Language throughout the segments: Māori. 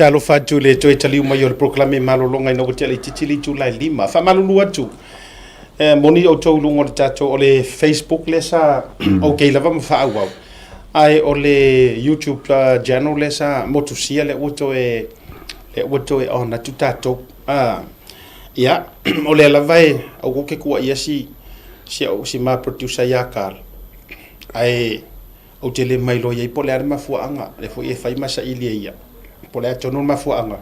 talo fatu le toi taliu mai o le proclame malolonga ina o te le titili July 5 fa malulu atu moni o tau lungo le tato o le Facebook le sa o ke lava ma fa au ai o le YouTube channel le sa motusia le oto e ona tu tato ya o le lavai o ke kua ia si ma producer ya kal ai o te le mai lo ia po le arma fuanga le fo e fai masa ilia ia po le atono ma fuanga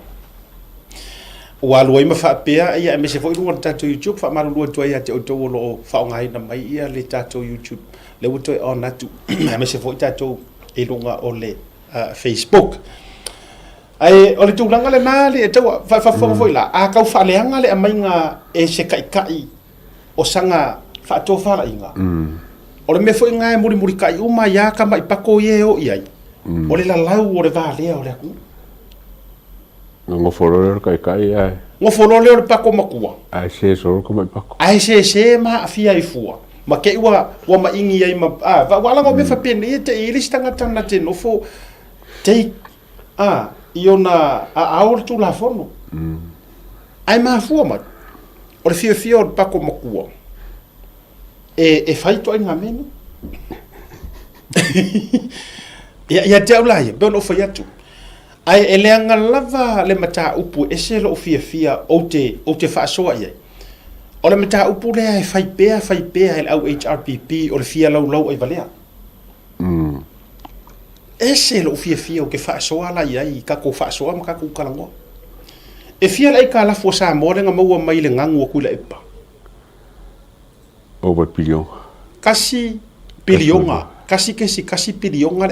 wa lo ima fa pea ia me se fo i tato YouTube fa malu lo ia te o to lo fa ngai na mai ia le tato YouTube le oto e ona tu me se fo tato e longa o le Facebook ai o le tūlanga le mali e tau fa foi la a kau fa leanga le amainga e se kai o sanga fa to fa la inga o le me foi ngai muri kai uma ya ka mai pako ye o iai o le la lau o le va le o le ku ngo folo kai ai ngo folo le pako makua ai se so ko mai pako ai se ma afia i fua ma ke wa ma ingi ai ma wa la ngo me fa pene te i listanga tana te no fo te iona aor tulafono ai ma fua ma o le fio o pako makua e fai to inga meno ya te aula ia ben o fai atu ai ele anga lava le mata upu e se lo fia o te faʻasoa ia o le mata upu le ai fai pea el au HRPP o le fia lau ai valea ese lo fia o ke faʻasoa la ia i ka ko faʻasoa ma ka ko kalango e fia lai ka lafo sa mo le ngama mai le ngangu o kula epa over billion kasi bilionga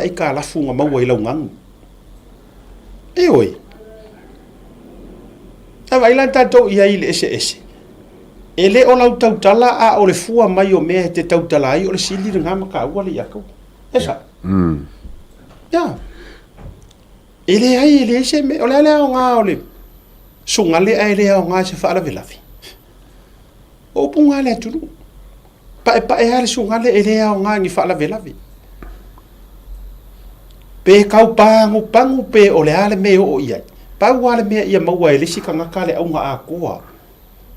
ai ka lafo ngama i lau ngangu e oi a vai lan tatou ia ile ese ele o lau tautala a o le fua mai o mea te tautala ai o le sili ringa maka ua le iakau esa ya ele ai ele ese me o le ale o ngā o le sunga le ai le o ngā se whaala velafi o punga le aturu pa e ale sunga le ele o ngā ngi whaala velafi pe kau pangu pe o le ale me o iai pa wale me ia maua e lisi ka ngaka le au ngā a koa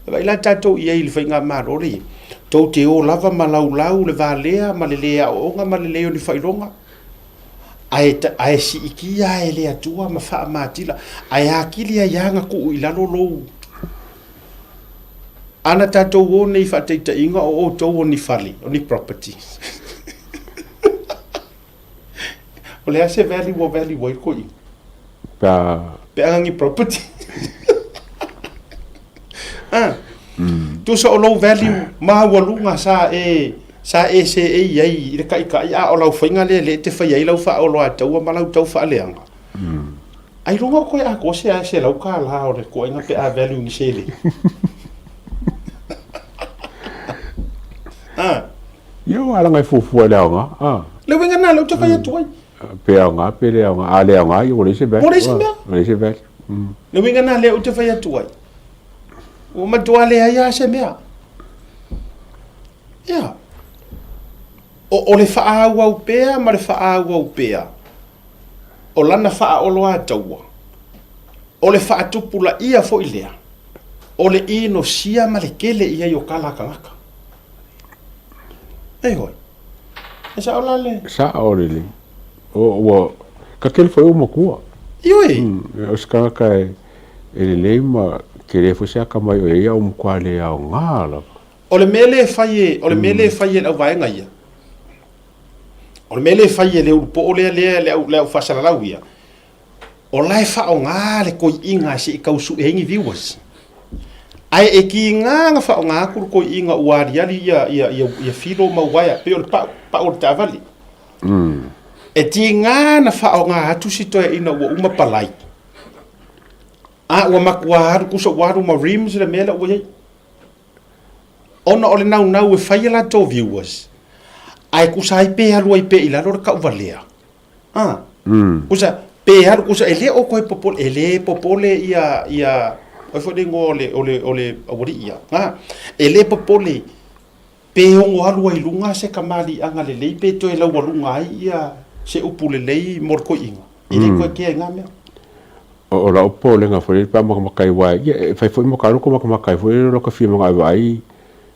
vai la tatou ia i le whainga marori tau te o lava malau le valea ma le lea o onga ma le leo ni whaironga ai si iki ia e lea tua ma wha matila ai akili a ianga ku i lalo lou ana tatou o nei whateita inga o tau o ni whali o ni property o le ase value i koi pe angangi property tu so low value ma walunga sa e se e ai le kai a o lau fainga le te fai ai lau fa o lo atau ma lau tau fa leanga ai longa ko a ko se lau ka la o le ko inga pe a value ni sele yo ala ngai fufu le nga le wenga na lau tau ya tuai pe le nga ale nga yo le se be le wenga na le o te fai tuai o matuale ai se mea ya o le whaau au pea ma le whaau au pea o lana wha o loa taua o le wha tupula ia fo ilea o le ino sia ma le kele ia i o kala kangaka e hoi e sa ola le le o ka kele foi uma kua ioi o skaka e le leima ke le fosia ka mai o ia o mkwale au ngala o le mele fai au vaenga ia o le mele fai le upo o le fasala lau ia o lai fa o ngale ko inga si kausu hengi viewers ai e ki nga fa o ngaku ko inga uari ali ia filo mawaya pe o pa o tavali e ti nga na fa o nga atu sito ina o uma palai wa makwa kuso waru ma rims le mela o ye ona ole nau e fai la to viewers ai kusai pe alu ai pe ila ro ka valea kusa pe alu kusa ele o ko popole ia o fo dingo ole awori ia ele popole pe o alu ai lunga se kamali anga le pe to ela o lunga ia se upule lei morko inga ele ko ke ngame o la opo le nga foi pa ma kai wa ye fai foi mo ka ko ma kai foi lo ka fi mo ga vai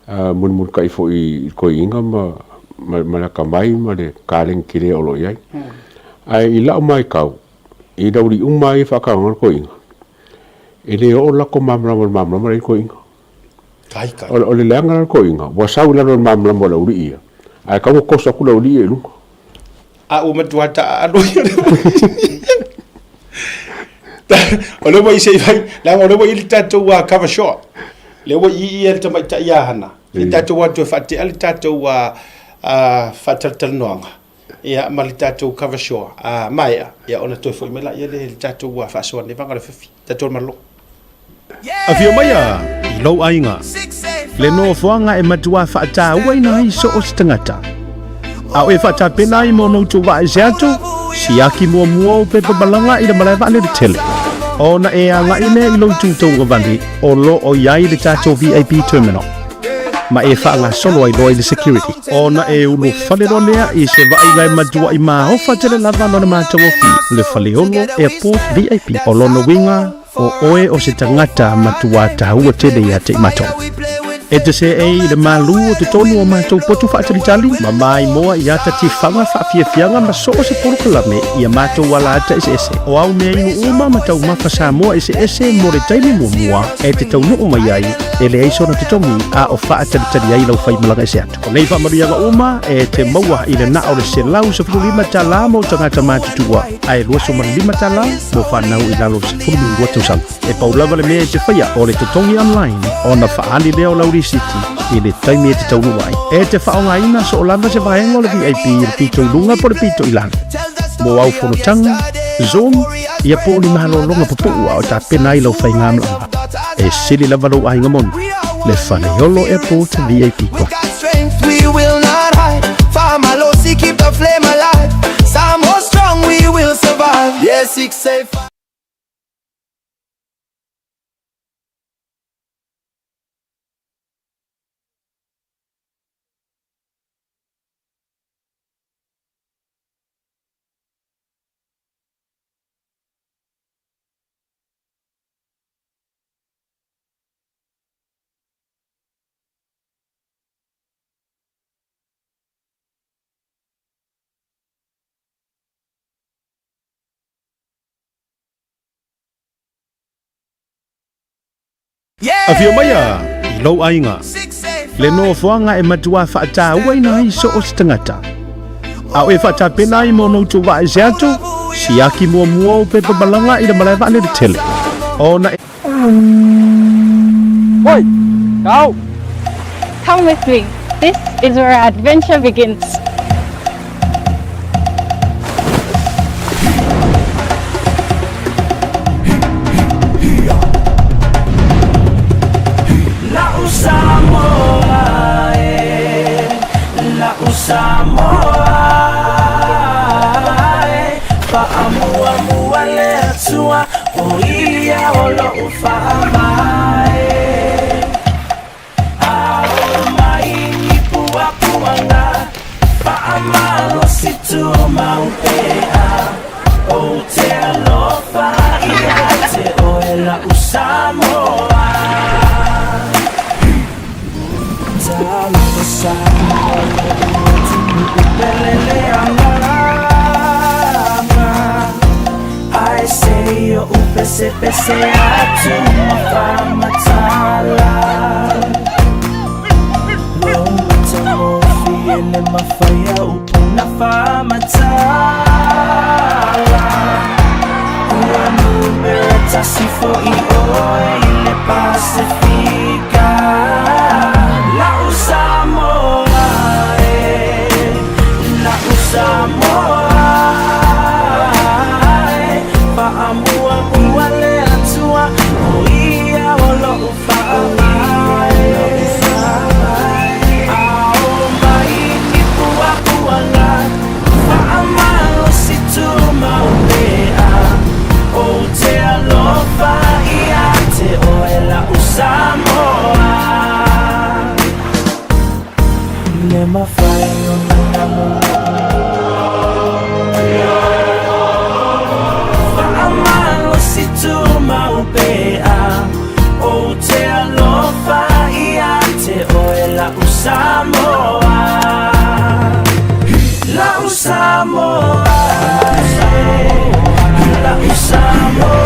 mun kai foi ko inga ma la ka mai ma le ka len kire o lo yai ai ila mai ka i da uri mai fa ka ngor ko inga ele o la ko mamla ma ko inga kai o le langa ko inga wa sa ula no mamla mo la uri ia ai ka ko sa ku la uri e lu a o matua ta a lo o le wai sei vai la o le wai il tatou wa cover shop le wai i el tama ta ia hana le tatou wa to fati al tatou wa fatal noanga ia mal tatou cover shop mai ia ona to foi mela ia le tatou wa faʻasoa ne vanga le fifi tatou malo a fio mai a i lau ainga le no foanga e matua faata ua ina i so o stangata a o e faata pena i mo no tu wa zeato siaki mua o pe balanga i le malava le tele ona e anga ine i lo tu to ngavani o lo o yai le tatou VIP terminal ma e whaanga solo ai loa i le security. Ona e ulu whale ronea i se vai ngai matua i maa hofa tele lava lona mātua fi le whale olo airport VIP o lono winga o oe o se tangata matua tahua tele ia te imato. E te se e i le malu o te tonu o mātou potu whaatalitali ma mai moa i ata ti whanga whaafiafianga ma so o se porokalame i a mātou wala ata ese. O au mea inu uma matau mawha Samoa ese mo re taimi mua e te tau nuu mai ai e le eiso na te tomi a o whaatalitali ai lau whai malanga ese atu. O nei whamarianga uma e te maua i le na o le se lau sa furu lima tala mo tangata mātutua a e lua so mara lima tala mo whanau i lalo se furu lima tausanga. E paulawa le mea e te whaia o le tutongi online o na whaani leo lauri City i le taimi e te taunu ai. E te whaonga ina so o lava se vaenga o le VIP i le pito lunga po le pito ilana. Mo au whanotanga, Zoom, ia po ni mahalolonga papua o ta pena i lau whainga amlanga. E sili lava lau ainga mon, le Whanaiolo Airport VIP ko. We will not hide. Famalosi keep the flame alive. Samo strong, we will survive. Yes, six safe. A fio mai a i lau ainga le no foanga e matua whaata ua ina i so o stangata. A o e whaata pena i mo no tu wa e zeato siaki mua o pe balanga i le malava le tele. Ona e... Oi! Go! Come with me. This is where our adventure begins. I say yo pese atu mafamatala lo matamo fiele mafai upuna famatala ua numera tasi foi oe ile Pacifica la Samoa la Samoa Samoa pea o te alofa ia te oe la Samoa la Samoa la Samoa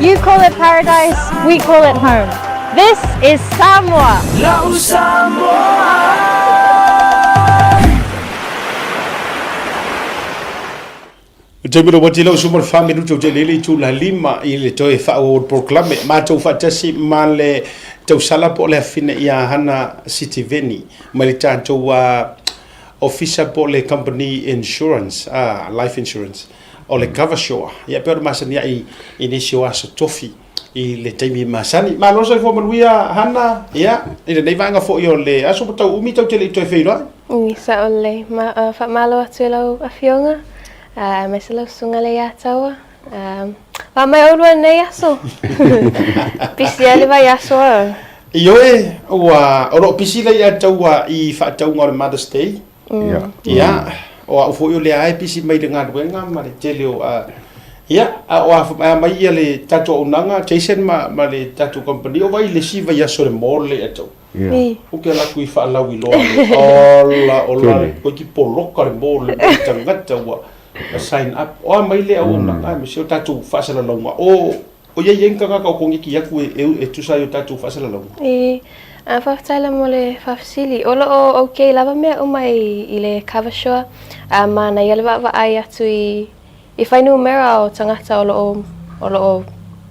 You call it paradise, we call it home. This is Samoa. La Samoa. Jamiro wati lo sumur family tu jelili tu la lima ile to e fa o proclame ma to fa tasi male to sala po le fine ia hana city veni malita to wa official po le company insurance life insurance o le cover show ia per masania I inisio aso tofi I le taimi masani ma lo so fo manuia hana ia ile nei vanga fo yo le aso po tau umi tau tele to e feira Ui sa ole ma fa malo atu lo afionga me se lo sunga le atawa wa mai olua nei aso pisi ale vai aso Io wa oro pisi le atawa I fa tau ngor Mother's Day ia o fo yo le ai pisi mai de ngad wenga ma le tele o ia o mai ia le tatou onanga Jason ma le tatou company o vai le siva ia so le mole ato o ke la kui fa la wi lo ola ko ki poloka le mole tangata wa sign up o mai le o onanga me se tatou fa sala longa o ia yenka ka ko ngi ki ya ku e tu sa yo tatou fa sala longa fa tala mole fa fasili o okay lava me o mai ile cover show ma na ia va ai atu I whainu mera o tangata o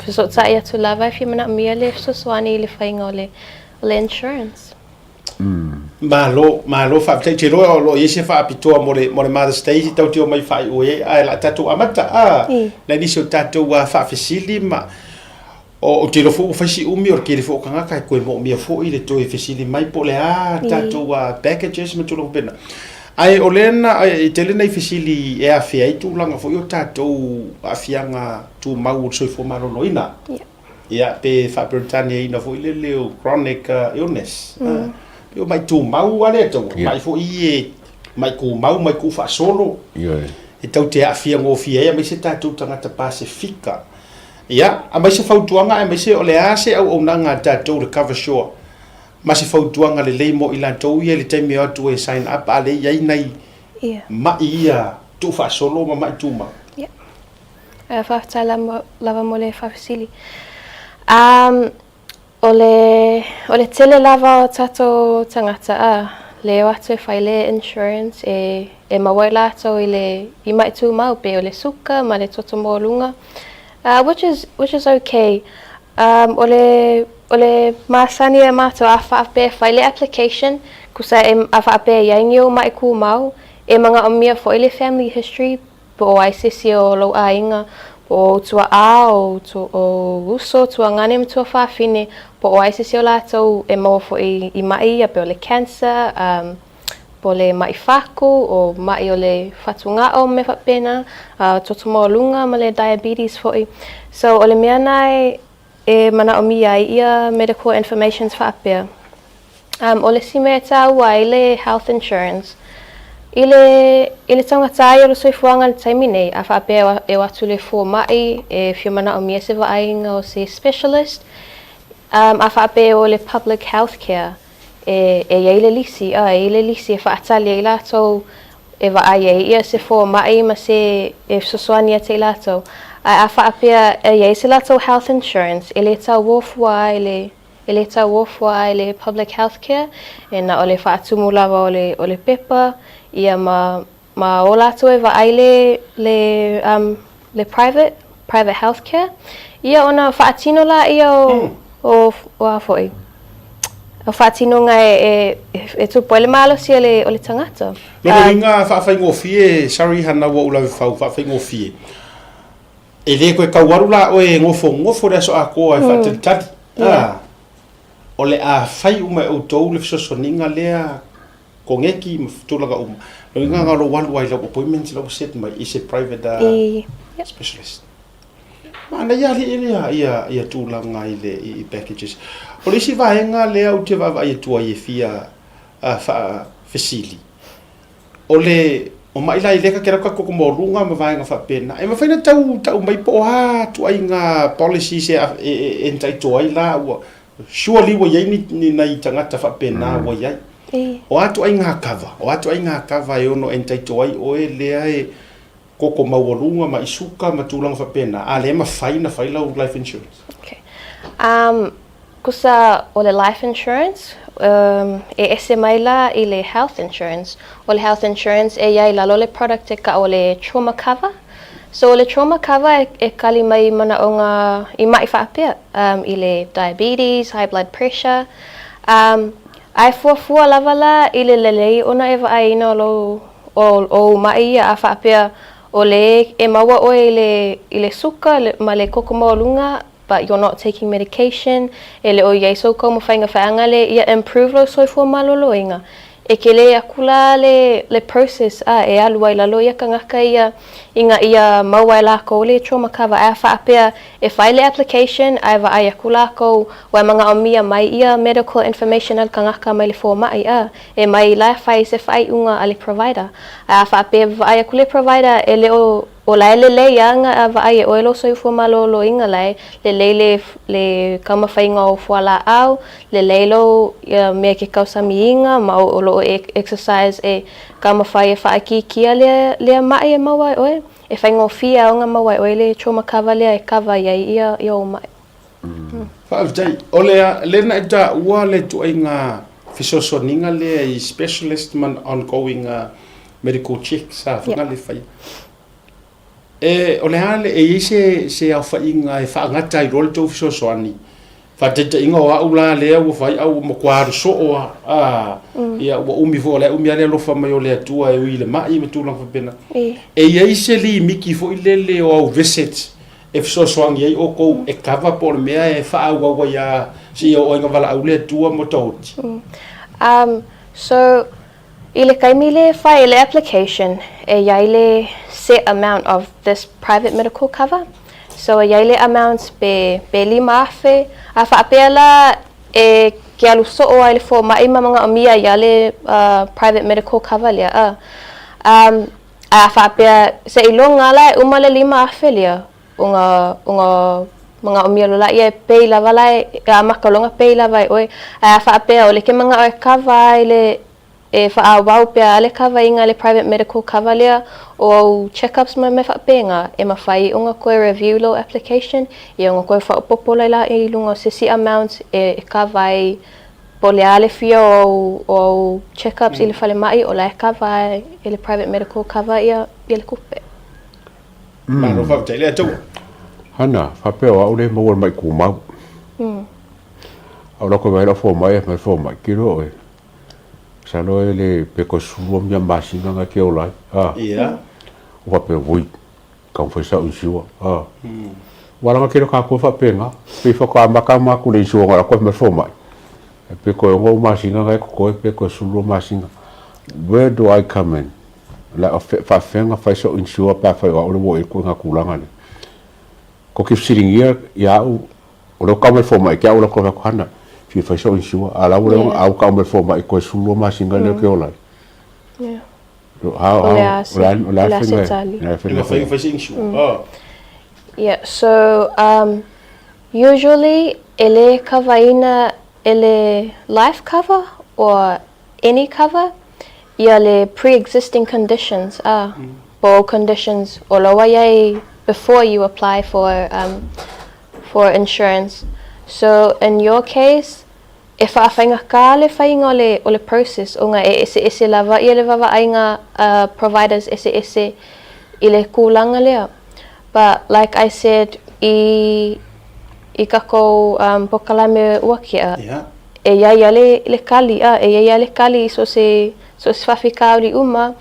so ta ia tu lava if you mana mia le so swani le whainga o le insurance. Malo fa te ro lo yese fa apitoa mo le Mother's Day tau te o mai fai o ai la tatou amata na ni so tatou wa fa fasili ma o te lo fo fasi umi o ke le fo kanga kai ko mo mia fo I le to e fasili mai po le tatou wa packages ma tu lo pena ai olena ai telena I fasili e afia I tu langa fo yo tatou afianga tu mau so fo malo noina ia pe fa Britannia ina fo ile le chronic illness yo mai tu mau ale to mai fo I mai ku mau mai ku fa solo e tau te afia ngo fia ia mai se tatou tangata Pasifika ia a mai se fautuanga mai se ole ase au onanga tatou le cover show ma se fautuanga le leimo I lantou ia le taimi atu e sign up ale ia nei ma ia tu fa solo ma mai tu ma fa tala lava mole fa fasili ole tele lava o tato tangata le atu e faile insurance e mawela to ile I mai tu mau pe ole suka ma le toto mo lunga which is okay ole masani e mato afa ape faile application kusa afa ape yaingio mai ku mau e manga omia fo ile family history po ai sisio lo ainga po tua o uso tua ngane tua fa fine po ai sisio la to e mo fo I mai ape ole cancer po le mai faku o mai ole fatunga o me fa pena totomo lunga ma le diabetes fo so ole mea nai e mana o mia ia medical information fa apea ole sime ta waile health insurance ile tanga tai lo soi fuanga taimine afa apea e watu le fo mai e fio mana o mia se va ainga o se specialist afa apea ole public health care e ile lisi fa atali ila to e va ai ia se fo mai ma se e sosoania te ila to afa apea e se la to health insurance ele ta wofwa ile public health care e na ole fa atumula ole pepa ia ma ola to e va ai le private health care ia ona fa atino la ia o foi o fatino nga e tu pole malo si ole tangata no ringa fa fa ngofie sorry hana wo ula fa ngofie e le ko kawarula o e ngofo le so ako e fa tati ole a fai uma o to le so soninga lea kongeki mfutulaga O inga ngalo walu ai lo appointments lo set mai is a private specialist. Mana ia tūlanga i packages. O le si vaenga lea o te vava ia tua i fia fasili. O le o mai lai leka kera ka koko morunga ma vaenga whapena. E mawhaina tau mai po tu ai ngā policy se entai to ai la ua. Surely wa iai ni nai tangata whapena wa iai. O atu ai ngā kava e ono entai to ai o e lea e koko mawarunga ma isuka ma tūlanga whapena. A le mawhai na whaila o life insurance. Okay. Kusa o le life insurance, e SMI la i le health insurance. O le health insurance e iai lalo le product e ka o le trauma cover. So o le trauma cover e kali mai mana o ngā i mai whaapea i le diabetes, high blood pressure. Ai fuafua lava la i le lelei ona e wa aina o mai ia a whaapea o le e maua o i le suka ma le koko maolunga, but you're not taking medication, e le o iei so ko mo whainga whaanga le ia improve lo soifua malolo inga. E ke le akula le process e aluai lalo ia ka ngaka ia mawai lako le trauma cover a whaapea e whai le application ai wa ai akula ko wai mga o mia mai ia medical information al ka ngaka mai le mai e mai la whai se whai unga ale provider a whaapea wa ai akule provider e le o lai le nga a wa ai o elo so fu malolo inga lai le kama whainga o fuala au le lo me ke kausami inga ma o lo exercise e kama whai e whaaki kia le mai e mawai oe e whainga fia o nga mawai oe le trauma cover lea e cover ia o mai. Whaaftai, o le na ita ua le tuai ngā whisosoninga lea i specialist man ongoing medical checks a whanga le whai. E o le hale e ise se au whainga e whaangata i role tau whisosoani. Whateta inga o au la lea ua whai au makwaru so oa ia ua umi fo lea umi alea lofa mai o lea tua e ui le mai me tūlang whapena. E ia ise li miki fo i lele o au visit e whisosoangi ei o kou e kawa po le mea e wha au ia si o inga wala au lea tua mo tauti. So i le kaimi le whai le application e iai le set amount of this private medical cover. So iai le amounts be 5 afe a whaapea la e ke alu so o ai le fo mai ma mga omia ia le private medical cover lea a whaapea se ilonga la e uma le 5 afe lea unga mga omia lola ia pei lava lai a makalonga pei lava i oe a whaapea o le ke mga o e cover le e whaawau pia ale cover inga le private medical cover lea o check-ups me whaapenga e mawhai unga koe review lo application i unga koe whaapopo la i lunga sisi amounts e cover po le ale fia o check-ups i le whale mai o la e cover i le private medical cover ia le kupe. Maro whaaftai lea tau. Hana, whapea o au le maua mai kumau. Au lako mai la fo mai kiro e. Salo ele peko suo mia masinga nga ke olai. Ia. Wa pe vui. Ka foi sa usiwa. Wala nga kero ka ko fa penga. Pe fa ka maka ma ku le suo nga ko me fo mai. Peko ngo masinga nga ko peko suo masinga. Where do I come in? La fa fenga fa so usiwa pa fa o lo e ko nga kulanga ni. Ko ki siringia ya o lo ka me fo mai ke o lo ko hana. Fi fa so insua ala ule au ka me fo mai ko sulo ma singa le ke ola. Yeah. Yeah, so usually ele cover ele life cover or any cover ia le pre-existing conditions or conditions or loa before you apply for insurance. So in your case, if whaafenga ka le whainga o le process o nga ese lava ia le wawa ainga providers ese i le kūlanga lea. But like I said, i kako pokalame uakia, e ia le kali, le kali so se whawhika auri uma,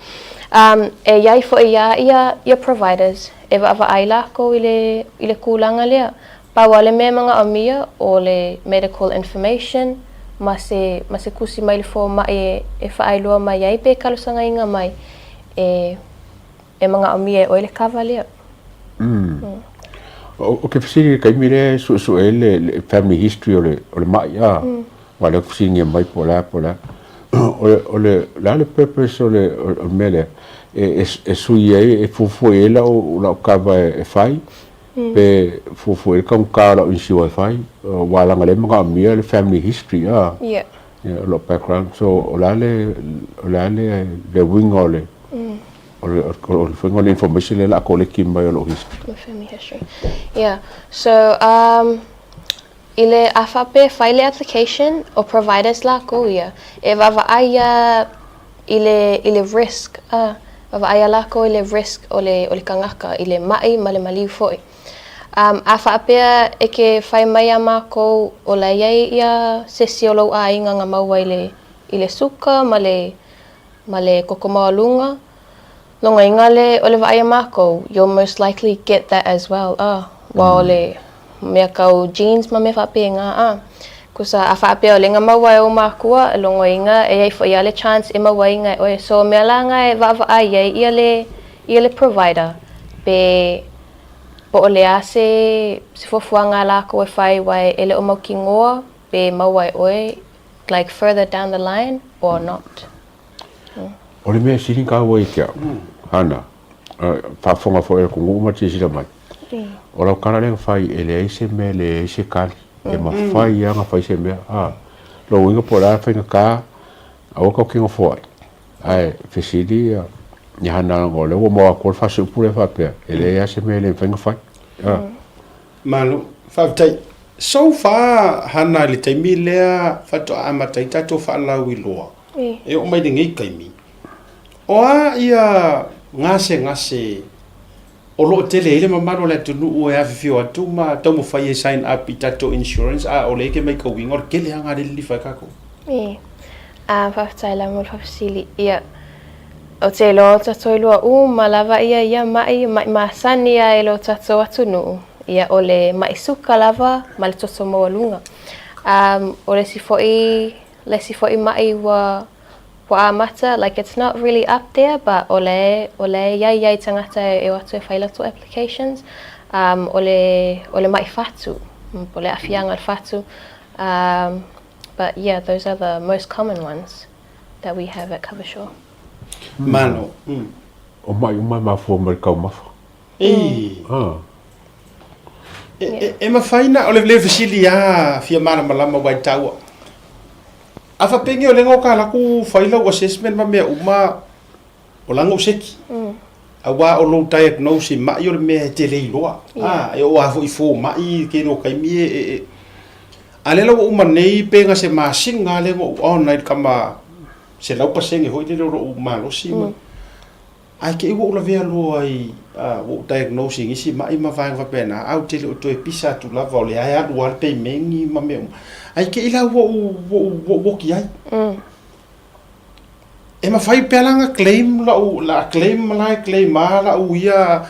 e iai fo ia providers, e wawa ai lako i le kūlanga lea. Paua le mea mga omia o le medical information, ma se kusi mai le fo mai e whaailua mai ai pe kalusanga inga mai mga omia o le kava lea. O ke fisi kai mire su ele family history o le mai wala kusingi mai pola ole la le purpose ole mele sui e fufu ela o la kava e fai pe fufu e kam kala o si fai wala ngale mga mia le family history Yeah. lo background so ole le wing ole or the information le la koleki mai lo history. My family history. Yeah. So ile afape file application o providers la ko ia e vava aya ile risk vava aya la ko ile risk ole kangaka ile mai mali foi. Afape e ke fai mai ama ko ola ia sesiolo a inga nga maua ile suka male kokomalunga. Longa ingale ole vai mako, you'll most likely get that as well. Wale me kau jeans ma me fa penga kusa afa pe ole nga mawa o makua longa inga e fa yale chance e mawa inga o so me langa e va ai ile provider pe po ole ase se fo fuanga la ko fai wai ele o makingoa pe mawa o like further down the line or not. Ole me sini ka wo kia hana fa fonga fo e kungu ma tsi sila mai ora kala le fai ele se me le se kali e mafai ya nga fai se me lo winga pola fa nga ka au ka kingo fo ai fesidi ni hana ngo le wo mo ko fa se pure fa pe ele ya se me le fa nga fai Malu fa tai so far hana le taimi lea fa to ama tai tato fa la wiloa e o mai dingi kaimi oa ia ngase o lo tele ile mamalo le tunu o ya fio atuma tomo fai sign up tatou insurance o le ke mai ko wingo ke le anga le lifa ka ko fa tsala mo fa sili ia o te lo tatou lo malava ia mai sani ia lo tatou atunu ia ole mai suka lava mal toto mo lunga ole si foi mai wa mata, like it's not really up there, but ole yai tangata e watu file to applications, ole mai fatu, ole afianga al fatu, but yeah, those are the most common ones that we have at Covershaw. Mano, o mai mafo mai kau mafo. E mafaina ole le fisilia fia mana malama wai taua. Afa pengi o lengo ka laku faila o assessment ma me uma o langa o seki. Awa o lo diagnose ma yo me te le loa. E o afo I fo ma I ke no kai mi alela o uma nei penga se ma singa le ngo online kama se lau pasenge hoi le ro ma lo sima. Ai ke wo la vea lo ai o diagnosing isi ma I ma va pena au te o to pisa tu la vole ai a lo pe mengi ma me ai ke ila wo ki ai e ma fai pelanga claim la claim la u ia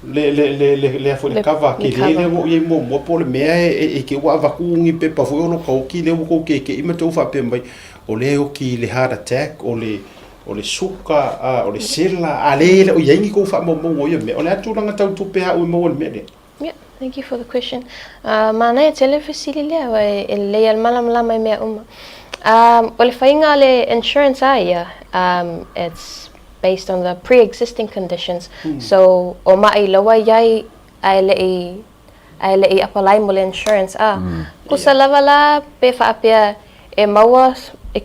le fo le kava ke le mo po le me e ke wa va ku ngi pe pa fo no ko ki le ko ke I ma to fa pe mai o le o ki le heart attack o le suka o le sela ale o yengi ko fa mo yo me o le atu langa tau tu pe a u mo me le. Yeah, thank you for the question. Mana tele facility wa le al malam lama me ole fainga le insurance aya it's based on the pre-existing conditions. So o mai lowa yai ai le apply mo le insurance kusa lavala pe fa apia e mawas e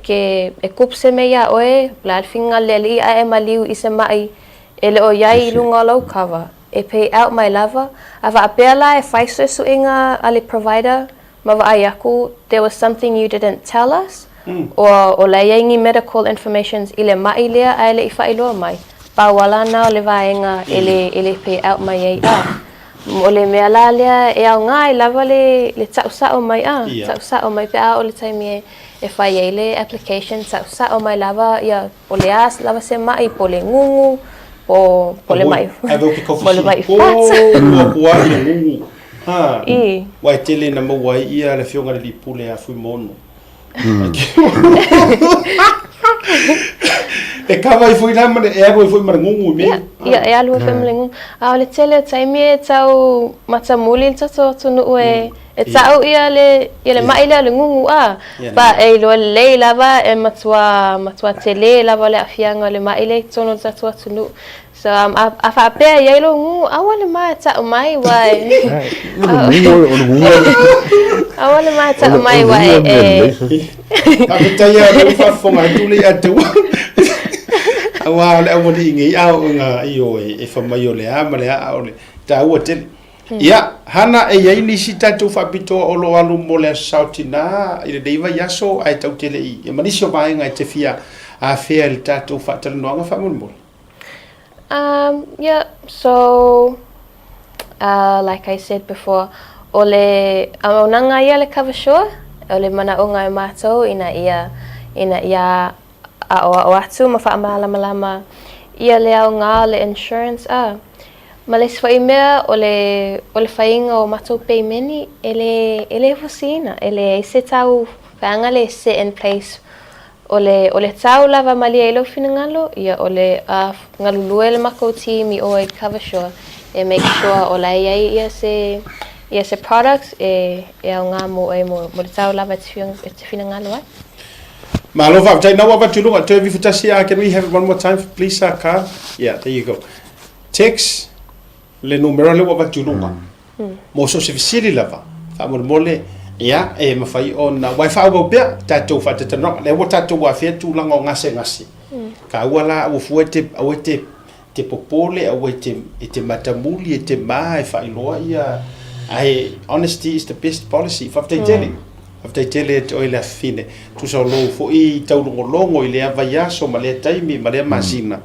kupse me ya oe blood finga le li ai maliu isa mai ele o yai lunga low cover e pay out my lava ava apela e faiso su inga ale provider mava ayaku there was something you didn't tell us or la yangi medical informations ile mai lea ale ifa ilo mai pa wala na le vaenga ele pay out my ai ole me ala lea e au ngai lava le tausa o mai tausa o mai pe a ole time e fai ele application tausa o mai lava ya ole as lava se mai pole ngungu pole mai pole mai wai tele na mawai ia le fionga le pule a fui mono E kawa I fui la mane e aro I fui marangungu me. Ia e alu family ngu. A le tele o taimi e tau matamuli tato tunu e tau ia le maile le ngungu a. Ba e lo le lava e matua tele lava le afianga le maile tono tato tunu. So a fa pe ia lo ngu awale mai tau mai wai. Awale mai tau mai wai e. Apetaya le fa fonga tuli atu. Awa le awali ngi au nga io e fa mai ole ama le au le tau tele. Ia hana e ia ni sita tu fa pito olo alu mole sautina ile deiva yaso ai tau tele I. E manisio mai nga te fia a fea le tatu fa tele no fa mol. Yeah, so like I said before, ole aunanga ia le kawashoa, ole mana onga e mātou ina ia o atu ma whaamalama ia le au ngā le insurance ma le swai mea ole whainga o mātou peimeni ele fosina, ele se tau whaanga le set in place ole tau lava malia ilo finangalo ia ole ngalulue le mako team o e kawashoa e make sure ola ia se products e au ngā mo le tau lava te finangalo ai. Malo va tai no about tulunga to vi futasi can we have it one more time please Carl? Yeah, there you go. Text le numero le wa tulunga. Mo so se visili lava. Fa mo mole ya e mafai on wifi go bia tatou fa te no le wa tatou wa fe tu langa ngase. Ka wala o fuete awete te popole awete te matamuli te mai fa iloa ia ai honesty is the best policy fa te tele. After tele to ile fine tu so lo fo I tau longo ile ava yaso male taimi male masina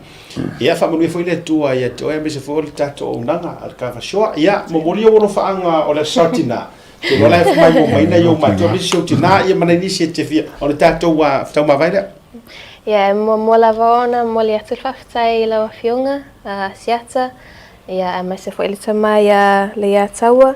ia fa mo fo ile tu ia to e me se fo tato unanga al ka shoa ia mo molio no fa anga o le sortina ke wala fa mai mo mai na yo ma to so tina ia mana ni se te fia o le tato wa tau ma vai da ia mo lavona molia tu fa tai la fionga siata ia me se fo ile tama ia le ia taua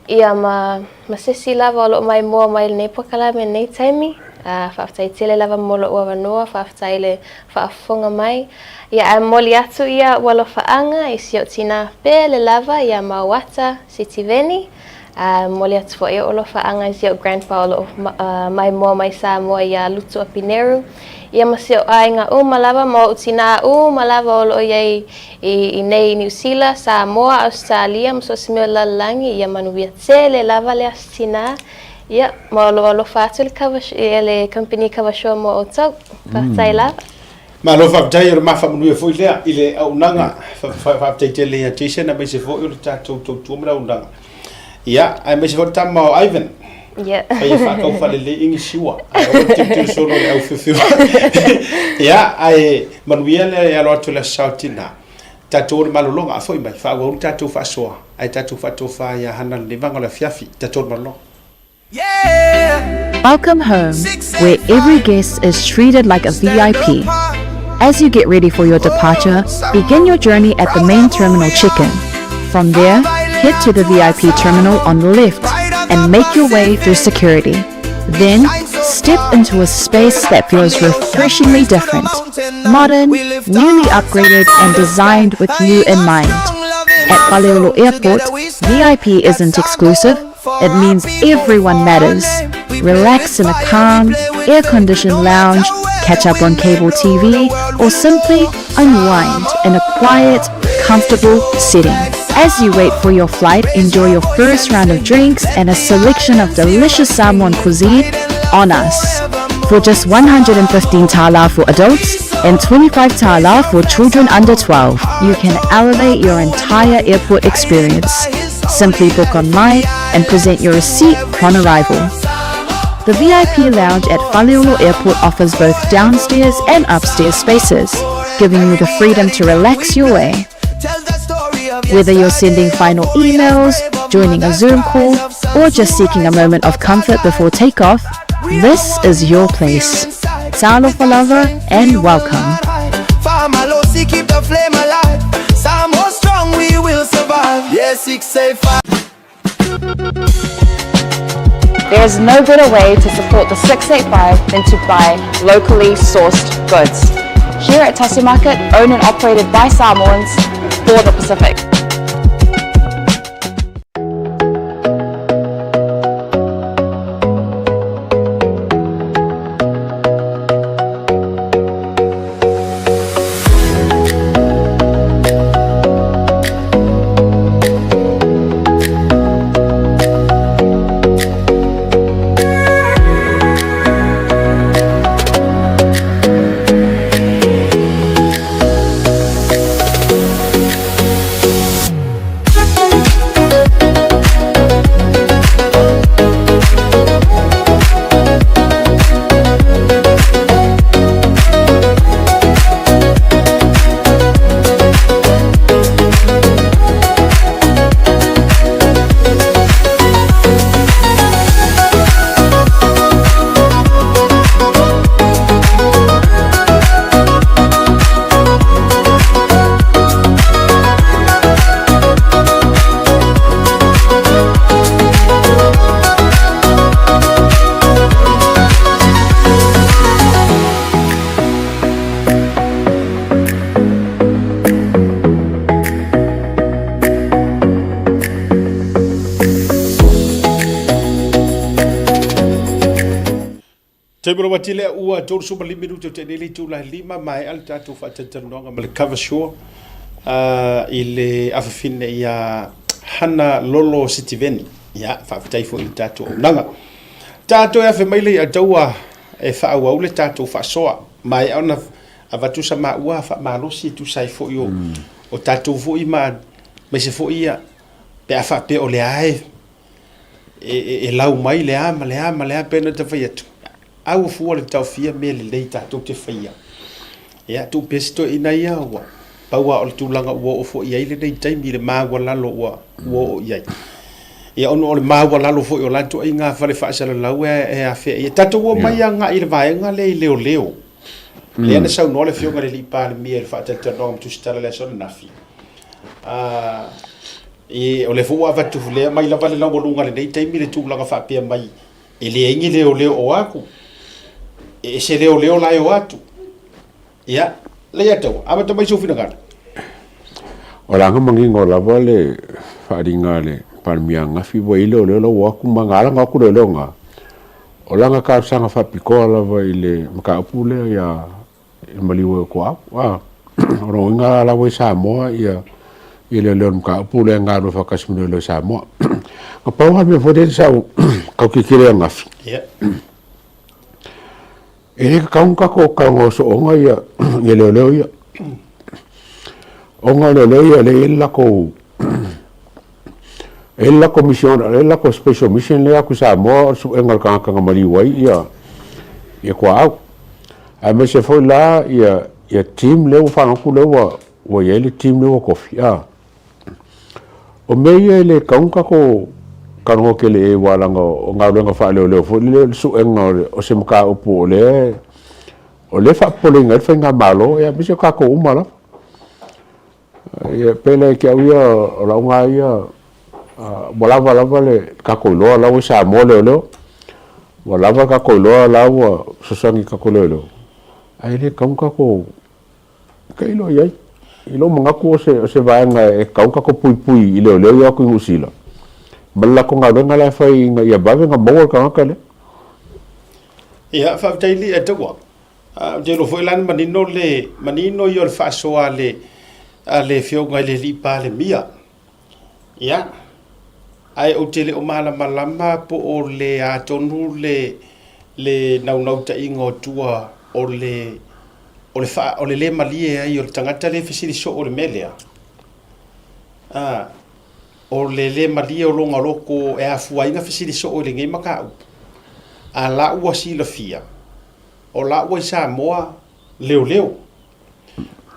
ia ma sesi lava o lo mai mo mai nei pokala me nei taimi whaftai tele lava mo lo ua noa whaftai le whaafonga mai ia moli atu ia walo whaanga I sio tina pe le lava ia ma wata siti veni moli atu fo ia olo whaanga I sio grandpa o lo mai mo mai Samoa ia lutu a Pineru ia masio ainga malava mo utina malava o lo ia I nei New Zealand, Samoa, Australia, so smio lalangi ia manuia tele lava le astina ia mo lo fatu le company kawashoa mo o tau fatai lava ma lo fa tai ma fa manuia foi le ile au nanga fa tai tele ia tise na me se fo o tatou tu mra unanga ia ai me se fo tamo Ivan. Yeah. Ai fa ka fa le ingi siwa. Ai te solo le au fifi. Ya ai manuia le ya lo tu le sautina. Tatou malolonga foi mai fa go tatou faʻasoa. Ai tatou fa ya hana le vanga le fiafi tatou malolonga. Welcome home, where every guest is treated like a VIP. As you get ready for your departure, begin your journey at the main terminal check-in. From there, head to the VIP terminal on the left and make your way through security. Then, step into a space that feels refreshingly different, modern, newly upgraded and designed with you in mind. At Faleolo Airport, VIP isn't exclusive, it means everyone matters. Relax in a calm, air-conditioned lounge, catch up on cable TV, or simply unwind in a quiet, comfortable setting. As you wait for your flight, enjoy your first round of drinks and a selection of delicious Samoan cuisine on us. For just 115 tala for adults and 25 tala for children under 12, you can elevate your entire airport experience. Simply book online and present your receipt upon arrival. The VIP lounge at Faleolo Airport offers both downstairs and upstairs spaces, giving you the freedom to relax your way. Whether you're sending final emails, joining a Zoom call, or just seeking a moment of comfort before takeoff, this is your place. Talo Falava and welcome. Keep the flame alive. Samoa strong, we will survive. Yes, 685. There's no better way to support the 685 than to buy locally sourced goods. Here at Tasi Market, owned and operated by Samoans for the Pacific. Te mero watile ua tōru suma 5 minuto te nili tūla 5 mai al tātou whātatanonga ma le cover show i le awhawhine i a hana lolo sitiveni ia whawhataifo i tātou nanga. Tātou e awhi maile i a taua e whaau le tātou whaasoa mai au na avatusa ma ua whaamalosi tu sai fo i o tātou fo i ma se fo i a pe a whape o le ae e lau mai le a ma le a pena te whai atu. Au fua le tau fia me le lei tātou te whaia. Ia, tū pesto ina ia ua. Paua o le tūlanga ua o fo iai le nei taimi le māua lalo ua o iai. Ia ono o le māua lalo fo i o lanto ai ngā whare whaasala lau e a whea. Ia, tātou ua mai a ngā i le vaenga le i leo leo. Le ana sau no le fionga le li pā le mia le whaatatanoa mtu stara le sona nafi. O le fua avatu lea mai la vale lango lunga le nei taimi le tūlanga whaapea mai. E le ingi leo leo o aku. E se leo leo lai o atu. Ia, le atau, ama ta mai sofina gana. O langa mangingo lava le whaaringa le parmia ngafi wa i leo leo la waku mangala ngaku leo leo ngā. O langa ka sanga whapikoa lava i le makaupu lea ia maliwa ko au. O ro inga lawa i Samoa ia i leo leo makaupu lea ngā rua whakasimune leo Samoa. Ka pauha me fode sau kau kikire ngafi. Ia. E he kaunga ko kaunga so onga ia leo leo ia. Onga leo leo ia le ela ko mission, ela ko special mission le aku Samoa su engal kanga maliwai ia. Ia ko au. Ai me se foi la ia team le fa ku le wa ia le team le kofi a. O me ia le kaunga ko kano ke le walanga o ngā runga wha leo fo le su enga o se maka upu o le wha polinga e whainga malo ia misi o kako umala ia pele ki au ia o launga ia walawa le kako iloa lau sa mo leo walawa kako iloa lau sasangi kako leo ai le kaunga ko ka ilo iai ilo mangaku o se vaenga e kaunga ko pui i leo ia ku ingusila Bala ko ngā runga lai whai ia bawe ngā maua ka ngaka le? Ia, whaaftaili e taua. Te lo fwoi lani manino i o le whaasoa le whionga le lipa le mia. Ia. Ai o te le o malama po o le atonu le nau ta ingo tua o le malie ai o le tangata le whisiri so o le melea. O le malia o longa loko e a fuainga whisiri so o le ngai makau. A la ua si la fia. O la ua i Samoa leo.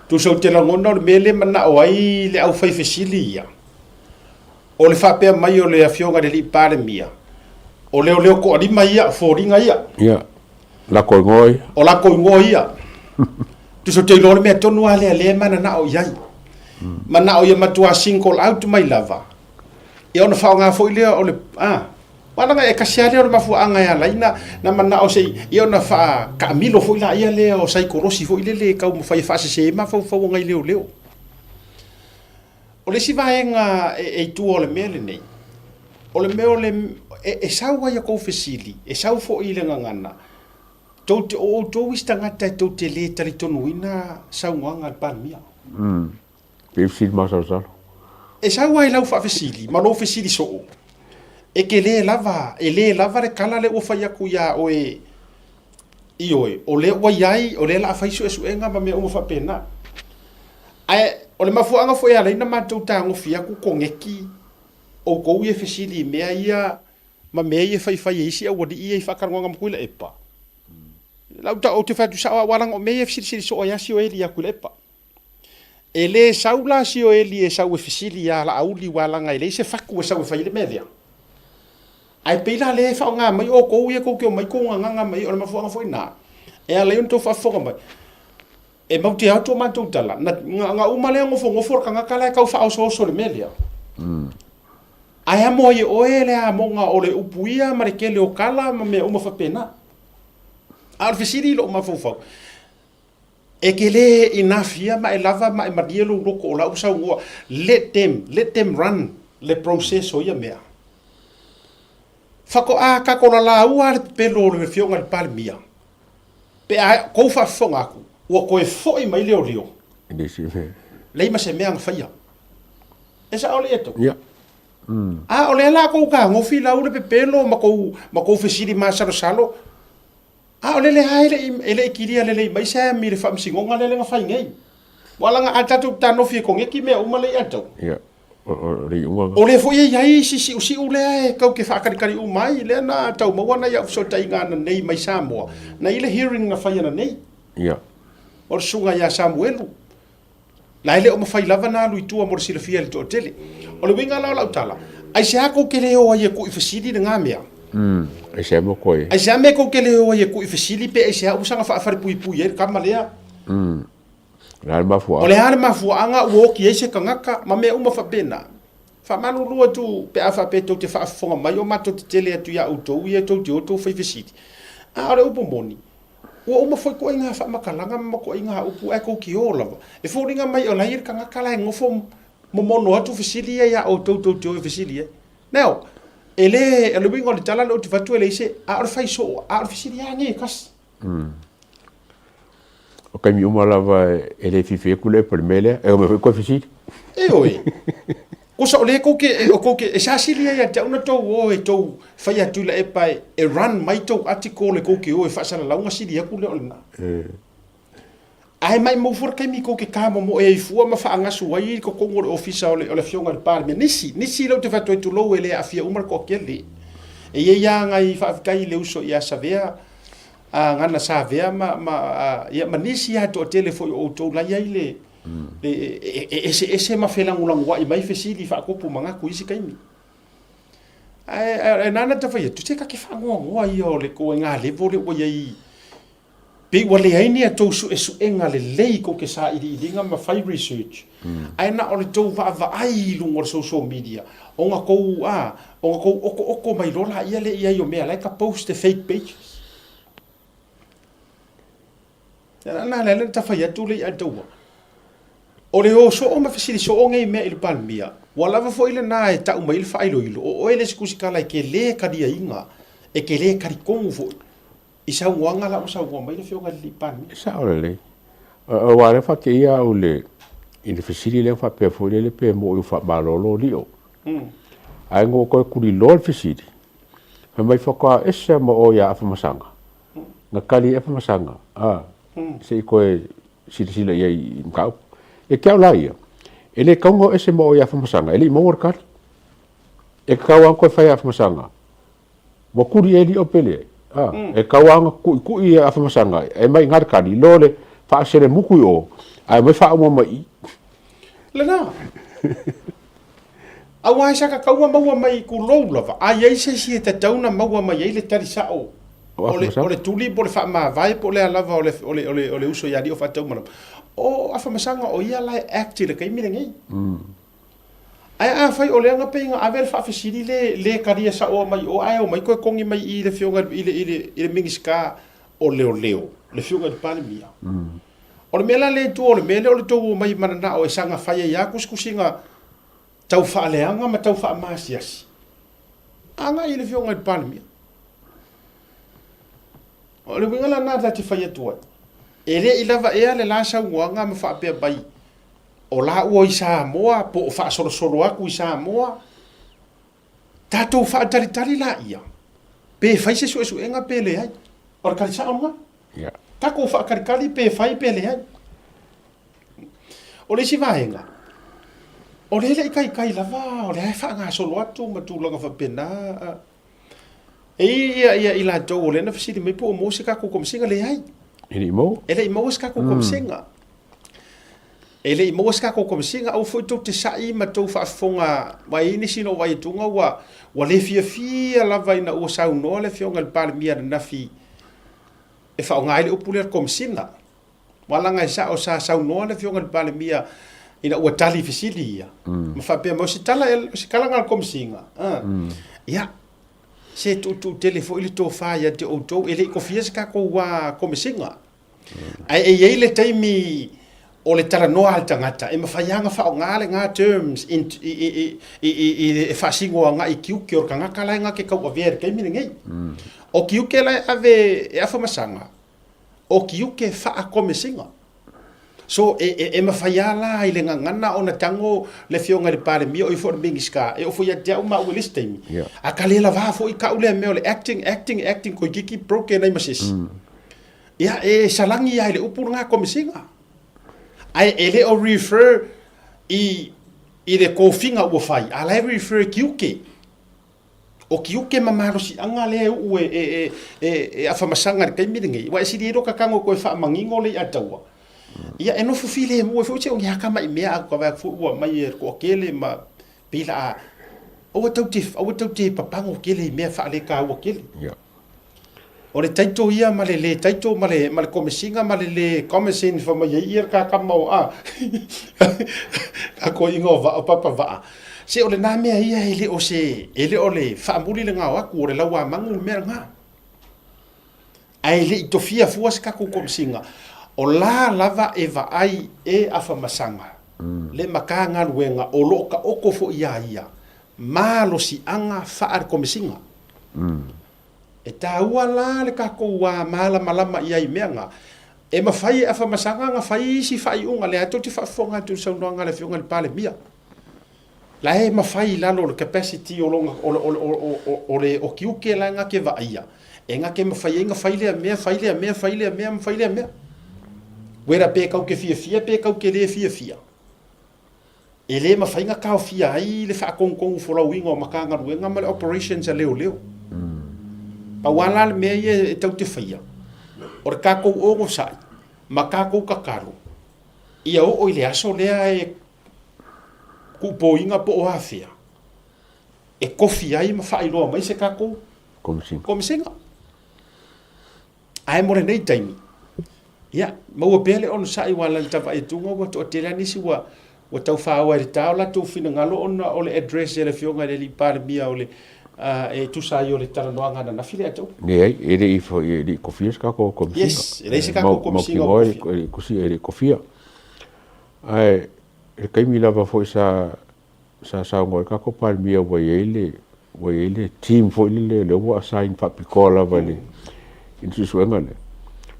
Tu sau te langona o le mele mana o ai le au fai whisili ia. O le whapea mai o le awhionga le li pāre mia. O leo ko alima ia, fōringa ia. Ia. Lako ngoi. O lako ngoi ia. Tu sau te ilore mea tonu a le mana na o iai. Mana o ia matua single out mai lava. E ona whao ngā fo i lea o Wala e kasiale o mafuanga ya laina na mana o sei io na fa kamilo foi la ia le o sai korosi foi le ka mo fai fase se ma fa ngai leo. O le si vaenga e tu o le mele nei. O le meo le e saua ia kou fesili, e sau fo i le ngangana. Tau istanga tai tau te le tali tonu ina sau nganga palmia. Fesili ma sau sau. E saua i lau fa fesili, ma lo fesili so. E ke le lava le kala le o fai aku ia o e ioe, o le wa iai, o le la faisu e suenga ma me o fa pena. Ai, o le mafuanga foi ala ina matou tango fia ku kongeki o kou e fesili mea ia ma mea ia fai isi a wadi ia i whakaronga mkuila epa. Lau ta o te whatu sawa warang o mea fesili so o yasi o eli a kuila epa. E le saula si o eli e sau e fesili ia la auli walanga e le se whaku e sau e whai le melia. Ai peila le whao ngā mai o kou ia kou keo mai kou nganga mai o le mafuanga foi nā. E a leon tō whafonga mai. E mau te auto mātou tala. Nga umale ngofo ka ngakala e kau faʻasoa le melia. Ai amo i oe le a monga o le upuia ma le kele o kala ma mea uma whapena. Ar fesiri lo uma fufau. E ke le inafia ma e lava ma e marielo loko o la usau ngua. Let them run le process o ia mea. Whako a kakola la ua le pelo le fionga le palmia. Pe a kou whafonga aku. Ua koe foi mai leo leo. Lei ma se mea ngawhaia. E sa ole eto? Ia. O le la kou ka ngofi lau le pepelo ma kou fesiri ma salo. O le haere ele ikiria le mai sa mi le whamsingonga le ngawhai ngei. Walanga atatu tano fie kongeki mea umale atau. Ia. O le foi iai si ule kau ke whakarikari umai le na tau mawana ia uso taingana nei mai Samoa. Na ile hearing ngawhai ana nei. Ia. O sunga ya Samuelu. La ele o mafai lava na lui tua mo sila fia le tele. O le winga la tala. Ai se ako ke le o ia ku i fesili de ngamea. Ai se mo koe. Ai se me ko ke le o ia ku i fesili pe ai se usanga fa fari pui e kamalea. La mafua. O le hana mafua anga uo ki ese kangaka ma me uma fa pena. Fa manu lua tu pe afa pe to te fa fonga mai o mato te tele atu ya auto ia to te auto fa fesili. A ore upo moni. Ua uma foi ko inga fa makalanga ma ko inga upu e ko ki ola. E foringa mai o lair kanga kala ngofo mo mono atu fesili ya o to fesili. Now, ele wingo le tala lo te fatu ele se a fai so a fesili ya nge kas. O kai mi uma lava ele fife kule per mele e o me foi ko fesili. E oi. Ko so le ko ke e sa silia ya te una to o e to fai atu la e pai e run mai to article le ko ke o e fa sala launga silia kule olna. Ai mai mo for kai mi ko ke kama mo e fua ma fa anga suai ko kongo official o le fionga le par me nisi lo te fatu tu lo ele afia umar ko ke le. E ye ya ngai fa kai le uso ya savea ngana savea ma nisi ya to telefone o to la ya ile. Ese ma fela ngulang wa mai fesili fa ko pumanga ku isi kaimi. Ai nana ta fa tu te ka ke fa ngo io le ko nga le vole o ye. Pe wale ai ni to su enga le ko ke sa i nga ma fai research. Ai na ole to va ai lungo social media. Onga ko mai rola ia le ia yo me like a post the fake pages. Na le ta fa tu le atoa. O le o so o ma fesili so o ngai mea i le palmia. Wa lava fo ile na e tau mai le whailo ilo. O ele sikusi kala ke le karia inga. E ke le karikongu fo. I sa uanga la o sa uanga mai le fionga li palmia. Sa ole le. O ware fa ke ia o le. I le fesili le fa pe fo le pe mo i fa malolo li o. Ai ngo ko kuri lo le fesili. Fa mai fa ka ese mo o ya afa masanga. Nga kali afa masanga. Se ko e sila ia i mkau. E kia la ia. Ele kaungo ese mo ia famasanga. Ele mo workar. E kawang ko fai famasanga. Mo kuri eli opele. E kawang ku ia famasanga. E mai ngar kali lole fa sere muku o. Ai mai fa mo mai. Lena. Awa saka kaua maua mai ku lava. Ai ai se si te tauna maua mai ele tari sao. Ole tuli po le fa ma vai po le lava ole uso ya di o fa tau mana. O afa masanga o ia lai act le kai mire ngai. ai fai o le anga pe nga aver fa fasili le karia sa o mai o ai o mai ko kongi mai I le fionga ile mingiska o leo le fionga de palemia o le mela le tu o le mele o le tu mai manana o sanga fai ya kuskusinga tau fa le anga ma tau fa masias anga ile fionga de palemia o le winga la na ta fai tu ele ilava ea le la sa uanga ma fa pe bai o la ua I Samoa po o whaasorosoro aku I Samoa tatou whaatari la ia pe whai se su enga pe le ai o kari sa onga tako whaakarikari pe whai pe le ai o le si vaenga o le kai lava o le hai whaanga solo atu ma tūlanga whapena ia ila tau o le na whasiri me po o mo se kako komsinga le ai ele I mo se kako komsinga ele I mo ska ko komsinga au foi to te sai ma to fa fonga mai ni sino vai tunga wa le fia la vai na o sa no le fionga le palemia na fi e fa ngai le upule komsinga wala ngai sa o sa no le fionga le palemia ina o tali fisilia ma fa pe mo si tala si kala ngal komsinga ya se tu telefone ile to fa ya te o to ele ko fia ska ko wa komsinga ai le taimi o le tala noa al tangata e mawhaianga whao ngale ngā terms e whasingoa ngā I kiuke o ka ngaka lai ngā ke kau avere kei mine ngei o kiuke lai ave e awhamasanga o kiuke wha komesinga so e mawhaiala I le ngangana o na tango le fionga le pare mio I fo mingiska e o fo ia te au ma ue listemi a ka lela waa fo I ka ule meo le acting ko kiki broke nei masis ia e salangi ia le upur ngā komesinga ai ele o refer I le kofinga ua fai ala refer kiuke o kiuke mamaro si anga le u e afamasanga kai miringi wa si diro ka kango ko fa mangingo le atawa ia eno fu file mo fu che o ya ka mai mea ko va fu ua mai ko kele ma pila o tauti papango kele me fa le ka o kele o le taito ia ma le taito ma le komisinga ma le komisin fa ma ia ka mo a ko ingo va papa va se o le na me ia ele o le fa mbuli le nga ku le lawa mangu me nga ai le to fia fuas ka ko komisinga o la lava e va ai e afa masanga le makanga luenga o lo ka oko fo ia malo si anga fa ar komisinga e taua la le kako wa malama ia I meanga e mafai afa masanga nga fai si fai unga le ato ti fa fonga tu sa nga le fionga le pale mia la e mafai la lo capacity o longa o le o kiuke la nga ke va ia e nga ke mafai nga fai le mea wera pe kau ke fia pe kau ke le fia e le mafai nga kau fia ai le fa kong fo la wingo makanga ruenga ma le operations a leo pa wala le mea e tau te whaia. O re kākou o sai, ma kākou kakaro. Ia o le aso lea e kupoinga po o hawhia. E kofi ai ma whailoa mai se kākou? Komisinga. Ai more nei taimi. Ia, maua pele ono sai wala le tawa e tunga wa to te nisi wa tau whaua e tau la tau whina ngalo ona o le address e le fionga le li pare mia o le e tu sai o le taranoanga na file atu. Nei, ele I fo ele kofia ska ko komsinga. Yes, ele se ka ko komsinga. Mo kusi ele kofia. Ai e kai mi lava fo sa ngol ka ko par mia wa ele team fo le wa sign pa pikola vale. Insu suenga le.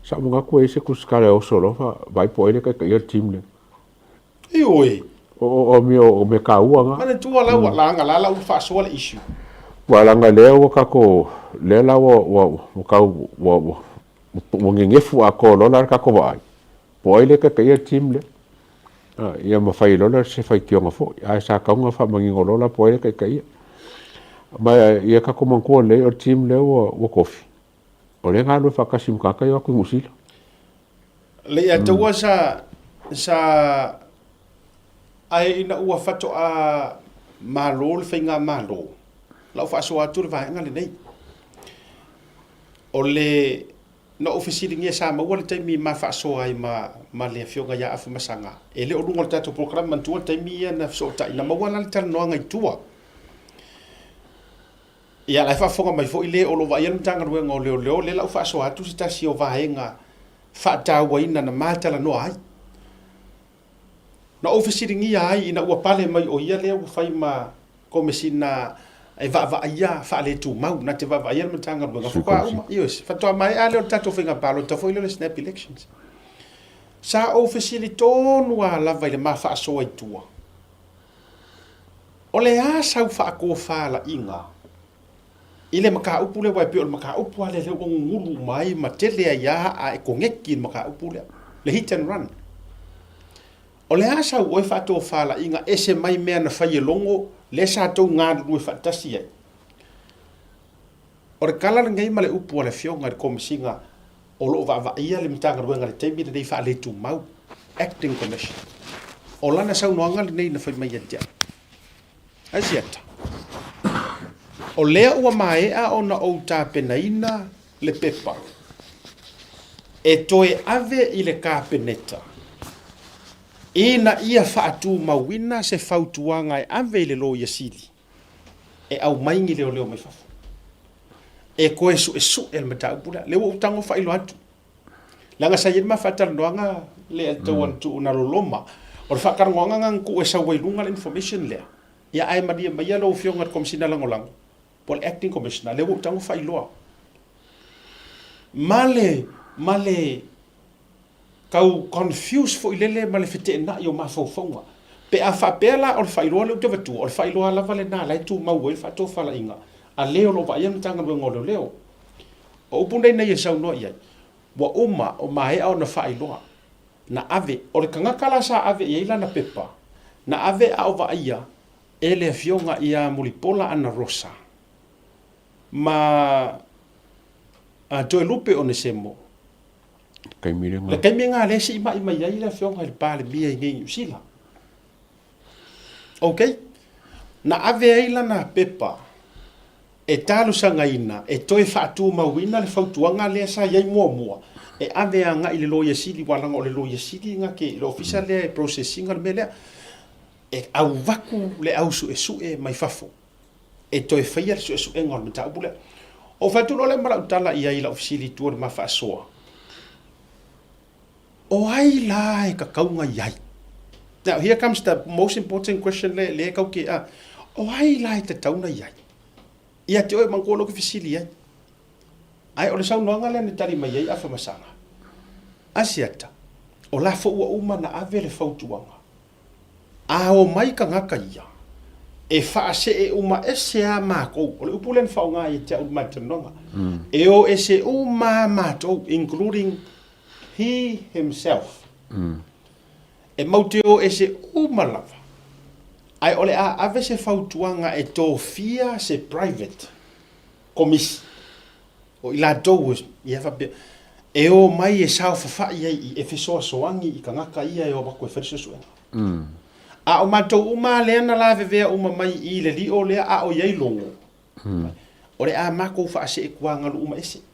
Sa mo ga ko ese kuskala o solo fa vai po ele ka team le. E oi. O me ka uanga. Mana tu ala wa langa la fa so le issue. Walanga leo kako lela wo ngefu ako lola kako vai poile ka ka team le ia mafai lola se fai ki nga fo ai sa ka nga fa mangingo lola poile ka ma ia kako manko le o team le wo kofi o le ngalo fa kasim ka ka yo ku musila le ia tua sa ai ina ua fato a malol fainga malo lau faʻasoa atu le vaega lenei o le na ofisiri ngia Samoa le taimi ma faʻasoa ai ma le afioga ia afu masanga e le o lunga le tatou program mantua taimi ia na fesoʻotaʻi na maua na le talanoaga itua ia lai faafoga mai foʻi lē o loo vaia le matagaluega o leoleo le lau faʻasoa atu se tasi o vaega faatauaina na matalanoa ai na ofisirigia ai ina ua pale mai o ia lea ua fai ma komesina e vaavaia faaletumau na te vaavaia le matagaluega fokauma ios fatoa mai a leo le tatou faigapalo ta foi le snap elections sa ofisiri tonu a lava i le mafaasoa itua o le a sau faakofalaʻiga i le makaupu le waipio le makaupu a le leu agugulu mai ma tele aiā a e kogeki le makaupu le hit and run o le a sau oe faatofalaʻiga ese mai mea na fai e logo le sa tou galulu e faatasi ai o le kala legai ma le upu a le fioga le komisiga o loo vaavaia le matagaluega le taimi lenei faaletumau acting commission o lana saunoaga lenei na fai mai atea asiata o lea ua maeʻa ona ou tapenaina le pepa e toe ave i le kapeneta ina ia faatumauina se fautuaga e ave i le lo ia sili e au maingi leoleo mai fafo e koe suʻesuʻe le mataupula le ua utago failo atu laga sai le mafatalanoaga le tau atu na loloma o le faakaragoaga gagakuu e sauailuga le information lea ia ae malia maia lou fioga le komisina lagolago po le acting commissioner le ua utago failoa male kau confuse fo ilele ma le fetenaʻi o mafaufauga pe a faapea la o le faailoa leu tavatua o le faailoa lava lenā lai tumau ai faatofalaʻiga a lē o loo vaia le tagaluega o leoleo o upu nei nei e saunoaʻi ai ua uma o maeʻa ona faailoa na ave o le kagaka la sa ave i ai lana pepa na ave a o vaaia e le afioga ia molipola ana rosa ma a toe lupe o nesemo le kaimiga le si mai mai ai le fionga le pale mia i sila okay na ave ai lana pepa e talu sangaina e toe faatu mauina le fautuanga le sa ia mua e ave anga i le loia sili wala o le loia sili nga ke le official le processing le mele e au vaku le au su e mai fafo e toe faia le su e ngol mata bule o fatu le mara utala ia i la official tu le mafasoa o ai la e ka kaunga iai. Now here comes the most important question le kau ke a o ai la e te tauna iai. Ia te oe mangkolo ke fisili iai. Ai o le sau noanga le ne tari mai iai afa masanga. Asiata o lafo ua uma na ave le fautuanga. A o mai ka ngaka ia. E faase e uma ese a mako o le upulen faunga i te au matanonga. E o ese uma mato including he himself. E mauteo e se umalava. Ai ole a ave se fautuanga e tō fia se private. Komis. O ila tō i ewa pe. E o mai e sao fafai ai e fesoa soangi i ka ngaka ia e o bako e wheriso suenga. A o matou uma leana la vevea uma mai i le li o lea a o iei longo. O le a mako faase e kuanga lu uma ese.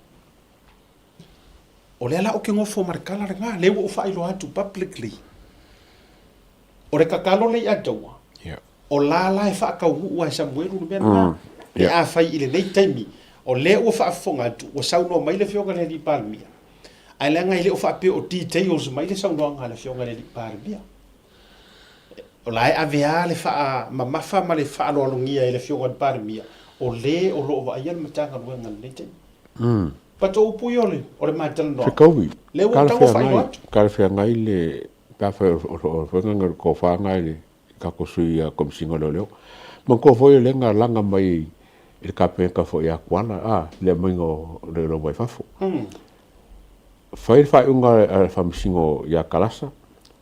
O le ala o ke ngofo marikala renga, le ua ufa ilo atu publicly. O le kakalo le ataua. O la la e whaakau ua e Samuelu ni mena. E a fai ile nei taimi. O le ua whaafonga atu, o saunoa mai le fionga le li palmia. Ai le anga ile o whaapeo o details mai le saunoa le fionga le li palmia. O la e avea le wha mamafa ma le wha aloalongia le fionga le palmia. O le o loo wa aian matanga luenga nei taimi. Pato upui ole, o le maitala noa. Fekauwi. Le ua tango whailu atu. Kalawhia ngai le pawhai o whenganga ko wha ngai le kako sui a komisinga leo. Man ko foi le nga langa mai il kapenka fo ia kuana le maingo le lo vai fafo. Fai fai unga a famisingo ia kalasa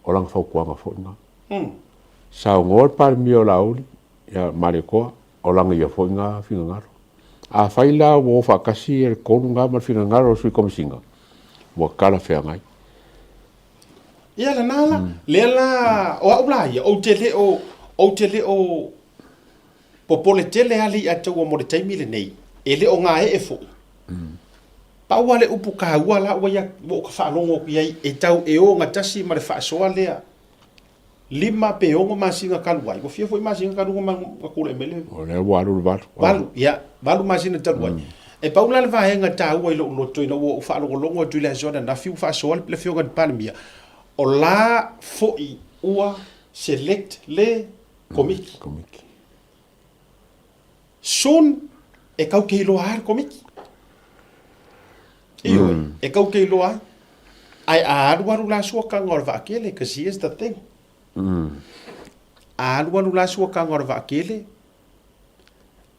o lang fau kuanga fo nga. Sa ngor par mio lauli ia mareko o lang ia fo nga finga ngaro. A fai la wo fa kasi el konunga mar finga ngaro sui komisinga. Wo kala fea ngai. Ia la nala, le la o aulai o tele o popole tele ali atu o mo le taimi le nei. E le o ngā e fo. paua le upu kaua la ua ia wo ka whaalongo ki ai e tau e o ngā tasi ma le faʻasoa lea lima pe ongo masinga kaluai ko fia foi masinga kalu ma ko le mele o le walu valu ia valu masinga taluai e paula le vaenga tau ai lo toina wo whaalongo tu le zona na fiu faʻasoa le fio ga panemia o la foi ua select le komiki son e kau ke lo har komiki iyo e kau ke lo ai aru la sua ka ngor va kele because here's the thing aru la sua ka ngor va kele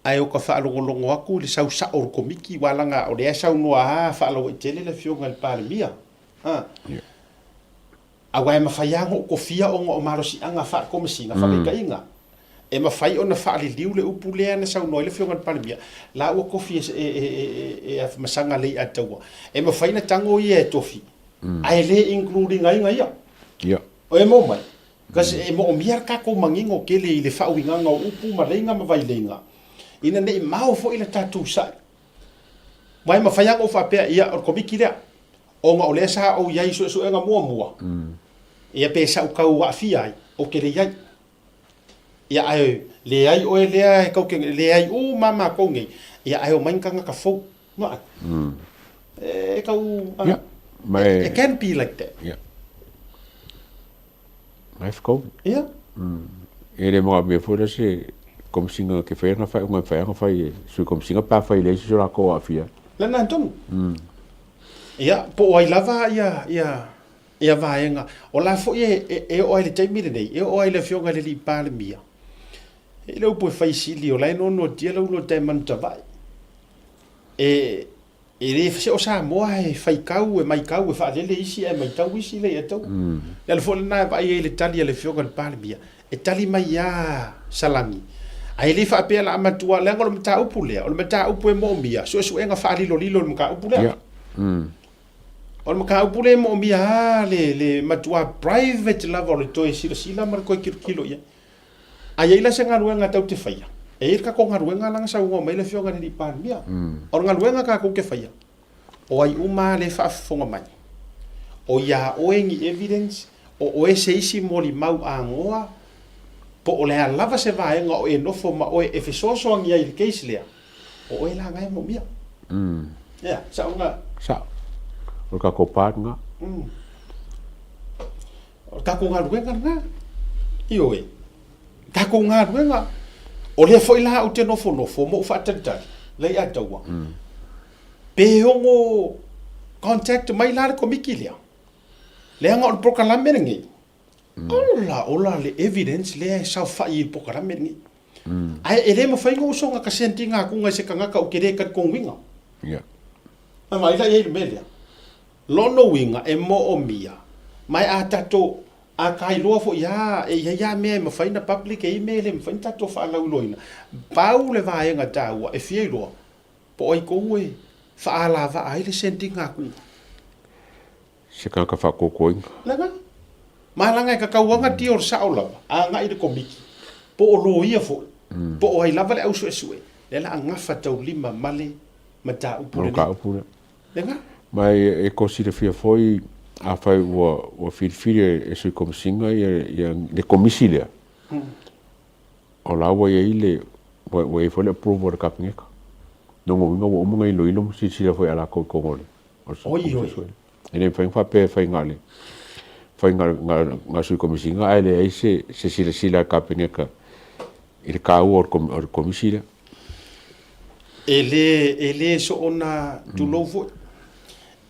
ai o ka whaalongolongo aku le sau sa or komiki walanga o le sau noa whaalo i tele le fionga le palemia a wai mawhaiango o kofia o o marosi anga wha komisina wha inga e mawhai o na whaali liu le upu lea na sau noa le fionga le palemia la ua kofia e masanga lei ataua e mawhai na tango i e tofi ai le including ai ngai ia o e mo mai kasi e mo miar ka ko mangingo kele i le whauinga ngau upu marenga mawai leinga ina nei mau fo ila tatou sa mai mawhaianga o whapea ia o komiki lea o nga o lea sa o iai so nga mua ia pe sa o kau wa fia ai o ke le iai ia ai le ai o lea kau ke le ai o mama ko ngai ia ai o mainkanga ka fo no e kau it can be like that mai fko ia e le mo me fo se como singa ke fai nga fai su como singa pa fai le so la ko afia la na ton ia po ai lava ia vaenga o la fo e o ai le taimi nei e o ai le fionga le li pa le mia e le po fai sili o la no dia lo te man tavai e le se o sa mo ai fai kau e mai kau e fa le isi e mai tau isi le eto le fo na va ai le tali le fionga le pa le mia e tali mai ya salangi ai le fa pe la matua le ngol mata upu le o le mata upu e mo mia so enga fa lilo le maka upu le o le maka upu le mo mia le matua private level le toi sila mar ko kilo ia ai la senga ruenga tau te faia e ka ko ngaruenga lang sa ngo mai le fionga ni pan mia o ngaruenga ka ko ke faia o ai uma le fa fonga mai o ya o engi evidence o ese isi moli mau angoa po o le lava se vaenga o e nofo ma o e fesoso angia i case lea o e la ngai mo mia ya sa o ka ko patnga o ka ko ngaruenga na io e ka ko ngaruenga o le foi la o te nofo mo fa tata le atawa pe hongo contact mai la ko mikilia le nga o proclame ngi Ola le evidence le sa fa i programa ni ai ele mo faingo so nga kasentinga ku nga se kanga ka o kere ka ko winga mai la ye melia lono winga e mo o mia mai a tato a kai lo fo ya ya me mo faina public email mo faina tato fa la uloina pau le va nga tawa e fielo po ai ko we fa ala va ai le sentinga ku se kanga fa ko ko laga malanga ka kauanga ti or saula a nga i komiki po o lo ia fo po o ai lava le au so sue le la nga fa tau lima male mata upule lenga mai e consider fia foi a fai o fil e so como singa e de comisilia o la wo e ile wo e foi le provo de kapinga no mo ngai lo ilo si foi ala ko ngole o ene fa pe fa ngale fai nga sui komisinga ai le se sila kapineka il ka or komisila ele so ona tulovo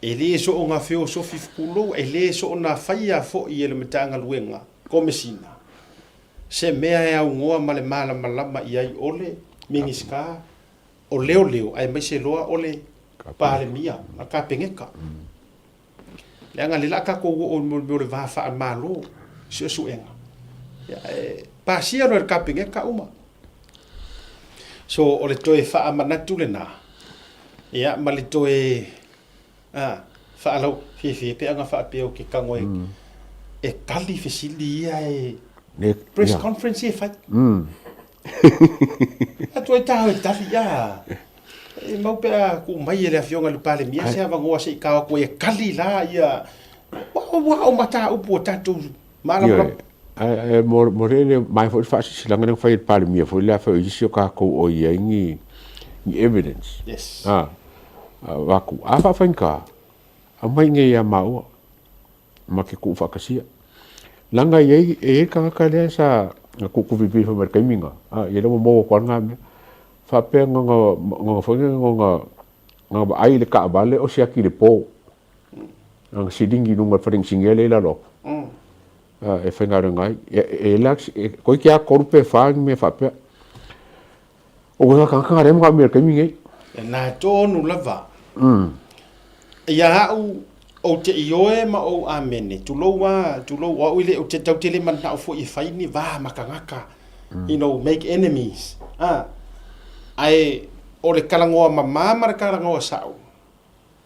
ele so ona feo so fifkulo ele so ona faia fo i ele metanga luenga komisina se mea e au ngoa male malama i ai ole mingiska o leo ai mai se loa ole pare mia a kapineka le anga le laka ko o mo le va fa malo su enga ya pa sia no kapinga ka uma so o le toe fa manatu le na ya ma le toe fa alo fi pe anga fa pe o ke kango e kali fesili ya press conference e fa a toe ta ya e mau pe ku mai ele afionga lu pale mia se ava ngoa se ka ko e kali la ia wa o mata upu tatu mala morene mai fo fa si langa nang fai pale mia fo la fa i si ka ko o ia ni evidence yes wa ku afa fanka a mai nge ya mau ma ke ku fa kasia langa ye e ka ka le sa ku vivi fa mer kaiminga ye lo mo ko nga me fa pe nga fo nga ai le ka vale o sia ki le po ang sidingi nunga fa ring singele la lo e whainga ngai e lax koi kia korpe whaang me whapea o nga kanga rem ka me kaiminga na tonu lava ia hau o te ioe ma o amene tulou wa uile o te tautele man na fo I faini va makangaka you know make enemies ai o le kalangoa mama le kalangoa sao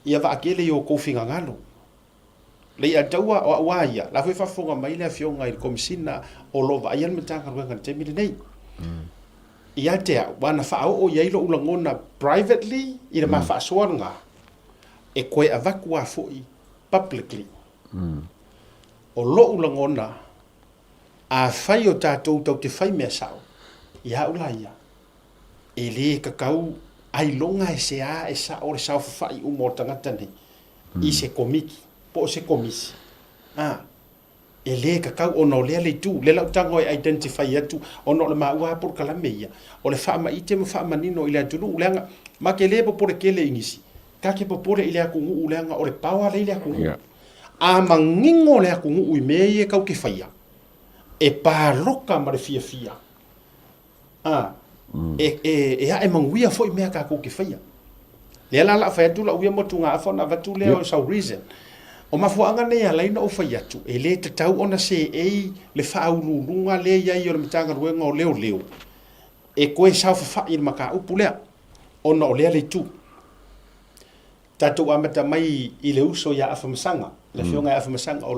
ia va akele o kofinga ngalo le ia taua o waia la foi fafonga mai le afionga I komisina o lova ia me tanga ruenga te mili nei ia te wana fa o ia ilo ulangona privately I le mafaʻasoa nga e koe avaku a foi publicly o lo ulangona a fai o tatou tau te fai mea sao ia ula ia e le kakau ai longa e se a e sa o le sao fai u mo tangata nei I se komiki po se komisi e le kakau ono le le tu le lau tango e identify atu ono le maua por kalame ia o le fama ite mo fama nino I le atunu ulenga ma ke le po kele ingisi ka ke popore I le akungu ulenga o le pawa le akungu a mangingo le akungu I me e kau ke faia e paroka ma le fia e a manguia foi me ka kau ke faia le la fa tu la uia mo tunga afa na vatu le o so reason o mafuanga nei ala ina o fai atu e le te tau ona se le whaururunga le iai o le mitanga ruenga o leo e koe sao whawhai I maka upu lea ona o lea le tu tatou amata mai I le uso ia afamasanga le fionga ia afamasanga o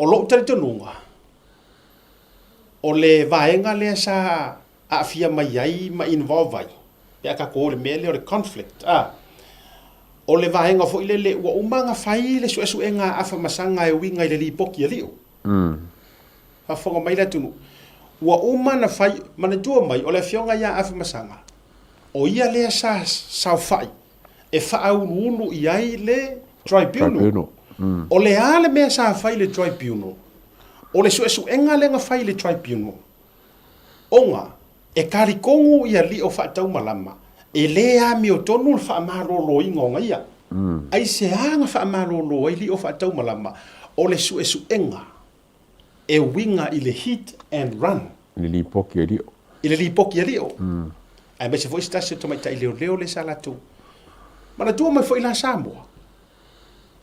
lo tari tonunga o le vaenga lea sa a fia mai ai ma involve ai e aka ko le mele o le conflict o le vaenga fo ile le wa umanga fai le su enga afa masanga e winga ile li poki alio fa fonga mai la tunu wa umana fai mana tua mai o le fionga ia afa masanga o ia le sa fai e fa au ulu ia le tribunal o le ale me sa fai le tribunal o le su enga le nga fai le tribunal onga e karikongu ia li o fa tau malama e le a mi o tonu le fa marolo ingonga ia ai se anga fa marolo li o fa tau malama o le su enga e winga I le hit and run le li poki ali ai me se foi sta se to mai tai leo le sala tu mana tu mai foi la Samoa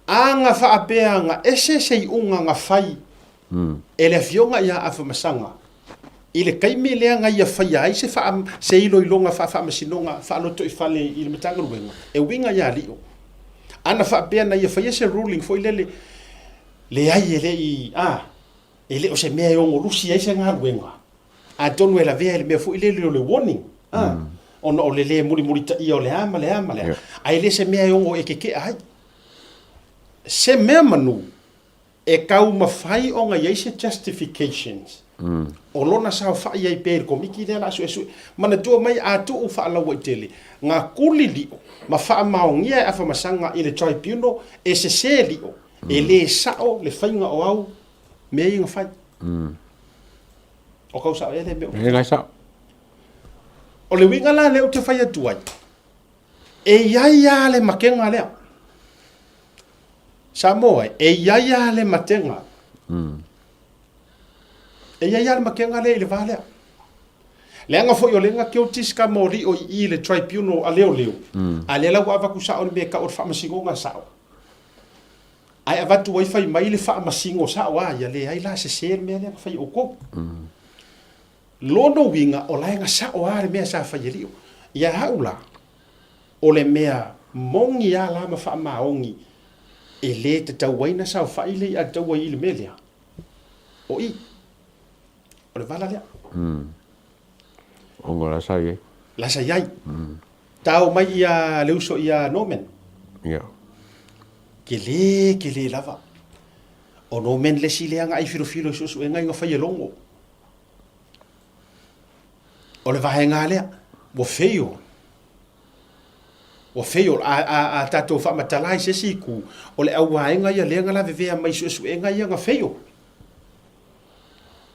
anga fa apea nga ese sei unga nga fai e le fionga ia afa masanga ile kai me le nga ia fai ai se fa se ilo ilonga fa masinonga fa no to I fale I le matanga ruenga e winga ia lio ana fa pe na ia fai se ruling foi le ai ele ele o se me o rusi ai se nga ruenga a tonu ela vea le me foi le warning ono o le muri ta ia o le ama ai le se me o e ke ai se me manu e kau mafai o nga ia se justifications o lona sa fa ia pe komiki le la su mana tu mai a tu u fa la wa tele nga kuli li ma fa maongia afa masanga I le tribunal e se li e le sao le fainga o au me inga fai o kau sa ele me e sa o le winga la le o te fai atu ai e ia le makenga le Samoa e ia le matenga e ia le makenga le vale le anga fo yo lenga ke o tiska mori o I le tribunal a leo a le la wa ku sa o me ka o fa masingo nga sa ai avatu wai fai mai le fa masingo sa wa ya le ai la se me le fai o ko lono winga o la nga sa o ale me sa fai lio ya haula o le mea mongi ya la ma fa maongi e le te tawaina sa fai le a tawai le melia o le vala lea ongo la sai la sa yai tau mai ia leuso ia nomen ia ke le lava o nomen le sileanga ai filo susu e ngai ngafai longo o le vahenga lea o feio a tatou fa matalai se siku o le au waenga ia le ngala vevea mai susu e ngai nga feio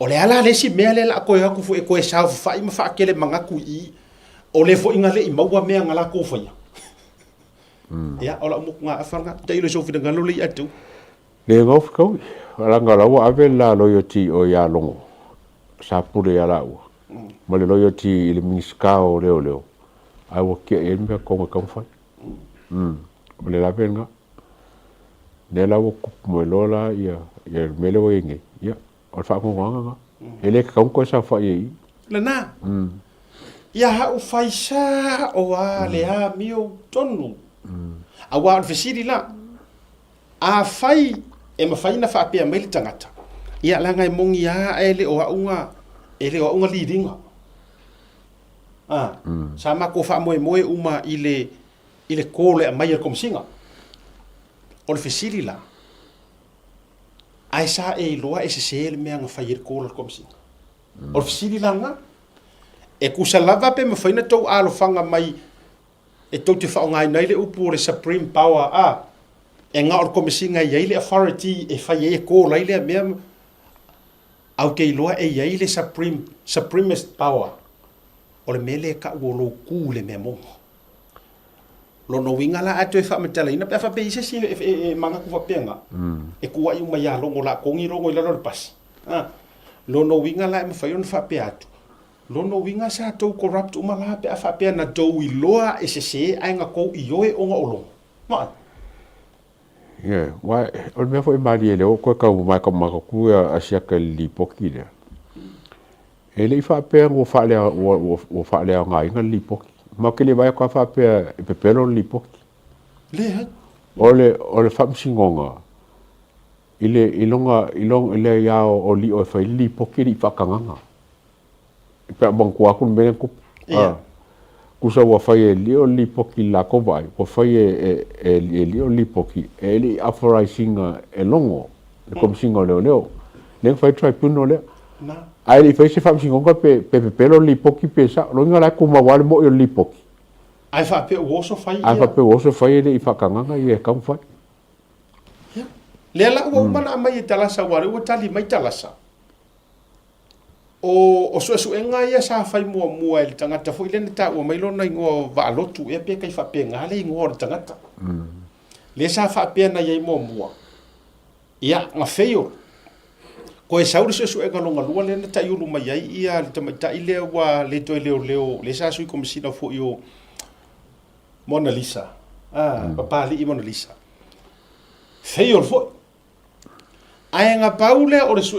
o le ala le si mea le la koe aku fu e koe sa fa ima fa kele mangaku I o le fo inga le I maua mea ngala ko fa ia ya ola mo nga afanga dai le so fi ngalo le atu le ngof ko ranga lawa ave la loyalty o ya longo sa pure ya la ma le loyalty le miska o leo ai wo ke e me ko ko fa o le la venga le la wo mo lola ya me le wo inge ya o fa ko nga ele ka ko sa fa ye le na ya ha u faisa o a le a mio tonu a wa fesiri la a fai e mafai na fa pe mai tangata ia la ngai mongi a ele o unga lidinga sama ko fa moe uma ile kole a mai kom singa o le fesiri la ai sa e loa e se me nga fa ir kole kom singa o le fesiri la nga e kusalava pe mafai na tou alo fanga mai e tau te whao ngai nei le upu le supreme power e ngā or komisinga iei le authority e whai e kō lai le mea au kei loa e iei le supremest power o le mele ka uolo kū le mea mongo lono winga la atu e whamatala ina pe whape isa si e manga ku whapenga e kua i umai a longo la kongi rongo i laro le pasi lono winga la e mawhai on whape atu lono winga sa tau corrupt umala pe a whapea na tau I loa e se ai ngā kou I oe o ngā olong maa yeah why o me foi mari ele o ko ka mai ka ku a sia ka li poki le ele fa pe o fa le ngai nga li poki ma ke le vai ka fa pe pelo li poki le ole fa msingonga ilonga ile ya o li o fa li poki li fa kanga pe bang ku aku me ku kusa wa fai li o li poki la ko vai wa fai li o li poki li authorizing e longo le kom singo le fai try puno le na ai li fai se fam singo pe pelo li poki pe sa lo ngala ku ma wale mo li poki ai fa pe o so fai ai fa pe o so fai le fa kanga ye kam fai le la o mana mai talasa wa o tali mai talasa o so enga ia sa fai mua el tangata foi le ta o mai lona ngo va lotu e pe kai fa pe ngale ngo o tangata le sa fa pe na ia mua ia nga feio ko e sauri so enga longa lua le ta iulu mai ia le ta ile wa le to leo le sa sui komisina fo io Mona Lisa papa li Mona Lisa feio fo ai nga paule o le su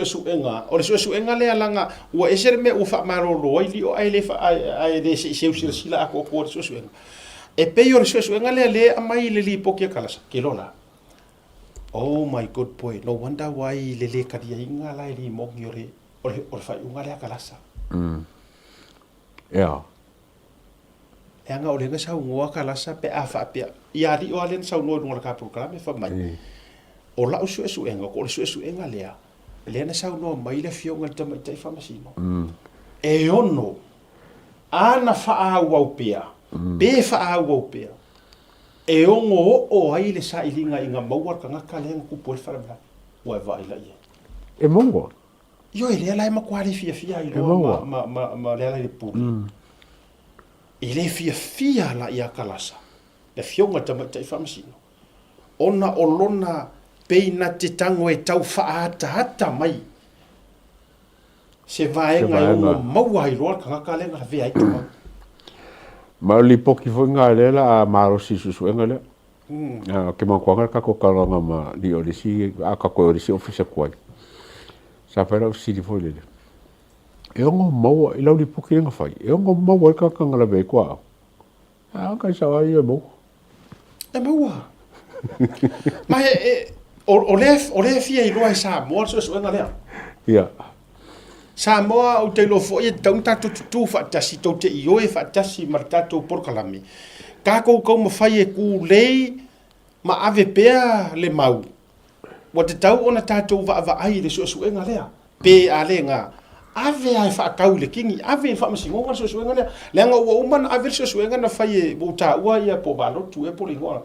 enga le alanga ua esere me u fa marolo ai li o ai le fa ai de se sila ko su enga e pe o su enga le mai le li pokia kalasa ke lola oh my god boy no wonder why le ka dia inga la li mo ngore o fa unga le kalasa yeah e anga o le nga sa unga kalasa pe a fa pe ia di o alen sa no no ka programa fa mai o la su enga ko su enga le na sa no mai le fio ngal tama tai famasino e ono ana fa au pea be fa au pea e ongo o ai le sa ilinga inga maua ka ngaka le ku po fa bla wa va ila ye e mongo yo ile la ma kwali fia i lo ma le pu ile fia la ia kalasa le fio ngal tama tai famasino ona olona peina te tango e tau whaata mai. Se vaenga e o maua i roa kanga ka lenga vea i tuma. Ma li poki fo nga lela a maro si susu enga le. Ke ma kuanga kako karanga ma li orisi a kako orisi ofisa kuai. Sa whaera o siri fo lele. E ongo maua i lau li poki enga whai. E ongo maua i kakanga la vei kua. Kai sa wai e mau. E maua. Ma o le fia i roa i sa moa so enga lea. Ia. Samoa o te lofo ia tau tatou tutu whaatasi tau te ioe whaatasi ma tatou porkalami. Ka kou mawhai e ku lei ma ave pea le mau. Wa te tau ona tatou wa ai le suenga lea. Pe a le ngā. Ave ai whaakau le kingi, ave whaamasingonga suenga lea. Leanga ua umana ave suenga na whai e bauta ua ia po balotu e po lingoa.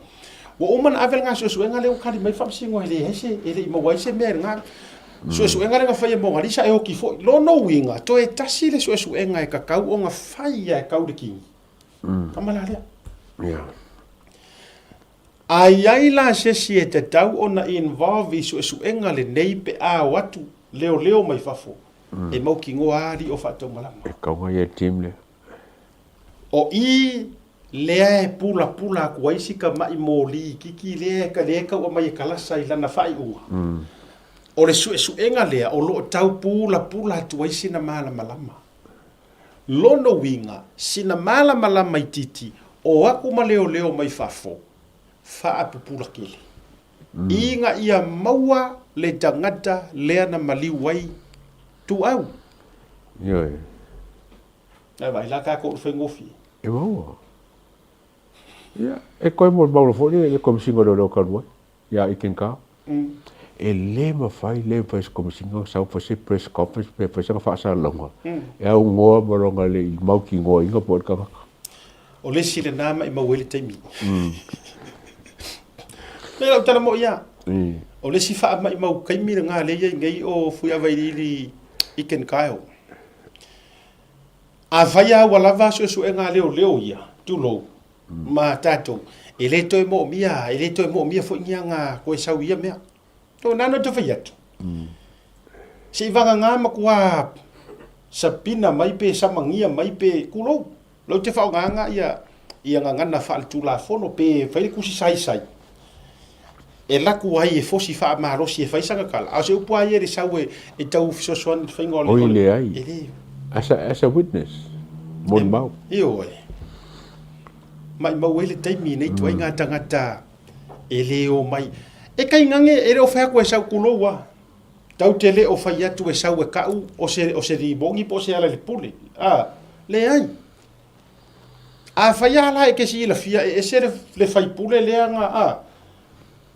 Wa umana ave ngā suenga lea ukari mai whaamasingonga le hese, ele ima waise mea ngā. Suenga le ngā whai e mongarisa e hoki fo. Lono winga, to e tasi le suenga e kakau o ngā whai e kau le kingi. Kamala lea. Yeah. Ai la sesi e te tau ona involve suenga le nei pe a watu leo mai fafo. E mau ki ngoa ari o whatau malama. E kaunga ia team le. O i lea e pula ku aisi ka mai moli kiki lea ka leka o mai kalasa i lana whai ua. O le suenga lea o lo tau pula tu aisi na malama. Lono winga sina malama i titi o aku ma leo mai fafo. Whaapupula kele. Inga ia maua le tangata lea na maliwai tu au. Ioi. Ai vai la ka ko whengofi. E maua. Ia, e koe mo mauro fōni e komisinga reo karua. Ia i kenka. E le mafai, le fai komisinga sau fai se press conference pe fai sanga whaasa longa. E au ngoa maronga le mau ki ngoa inga po kaka. O le sile nama i mawele taimi. Mera utara mo ia. O le si wha mai mau kaimira ngā leia ngai o fuia vairili i ken kaeo. A whaia walava e ngā leo ia. Tulo. Ma tatou. E le toi mo mia fo ingia ngā koe sau ia mea. Tō nano te whai atu. Si wanga ngā makua sapina mai pe samangia mai pe kulou. Lau te whao nganga ia ngangana wha le tulafono pe whaile kusi sai. E laku ai e fosi wha marosi e whaisanga kala. A se upua ai e sau e tau fisosoan whaingo le. Oi le ai. As a witness. Mon mau. Io e. Mai mau ele taimi nei tuai ngā tangata e leo mai. E kai ngange e reo whea koe sau kuloua. Tau te le o whai atu e sau e kau o se ribongi po se ala le pule. Le ai. A whai ala e kesi ila fia e se le whai pule lea ngā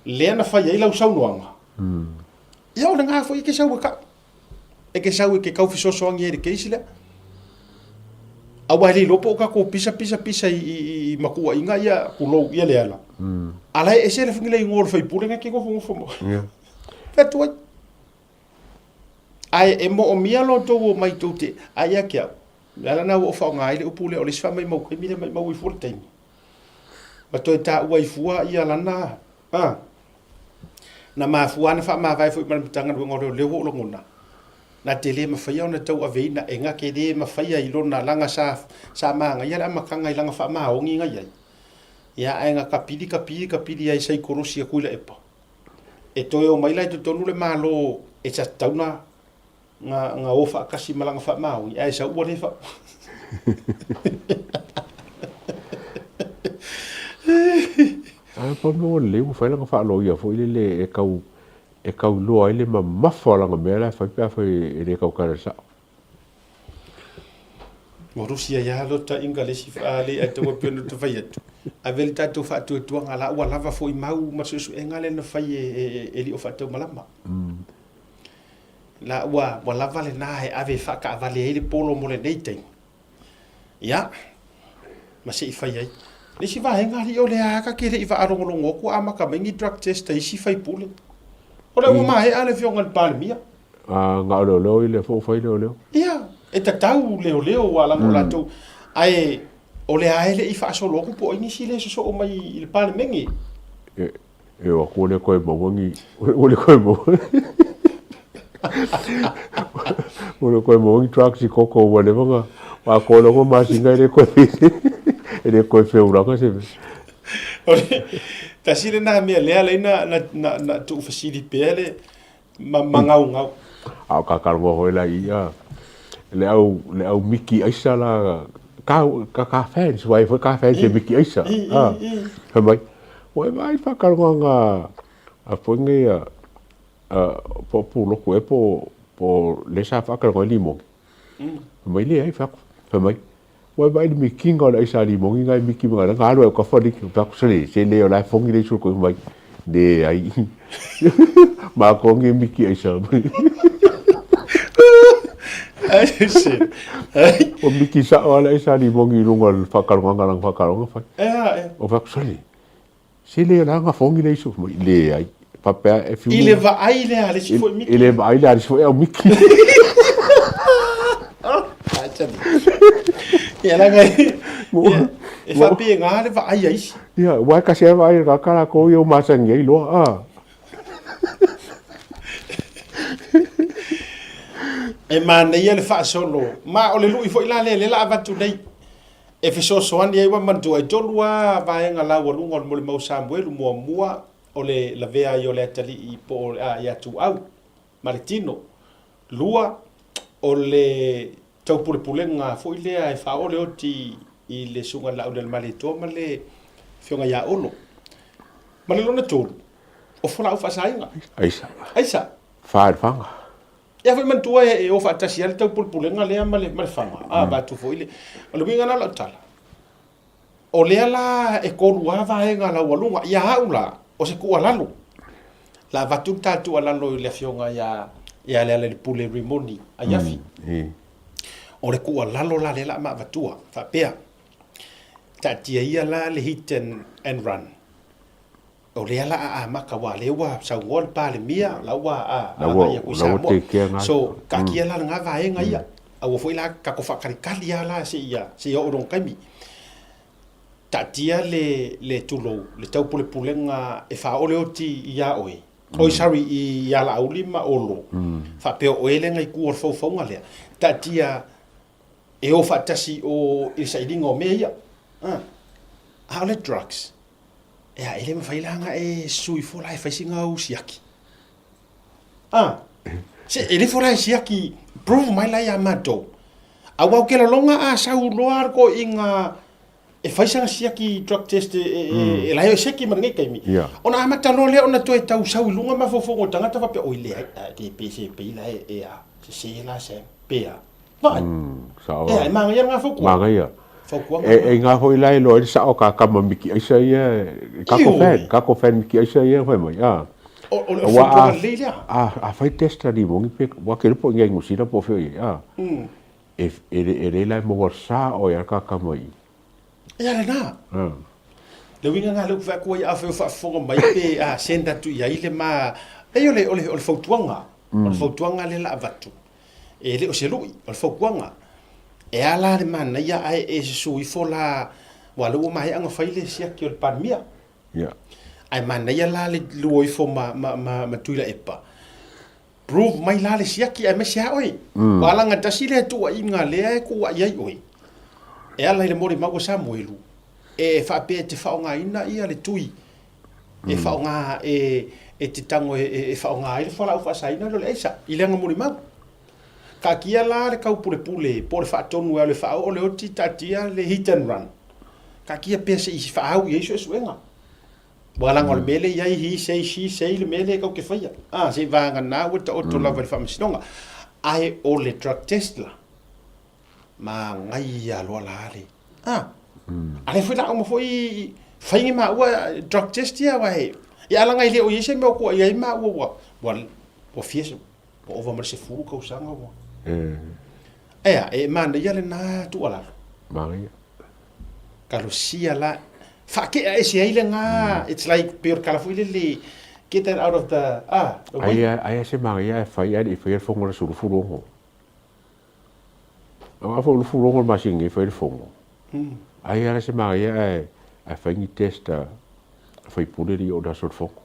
lea na whai eilau sau noanga. Ia o le ngā whai ke sau e kau. E ke sau e ke kau fisosoangi e re keisi lea. Awa li lopo ka ko pisa i makua inga ia kulou ia le ala. Ala e se le fingile ngor fai pule nga ke ko mo. Yeah. Fetu ai. Ai e mo o mia lo to mai tote. Ai a kia. Ala na o fa nga ile o pule o le sfa mai mau ke mi mai mau i full time. Ma to ta ua i fua ia lana. Na ma fua na fa ma vai fu man tanga ngor le wo lo ngona. Na te le mawhaia ona tau aveina e ngā ke le mawhaia i lona langa sa maanga ia le amakanga i langa wha maongi ngai ai. Ia ai ngā kapiri ai sai korosi a kuila epa. E toi o maila i tu tonu le malo e sa tauna ngā ofa akasi malanga wha maongi. Ai sa ua le wha. Ai pa mo le mo fai langa wha alo ia fo ile le e kau loa ile ma mafalanga mea la fai pia fai e re kau kare sao. Mo rusia ia lota inga le si wha le ai taua pionu tu whai atu. A veli tātou wha atu tuanga la ua lava fo i mau masusu e ngale na whai e li o wha tau malama. La ua lava le nā he ave wha ka avale e le polo mo le neiteng. Ia, ma se i whai ai. Le si wha henga li o le aka ke re i wha arongolongo ku amaka mengi drug test i si whai pule. Ora ua mahe ale fionga le palemia. Ngā leo ile fo fai leo. Ia, e tatau leo wa lango latou. Ai, o le aele i whaasoloku po inisi le so o mai i le palemengi. E wa kone koe mawangi. Ole koe mawangi. Ole koe mawangi trucks i koko wane wanga. Wa kone ko masinga ele koe pisi. Ele koe whiuranga sewe. Ole, tasi le nā mea lea leina na tu fasili pēle mangau. Au kakarongo hoi la ia. Le au miki aisa la ka fans wai foi ka fans e miki aisa. Mai. Wai mai whakarongo ngā a poinge po loko e po le sa whakarongo limo. mai le ai fa mai vai mi kinga la isa li mongi ngai mi kinga la ngalo ka fa di ka se le la fongi le su ko mai de ai ma ko ngi mi ki isa o mi ki sa ala isa li mongi lunga fa ka fa o fa se le la nga fongi le su mai le ai papa e fi ile va ai le ale si foi mi ile va ai le ale si foi mi ki ya la ngai e fa pe nga le va ai ai ya wa ka se va ai ka kala ko yo ma sa ngai lo e mana ia le faʻasolo ma o le luʻi foʻi la le la avatu nei e fesoasoani ai ua manatu ai tolu a vaega laualuga o le molemau samuelu muamua o le lavea i o le atalii po o le a ia tuʻau ma le tino lua o le taupulepulega foʻi lea e faaole oti i le suga laʻu le maletoa ma le fioga iaolo ma le lona tolu o folaʻu faasaiga aisa faafanga ia foi mantua e o faatasi ale taupulepulega lea ma le faga a vatu foʻi le o le uiga na laʻu tala o lea la e kolua vaega laualuga ia aʻu la o se kuʻalalo la vatu tatou alalo i le afioga ia le ale le pule rimoni ai afi o le kuʻalalo la le la maavatua faapea taatia ia la le hit and run o lea la aamaka ua lea ua saugoa le palemia laua ia kui Samoa so kakia la laga vaega ia aua foʻi la kako faakalikali ia la seia oʻologaimi taatia le tulou le taupulepulega e faaole oti ia oe oi sari i ia laauli ma olo faapea oe le gaikua o le faufauga lea taatia e o faatasi o i le saʻiliga o mea ia a o le drugs ea ele mafailaga e sui fola e faisiga au siaki se ele fola e siaki prove mai lai a matou auau ke laloga a sauloa ko inga e faisaga siaki drug test e lai o seki managai kaimi ona amatalo lea ona toe tausau i luga mafofouga o tagata faapea oi lea te pese peila ea se la se pea vai ea e magaia laga faukua magaia e nga hoi lai lo sa o ka kama miki aisa ia kako fan miki aisa ia vai mai o wa a fai testa di mongi pe wa ke po ngai ngusira po fe e lai mo sa o ia ka kama i ia na le winga nga lu fa ko ia fa fo mai pe senda tu ia ile ma e ole fautuanga le la vatu e le o se lui o fautuanga e ala le mana ia ai e sui fola walu mai anga faile sia ki o parmia ai mana ia la le luoi fo ma tuila epa prove mai la le sia ki ai me sia oi wala nga tasile tu ai nga le ku ai oi e ala le mori mago Samuelu e fa pe te fa nga ina ia le tui e fa nga e te tango e fa nga ile fola u fa saina lo le isa ile nga mori mago ka kia la le kau pule por fa tonu le fa o le oti tatia le hit and run ka kia pese i fa au yeso suenga wala ngol mele ia hi sei le mele ka ke faia se vanga na o to la vel fam sinonga ai o le drug test la ma ngai ya lo la ale ale foi la mo foi faingi ma o drug test ia wa ia la ngai le o yese me ko ia ma o wa fieso o va mar se furu ko sanga wa e mana ia le na tu ala maria kalusia la fa ke ese ile nga it's like pure kalafu ile get that out of the ai se maria fai ai fai fongo la suru furongo a fo lu furongo ma singi fai fongo ai ala se maria ai fai ni testa fai puleri o da sort fongo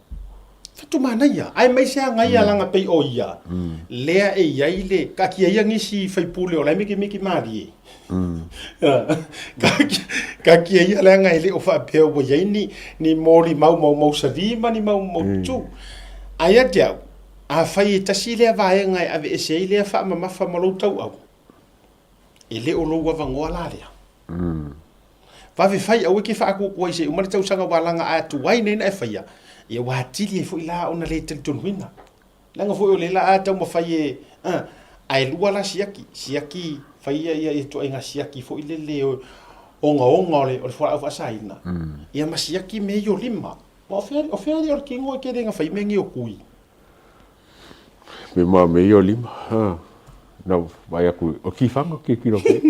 tu mana ia ai mai se ngai ala nga pe o ia lea e ia ile ka ki ia ngisi fai pule o la miki mari ka ki ia la ngai le o fa pe o ia ni mori mau savi mani mau tu ai atia a fai tasi le va ngai ave ese ile fa mama fa malo tau au ele o lo wa vangoa la le va vi fai au ki fa ku ko ise umar tau sanga walanga a tu wai nei na fa ia ia wa tili fo ila ona le tel ton winga langa fo le la ata mo fai ai lua la siaki fai ia e to inga siaki fo ile le onga ole fa saina ia masiaki me yo lima o feri or kingo ke denga fai mengi o kui me ma me yo lima ha no vai aku o ki fanga ki kilo ke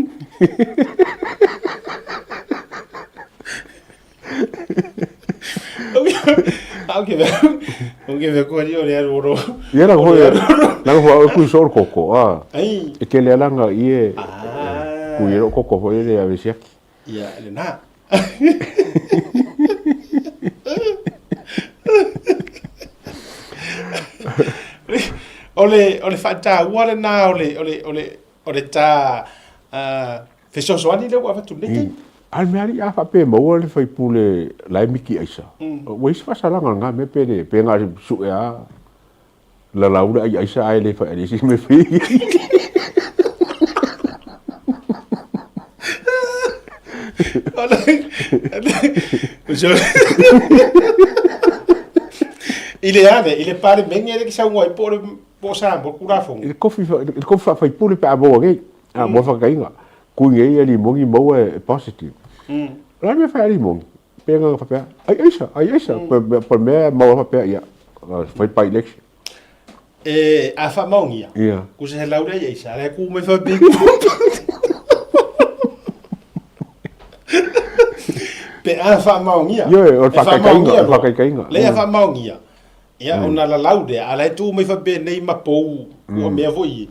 Okay, ve ko dio le ro. Ia la ho ku so koko e ke le langa ie ku ro koko ho ile a besiaki ia le na ole fata wala na ole ta fe so ani le wa tu le al mari a fa pe mo le fai pule la miki aisa o is fa sala nga me pe nga su ya la laura aisa ai le fa ali si me fi il est pas bem ele que sa ngoi por sa por curafon il kofi fai pule pe abo ge a mo fa kainga ku nge ali mo ngi mo e positive la me fa ali mo pe nga fa pe ai aisa per me mo fa pe ya fai pa election a fa mongia ku se laura ia isa le ku me fa big pe a fa mongia yo fa kainga le fa mongia ia ona la laude ala tu me fa be nei ma pou o me voi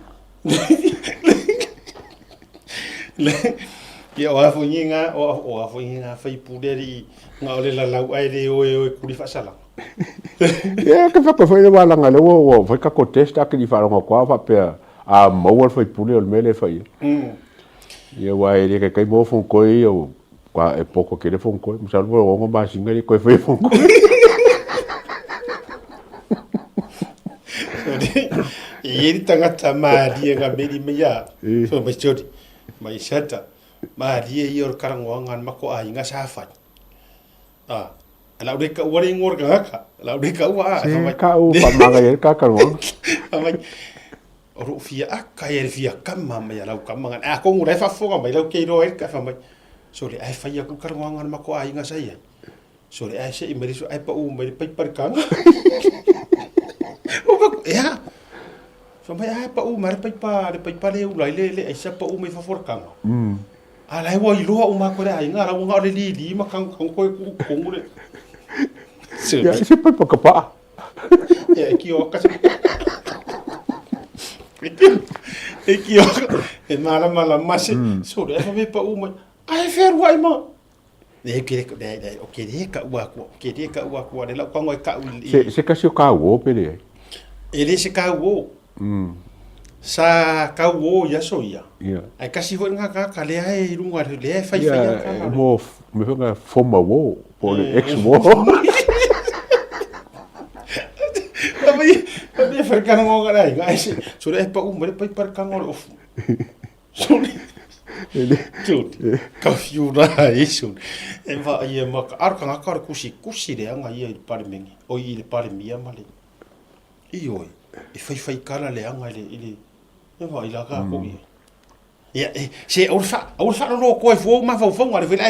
ia o afuinga fai puderi nga ole la lau ai le o kuri fa sala ia ka fa ko foi wala nga le wo foi ka contesta que di fala ko fa pe a mo foi pule o mele fai ia wa ele que kai mo fon ko o qua e pouco que ele fon ko mo salvo o ngo ba singa ko foi fon ko ele tangata maria nga meri meia so mai chodi mai shata maria i or karangongan mako ai nga safa ala ka wari ngor ka ala ka wa ka u pa manga ye ka karong amai oro fia aka ye fia kama mai ala kama nga ko ngure fa fo mai lau ke ro ka fa mai so le ai fa ya ku karangongan mako ai nga sai so le ai se i meri so ai pa u mai pa par kanga ya so mai ai pa u mar pa le u le ai sa pa u mai fa for kanga ala wa i loa o ma ko ai nga la nga le li ma kan ko ngure ya se pa pa pa ya ki o ka e e mala mas so le fa me pa u mai ai fer wa ma de que o que de ka wa ko de la ko ngai ka se ka se ka wo pele ele se ka wo sa ka wo ya so ya ai kasi ho nga ka le ai runga le fai mo me fa forma wo por ex wo Tapi farkan ngo ga ai ga si so le pa me pa par kan ngo of so ele ka fiu na isu e va ai ma ar kan akar kusi de nga ai par mengi o i par mia male io e fai kala le anga ile e va ila ka ko ia se orfa no ko fo ma fo ngare ve la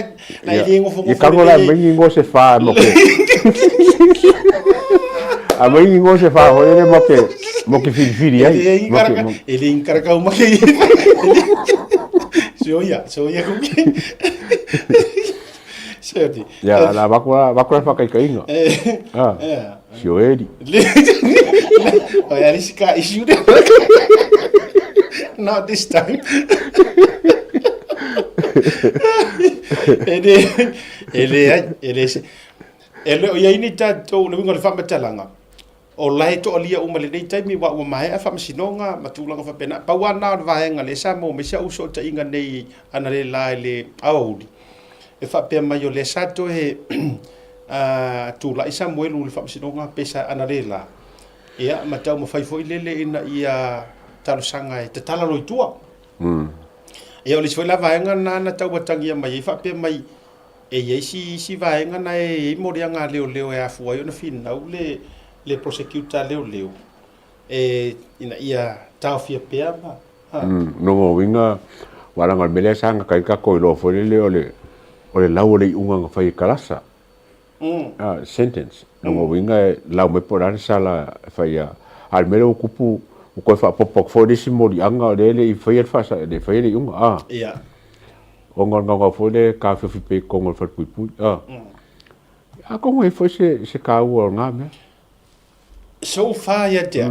ngo fo e ka la mengi ngo se fa mo ke a mengi ngo se fa ho ele mo ke fili ai ele encarga uma que soia ko que certo ya la va ko fa kai inga sio edi olha esse cara isso not this time ele o ia ini tatou le ngol fa matalanga o lai to alia uma le nei taimi wa mai a fa masinonga matulanga fa pena pa wana va nga le sa mo me sa uso ta inga nei ana le lai le audi e fa pe mai o le sato e tu la isa mo lu fa masinonga pesa ana le la ia matau mo fai foi lele ina ia talo sanga e te tala roi tua e o le foi la va nga na tau watangia mai fa pe mai e ye si va nga na e mo ria nga leo e afu ai na fin na le prosecutor leo ina ia tawhia pea ma. No winga waranga mele sanga kai ka ko lo fo le ole lau le unga fai kalasa. Sentence. No winga lau me por sala fai al mele okupu ko fa popok fo disi moli anga le I fai fa sa de fai le unga Ia. Onga nga fo le ka fi pe ko ngol fa pui a ko ngai fo se ka u nga me so far ya te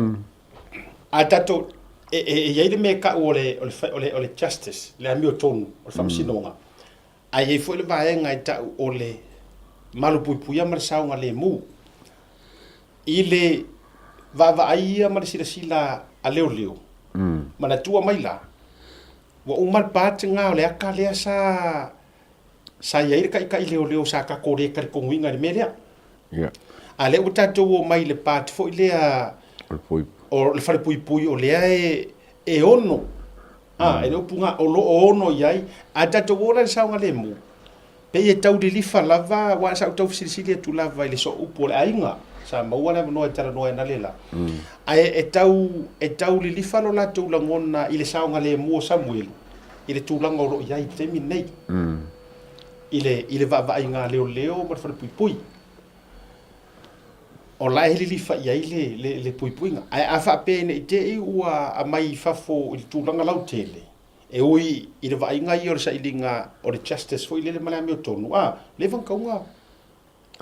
a tato e me ka ole justice le ami o tonu o fa sinonga a ye fo le va nga ta ole malu pui mar sa nga le mu ile va ai mar sila a leo mana tua mai la wa umar pat nga ole aka le sa ye ka leo sa ka ko re ka ko winga le melia a le uta to mai le pat fo le a o le fale pui o le e ono e no punga o lo ono yai a tato ora sa nga le mu pe e tau de lifa lava wa sa tau sili tu lava le so upo le ainga sa mau ana no tara no na lela ai e tau le lifa lo la tu langona ile sa nga le mu Samuel ile tu lango ro yai temi nei ile va ainga leo ma fale pui o la hili li fa ia le puipuinga ai a fa pe ne te ua a mai fa fo il tulanga lau tele e oi I le vai nga i sa ilinga o le justice fo ile le mala me tonu le van kaunga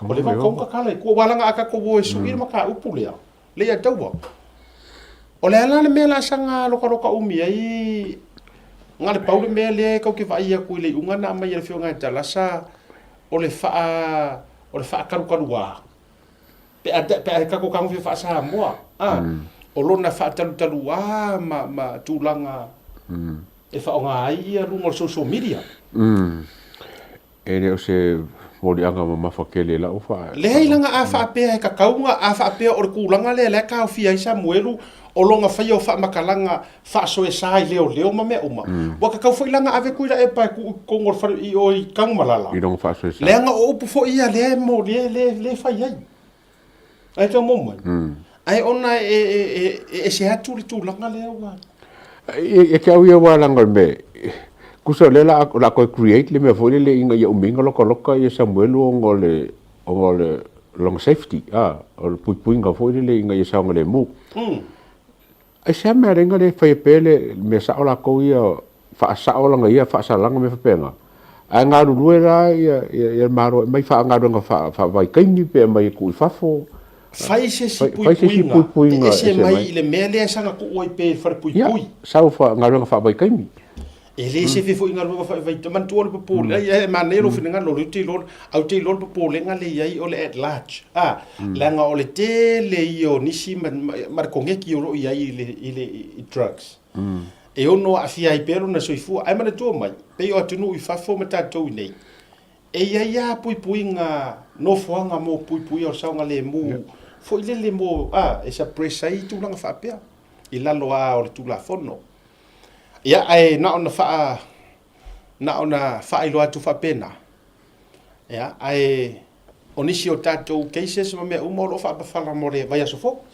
o le van kaunga kala ko wala nga aka ko wo su ile maka upulea le ya tawa o le ala le mela sanga loka umi ai nga le paule me le ko ke vai ku ile unga na mai le fionga tala sa o le fa karuwa pe ka ko kang fa Samoa o lona fa talu ma tulanga e fa nga ai lungo social media e le se moli anga mafakele la ufa le langa a fa pe ka kaunga a fa pe o kulanga le ka fi ai Samuelu o longa fa yo fa makalanga fa so e sai leo ma me uma wa ka kau foi langa ave kuira e pa ko ngor fa I o I kang malala I don't fa so e sai le nga o pu fo ia le mo le fa ai ai te momo ai ona e se atu le tulanga le wa e ka uia wa langa me kuso le la ko create le me fo le inga ia uminga loka ia Samuel ngole long safety o puinga fo le inga ia sa ngole mu ai se me renga le fa pele me sa ola ko ia fa sa ola nga ia fa sa langa me fa penga ai nga ru ra ia maro mai fa nga ru fa vai kaini pe mai ku fa fo fai se puinga e se mai ile mele sanga ku oi pe far pui sa fa nga ru fa vai kaini e le se fo inga ru fa vai man tu le po le manero finga lo ti lo au ti lo po le nga le ai ole at large la nga ole te le io nisi mar kongeki ro ai ile drugs e ono afia I pero na soifu ai mana tu mai pe o tunu I fa fo mata to nei e ia puinga no foanga mo pui o saunga le mu fo ile le mo esa presa I tu langa fa pea I lalo o le tulafono ia ai na ona fa ilo atu fa pena ia ai onisi o tatou cases ma me umo lo fa fala mo le vai asofo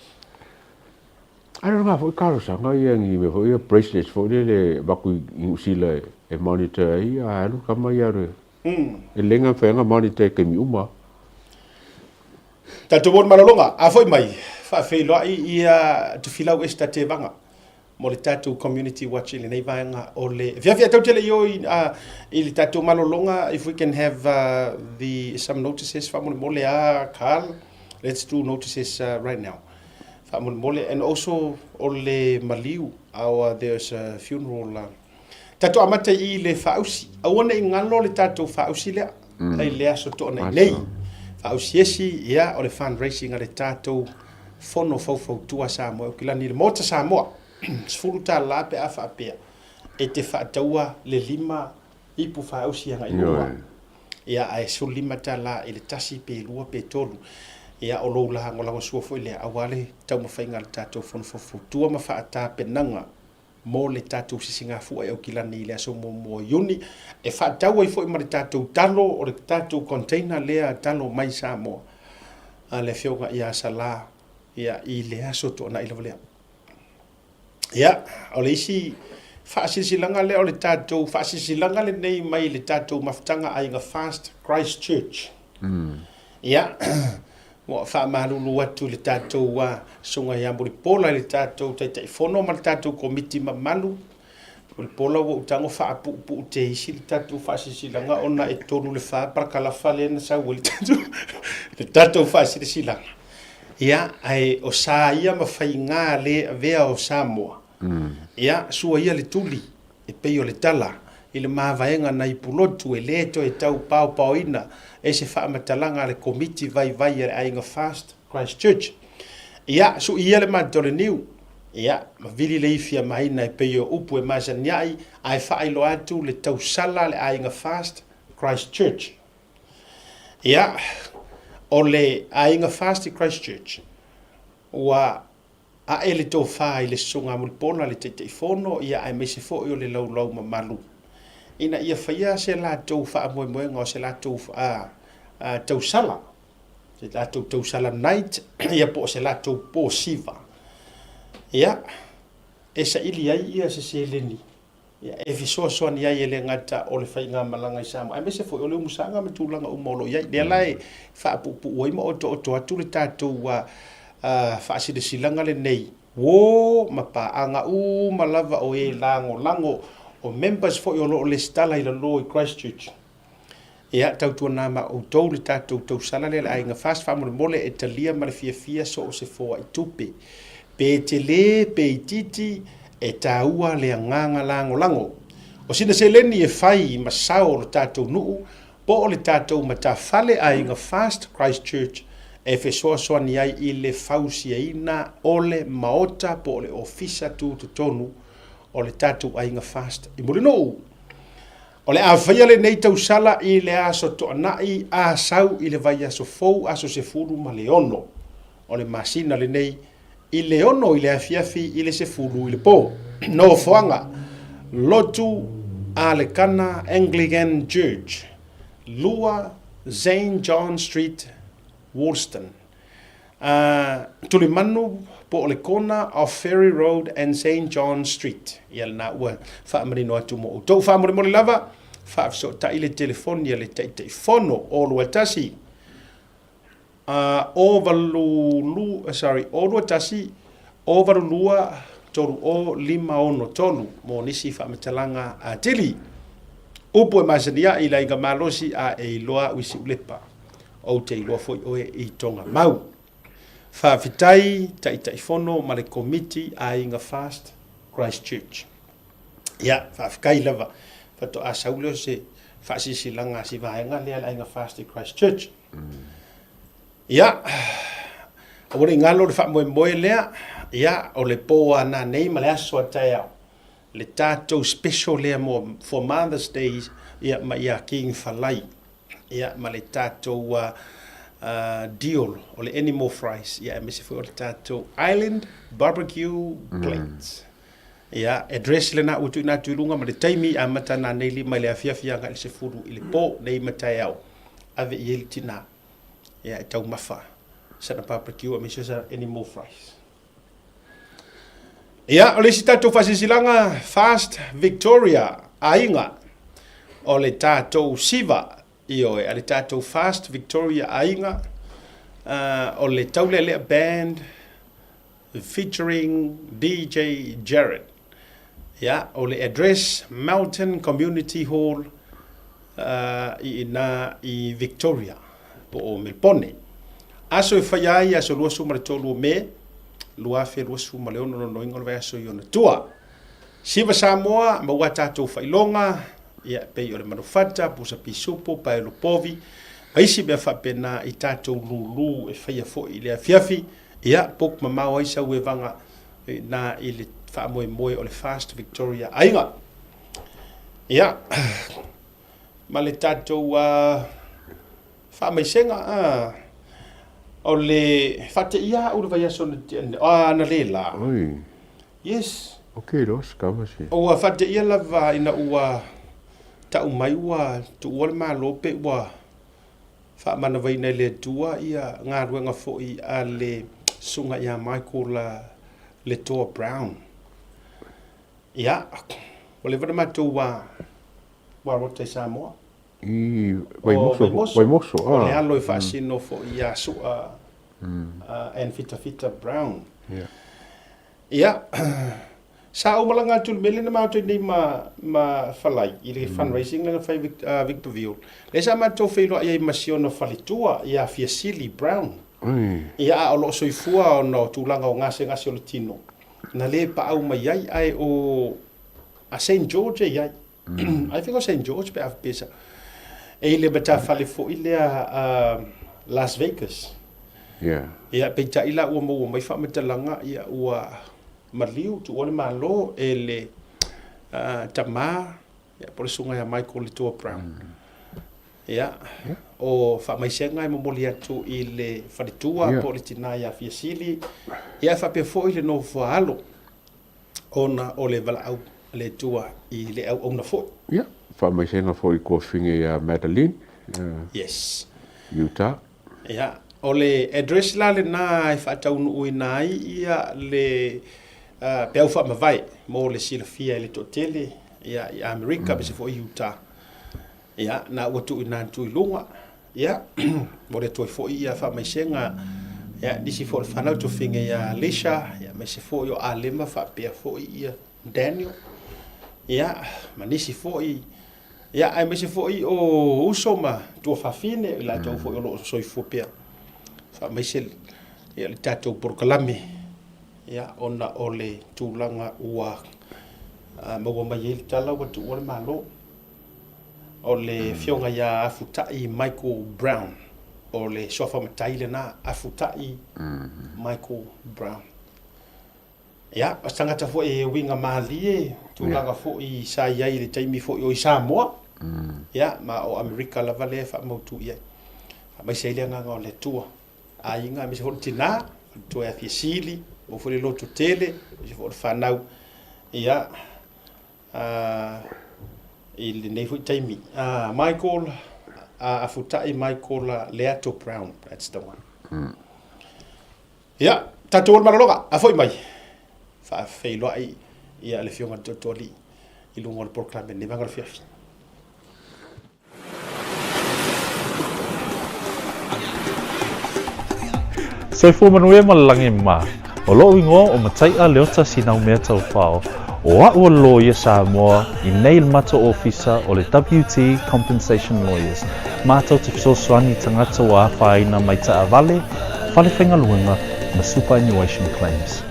ai nga fo karo sa nga ia ngi me fo ia bracelets fo le baku usila e monitor ai alu kama ia re e lenga whenga monitor ke mi uma tatou bon malolonga a foi mai fa feilo ia tu filau esta te vanga mo le tatou community watching le nei vanga o le via tau tele yo I le tatou malolonga if we can have some notices fa mo le Carl let's do notices right now fa mo and also o le maliu there's a funeral tatou amata I le fausi awana I ngalo le tatou fausi le ai le aso to nei fausi ia o le fundraising a le tatou fono fau tua Samoa kilani le mota Samoa sfulu tala pe afa pe e te fataua le lima ipu fausi nga inoa ia ai so lima tala I le tasi pe lua pe tolu ia o lo la ngola so fo le awale tau mo fainga le tatou fono fau tua ma fa ata penanga mo le tatou sisinga fu e o kilani le so mo yuni e fataua I fo I ma le tatou talo o le tatou container le talo mai Samoa le fioga ia sala ia I le aso to na I le Ia, o le isi whaasisilanga le o le tātou, whaasisilanga le nei mai le tātou mafutanga ainga Fast Christ Church. Ia, mo whaamalulu atu le tātou wa sunga ia mo le pola le tātou taitai fono ma le tātou komiti mamalu. O le pola wa utango whaapu te isi le tātou whaasisilanga ona e tonu le whaaprakalafa le na sau le tātou. Le tātou whaasisilanga. Ia, ai o sa ia mawhai ngā le vea o Samoa. Ia, sua ia le tuli, e pei o le tala, i le mawhaenga na i pulotu e leto e tau pao ina, e se whamatalanga le komiti vai e ainga Fast Christ Church. Ia, su ia le matole niu, ia, ma vili le ifia maina e pei o upu e masaniai, ai whailo atu le tau sala le ainga Fast Christ Church. Ia, o le ainga Fast Christ Church, wa a ele tō whā i le sunga mulpona le te fono, ia ai meise fo i o le lau mamalu. Ina ia whaia se la tō wha moemoenga o se la tō tau sala. Se la tau sala night, ia po se la tō pō siva. Ia, e sa ili ai ia se leni. Ia, e fisoa soa ni ai ele ngata o le whainga malanga i Samoa. Ai meise fo i o le umusanga me tūlanga umolo iai. Dea lai wha pupu oima o atu le tātou wa whaaside silanga le nei. Wō, mapa anga malava o e lango o members fo i o le stala i la lo i Christchurch. Ia Tautuana ma o tau le tātou tau sala le ainga fast whamore mole e talia ma le fia so o se fōa i tupe. Pe te le, pe i titi, e tāua le anganga lango. O sina se leni e whai i masao le tātou nuu, po o le tātou mata whale ainga Fast Christchurch, e fesoa ni ai i le fausia ina o le maota po le ofisa tu tonu o le tātou ainga Fast i murino. O le awhaia le nei tau sala i le aso toanai a sau i le vai aso fou aso se furu ma le ono. O le masina le nei i le ono i le afiafi i le se furu i le po. No foanga, lotu a le kana Anglican Church, Lua St. John Street, Woolston. Tulimanu po le kona of Ferry Road and St. John Street. Ia na ua whaamarino atu mo. Tau whaamare mo le lava, whaafso ta i le telefonia le teitei fono o lua tasi. O lua tasi, o valulua toru o 5 mo nisi whaamatalanga a tili. Upo e masania i la inga malosi a e loa wisi ulepa. O te iloa foi oe i tonga mau. Whaafitai taitai fono ma le komiti a inga Fast Christ Church. Ia, whaafikai lava. Fato a sauleo se whaasisilanga si vahenga lea la inga Fast Christ Church. Ia, o le ngalo le whaamoe lea, ia, o le poa na nei ma le aso a tai au. Le tātou special lea mo for Mother's Day, ia ma ia King Falai. Ia ma le tātou deal o le animal fries. Ia me se foi o le tātou island barbecue plates. Ia address le na utu na tuilunga ma le taimi a mata na nei li mai le afiafia nga le se furu i le po nei matai au. Ave i ele tina. Ia e tau mafa. Sana barbecue a me se sa animal fries. Ia o le si tātou whasisilanga Fast Victoria ainga o le tātou siva io e ale tātou Fast Victoria ainga o le taule lea band featuring DJ Jared. Ja, o le address Mountain Community Hall i Victoria po o Melbourne. Aso e whaiai aso lua suma le tolu o me, lua fe lua suma le ono no ingol vai aso i ona tua. Siva Samoa, maua tātou whailonga, ia pei o le manufata, pusa pisupo, pai lo povi, aisi mea whapena i tātou lulu e whaia fo i le afiafi, ia pok mamau aisa ue vanga na i le whaamoe o le Fast Victoria ainga. Ia, ma le tātou whaamaisenga, o le whate ia uru vai aso na lela. Oi. Yes. Okay, los, kama si. O whate ia lava ina ua tau mai ua tu ua le malope ua whaamana vaina le tua ia ngā ruenga fo i a le sunga ia Michael le toa Brown. ia o le vana matou wa rota i Samoa I Waimoso. o le alo i whaasino fo i a sua and fita brown ia sa umalanga tul mele na matou nei ma falai i le fundraising le fai Victorville le sa matou feilo ia i masiona falitua ia fiasili brown ia o lo soifua no tulanga o ngase o le tino na le pa au mai ai o a St George ai I think o St George pe afpesa e le bata fale fo i le Las Vegas ia pe ta ila o mo mai fa metalanga ia ua maliu tu ole malo e le tama ia por sunga ya Michael Litoa Brown ia o fa mai senga e molia tu i le falitua po le tina ia fiasili ia fa pe fo i le no falo ona o le vala au le tua i le au ona fo fa mai senga fo i ko finge ya Madeline yes Utah o le address la le na e fa taunu ui nai ia le pe au fa mavai mo le silafia le totele ia i America be se fo i Utah ia na watu ina tu lunga ia mo le toi fo ia fa mai senga ia disi fo fa na to finge ya Lisha ia me se fo yo alema fa pe fo ia Daniel ia manisi fo ia ai me se fo o usoma to fa fine la to fo lo so fo pe fa mai se ia le tatou por kalame ia ona ole tulanga ua mo mai il tala watu ole malo ole fionga ya afutai Michael Brown ole sofa mataile na afutai Michael Brown ia asanga fo e winga mali tulanga fo i sa ia le taimi fo i Samoa ia ma o America la vale fa mo tu ia mai se ile nga ole tua ainga mi se fo tina to e fiasili o fo le loto tele se fo fa nau ia il nei fo taimi Michael afutai Michael Leato Brown that's the one ia tatou malologa a foi mai fa feilo ai ia le fionga totoli i lungo le proclame ne vanga fiafi Sai fo manue malangi ma o lo ingo o matai a leota sinau mea tau whao o a lo ia Samoa i nei mato officer o le WT Compensation Lawyers mātou te fisosoani tangata o a whaina mai ta avale whale whenga luenga na superannuation claims.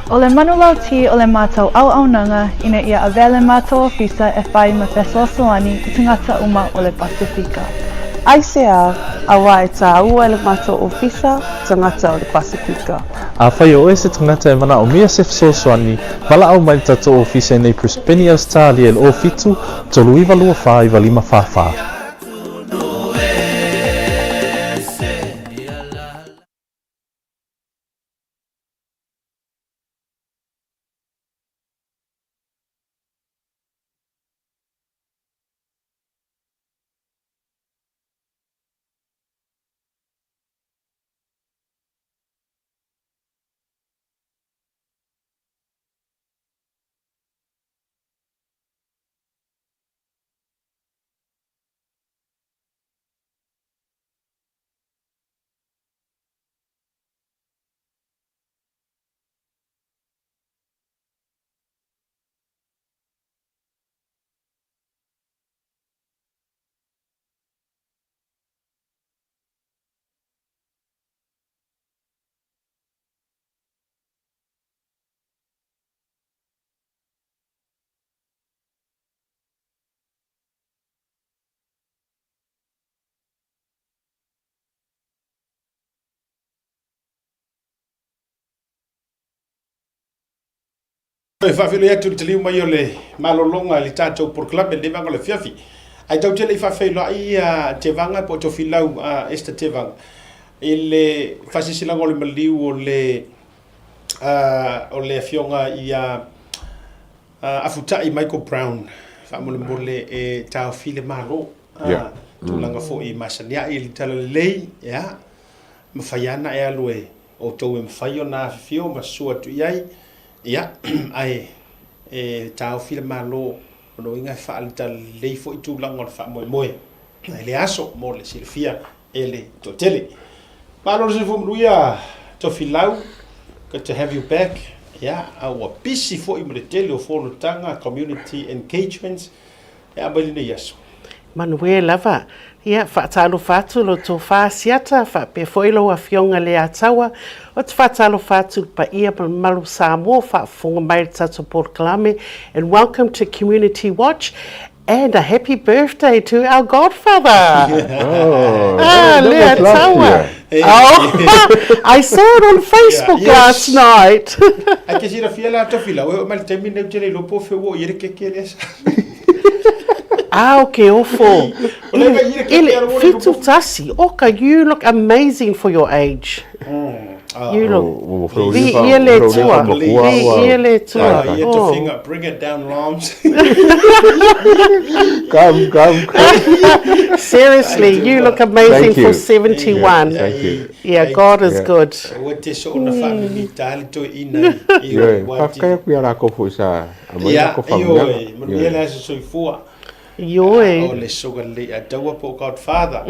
O le manulau ti o le mātou au-aunanga ina ia avele mātou ofisa e whai ma fesoasoani i tangata uma o le Pasifika. Aisea a wai tā ua le mātou ofisa tangata o le Pasifika. A whai o se tangata e mana o mia se fesoasoani wala au mai tatou ofisa nei Prispeni Australia el o fitu tolu iwa lua wha iwa lima whawha. Fa filo ya tu tliu mai ole malolonga le tatou por club le vanga le fiafi ai tau tele fa filo ai te vanga po to filau esta te vanga ele fasisila ngol maliu ole fionga ia afutai Michael Brown fa mole e tau file malo tulanga fo i masania il tala lei ya mafaiana e alue o to mfaio na fio masua tu iai ia ai tau fila malo no inga fa'alita lei fo itulau ngor fa moe ele aso mo le silfia ele totele malo se fo mruia to filau good to have you back our busy for imretele for tanga community engagements balina yaso Manuel lava whaatalo whātu lo tō whāsiata pe whoilo a whionga le atawa o te whaatalo whātu pa ia malu Samoa whaafonga mai tato Port Kalame, and welcome to Community Watch and a happy birthday to our godfather. Lea Tawa. I saw it on Facebook last night. I can see the fiela to fila. Well, my terminal tele lopo fe wo yere kekeres. Okay, awful. Fitu Tasi, Oka, you look amazing for your age. You look. Bring it down, Roms. Come. Seriously, you look amazing for 71. Thank you. Yeah, God is good. Ole soga le ataua po Godfather.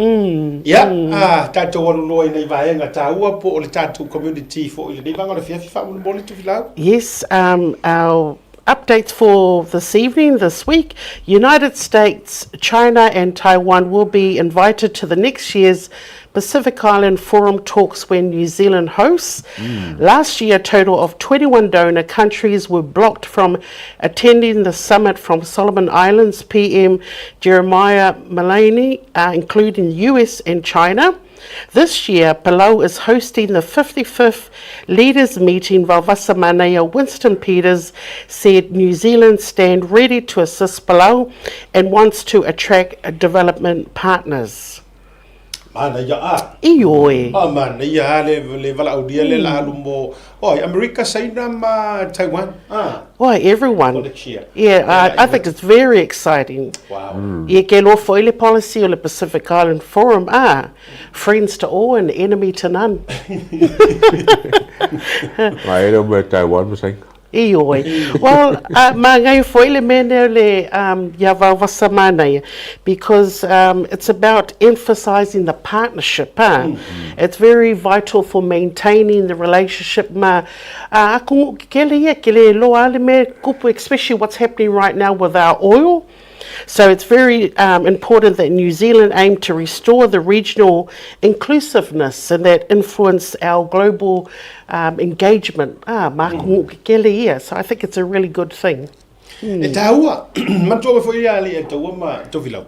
Tatou aluloi nei vaenga taua po ole tatou community fo ile nei vanga le fiafi fa mo le tu filau. Yes, our updates for this evening, this week. United States, China and Taiwan will be invited to the next year's Pacific Island Forum talks when New Zealand hosts. Last year, a total of 21 donor countries were blocked from attending the summit from Solomon Islands. PM Jeremiah Maloney, including the US and China. This year, Palau is hosting the 55th Leaders Meeting. Vavasamanea Winston Peters said New Zealand stand ready to assist Palau and wants to attract development partners. Mana ya Ioi. Mana ya le vala audia le la lumbo. America China ma Taiwan. Everyone. Yeah, I think it's very exciting. Wow. Ye ke lo foi le policy o le Pacific Island Forum. Friends to all and enemy to none. I don't know Taiwan was like. Well, mangai foi le mene le yava vasamana because it's about emphasizing the partnership. It's very vital for maintaining the relationship. Especially what's happening right now with our oil. So it's very important that New Zealand aim to restore the regional inclusiveness and that influence our global engagement. So I think it's a really good thing. Taua, mantua foi ali taua ma tovilau.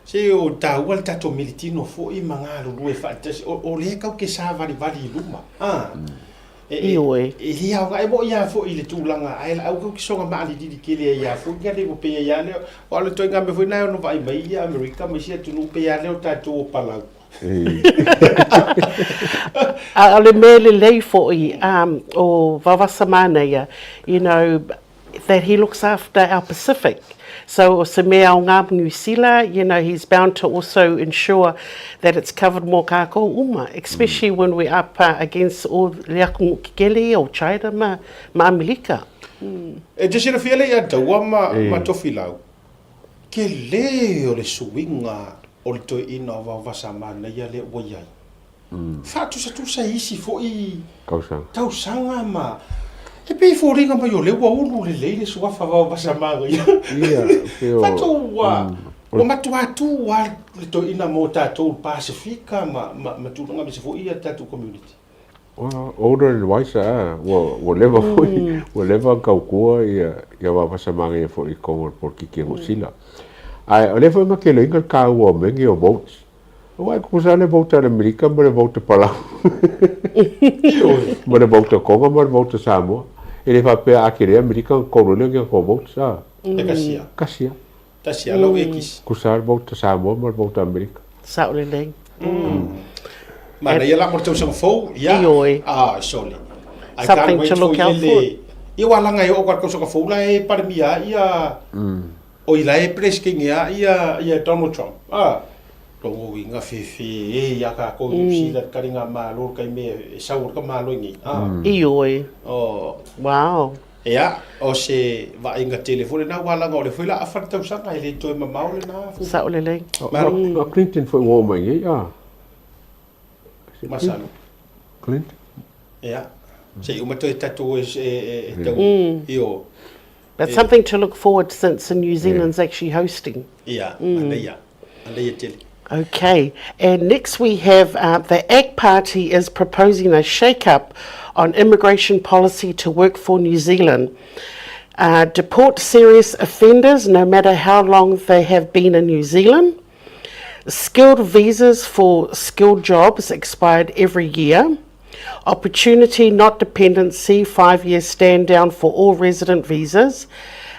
Se o taua tato militino foi mangalo lue fatas o le kau ke sa vali luma. Ia ga bo ia fo ile tulanga ai au ko songa mali di kele ia fo ga le pe ia le o le toinga me foi na no vai mai ia America me sia tu pe ia le tatou palau. Ale mele lei fo o vavasamana you know that he looks after our Pacific. So New Zealand, you know, he's bound to also ensure that it's covered more kako uma, especially when we're up against all Leaku Kikeli or China ma Amerika. E te sira fiele ia taua ma tofilau. Ke le o le suinga o le toi ina o vavasamana ia le ua iai. Fatusa isi fo I tausanga ma e pe fo ringa mai o le ua ulu le leile suafa vavasamanga ia. Fatua o matuatu wa le toi ina mo tatou Pasifika ma tulanga me se fo ia tatou community. Well, older and wiser, whatever kaukua ia vavasamanga ia fo I kongo por kiki ngosila. Ai o le fo ma ke le inga ka ua mengi o votes. Wai kusa le vote Amerika ma le vote Palau. Ma le vote Kongo ma le vote Samoa. E le whape akere Amerika kono le ngia ko vote sa. Kasia. Tasia lau ekis. Kusa le vote Samoa ma le vote Amerika. Sa ole leng. Mana ia la mo tau sang fou ia. Soli. Something to look out for. Ia wala ngai o kwa sang fou la e parmia ia. O ila e presking ia Donald Trump. Tongo winga fefe ia ka ko sila karinga malo kai me saur ka malo ngi. Wow. Ia, o se vainga telefone na wala ngole foi la afar tau sanga ile toi mamau le na fu. Sa ole le. Clinton foi wo mai ia. Masano. Clinton. Ia. Se uma toi tatu e tau io. That's something to look forward since New Zealand's actually hosting. Ia, ia. Ia tele. Okay, and next we have the ACT Party is proposing a shake-up on immigration policy to work for New Zealand. Deport serious offenders no matter how long they have been in New Zealand. Skilled visas for skilled jobs expired every year. Opportunity, not dependency, 5-year stand down for all resident visas.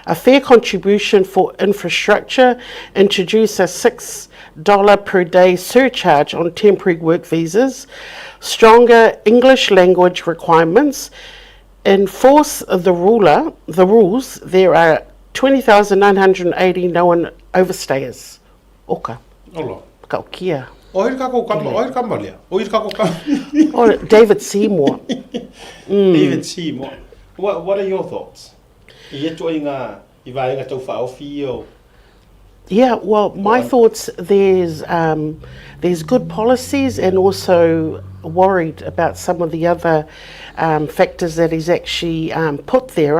A fair contribution for infrastructure. Introduce a $6 per day surcharge on temporary work visas. Stronger English language requirements. Enforce the rules. There are 20,980 known overstayers. Oka. Olo. Kau kia. Oir kako kama, oir kama lea. Oir kako kama. Oh, David Seymour. David Seymour. What are your thoughts? I ngā tau whaofi o. Yeah, well, my thoughts, there's good policies and also worried about some of the other factors that he's actually put there.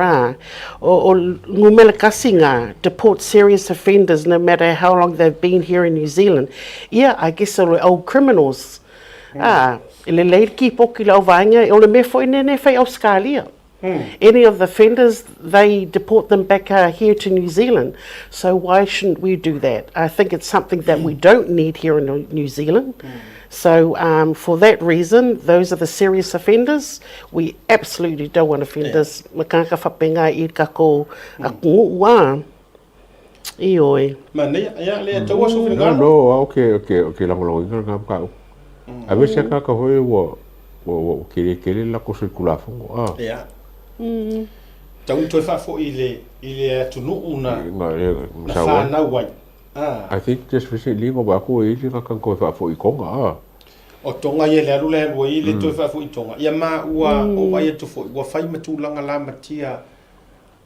O ngumela kasinga, deport serious offenders no matter how long they've been here in New Zealand. Yeah, I guess old criminals. Ele leiki poki lau vainga, ole me fo inene whai Australia. Any of the offenders, they deport them back here to New Zealand. So why shouldn't we do that? I think it's something that we don't need here in New Zealand. So for that reason, those are the serious offenders. We absolutely don't want offenders. Makanga whapenga I kako akunguwa. Ioi. No, okay, lango ngam ka. Ave se ka hoi wo kere la ko tulafono. Yeah. Tau toi fo ile tunu una. Na wai. I think just recently mo ba ko I ka ko fa fo I konga. O tonga ye le alu le ile toi fa fo I tonga. Ia ma ua o vai to fo ua fai matulanga la matia.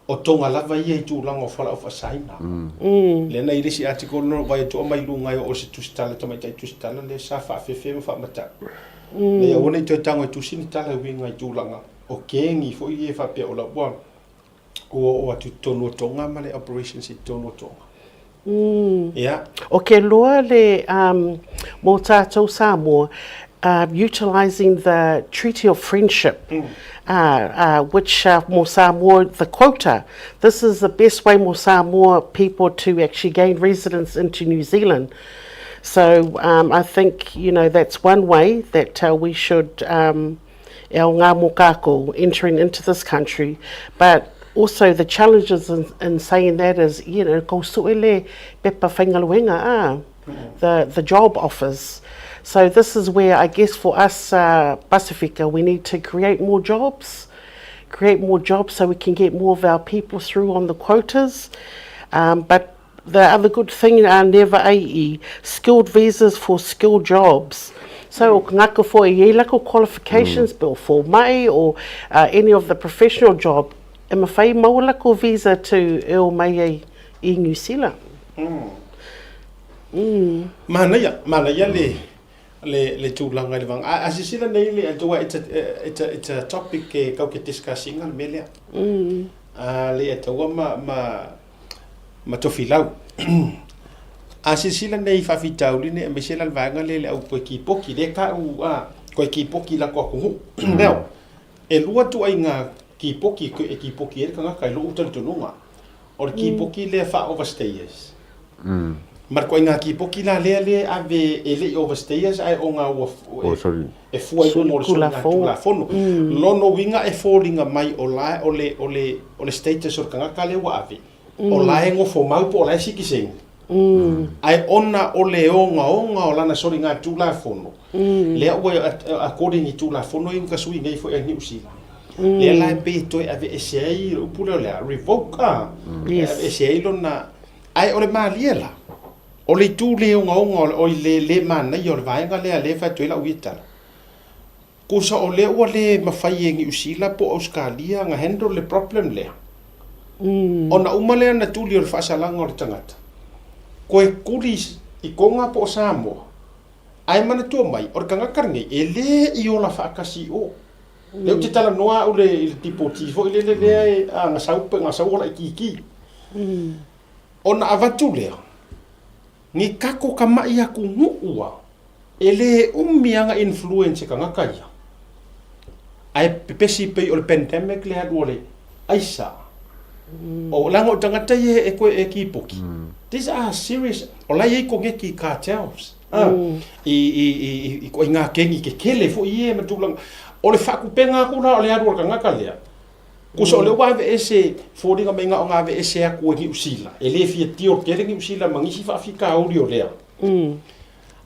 O tonga lava ye tulanga o fala o fa saina. Le na ile si article no vai to mai lunga o se tustala to mai tai tustala le sa fa fe fa mata. Le ona to tango tu sini tala winga I tulanga. O kengi fo I fa pe o la bua. O atu tonu tonga male operations I tonu tonga. Yeah. Okay, loa le mo tātou Samoa utilising the Treaty of Friendship, which mo Samoa, the quota. This is the best way mo Samoa people to actually gain residence into New Zealand. So I think, that's one way that we should ngā mokako entering into this country. But also the challenges in saying that is, ko suele pepa whaingaluenga, the job offers. So this is where I guess for us Pacifica, we need to create more jobs so we can get more of our people through on the quotas. But the other good thing, never AE, skilled visas for skilled jobs. So ngaka for lako qualifications bill for mai or any of the professional job, e mawhai maua lako visa to eo mai I New Zealand. Mana ia le tūlanga le vanga. Asisila nei le atua it's a topic kau ke discussing al melea. Le atua ma tofilau. Asisila nei whawhitau line me sela vanga le au koe ki poki le ka koe ki poki la ko kungu. Now, e lua tu ai ngā ki poki e kanga kai lo utal tununga. O ki poki le fa overstayers. Mar koe ngā ki poki la le ave ele overstayers ai o ngā e fua I mo le tulafono. Lono winga e fallinga mai o la ole status o kanga ka le wa ave. O la ngo fo mau po la sikiseng. Ai ona o le onga o lana sori ngā tulafono. Lea ua according I tulafono I uka sui ngai fo e New Zealand. Le la pe toi ave esei upula le revoke ave esei lona ai ole maliela o le tu le onga o le mana I o le vaenga le fa toi la uita ko sa ole o le mafai ngi usila po Australia nga handle le problem le ona umale na tuli o fasalanga o tangata ko e kuri I konga po Samoa ai mana tu mai o kanga karngi ele I ola fakasi o le te tala noa o le tipo tifo ile le nga sau ola kiki ona avatu le ni kako kama ia ku ngua ele umianga influence kanga kaya ai pepesi pe o le pandemic le adole aisa o lango tangata ye ko e kipoki these are serious o la ye ko ngeki cartels I ko inga kengi ke kele fo ie matulang o le faku penga ku na o le adu kanga kalea ko so le wa ese fo dinga menga o ngave ese aku ngi usila ele fia tio kele ngi usila mangisi fa afika o rio lea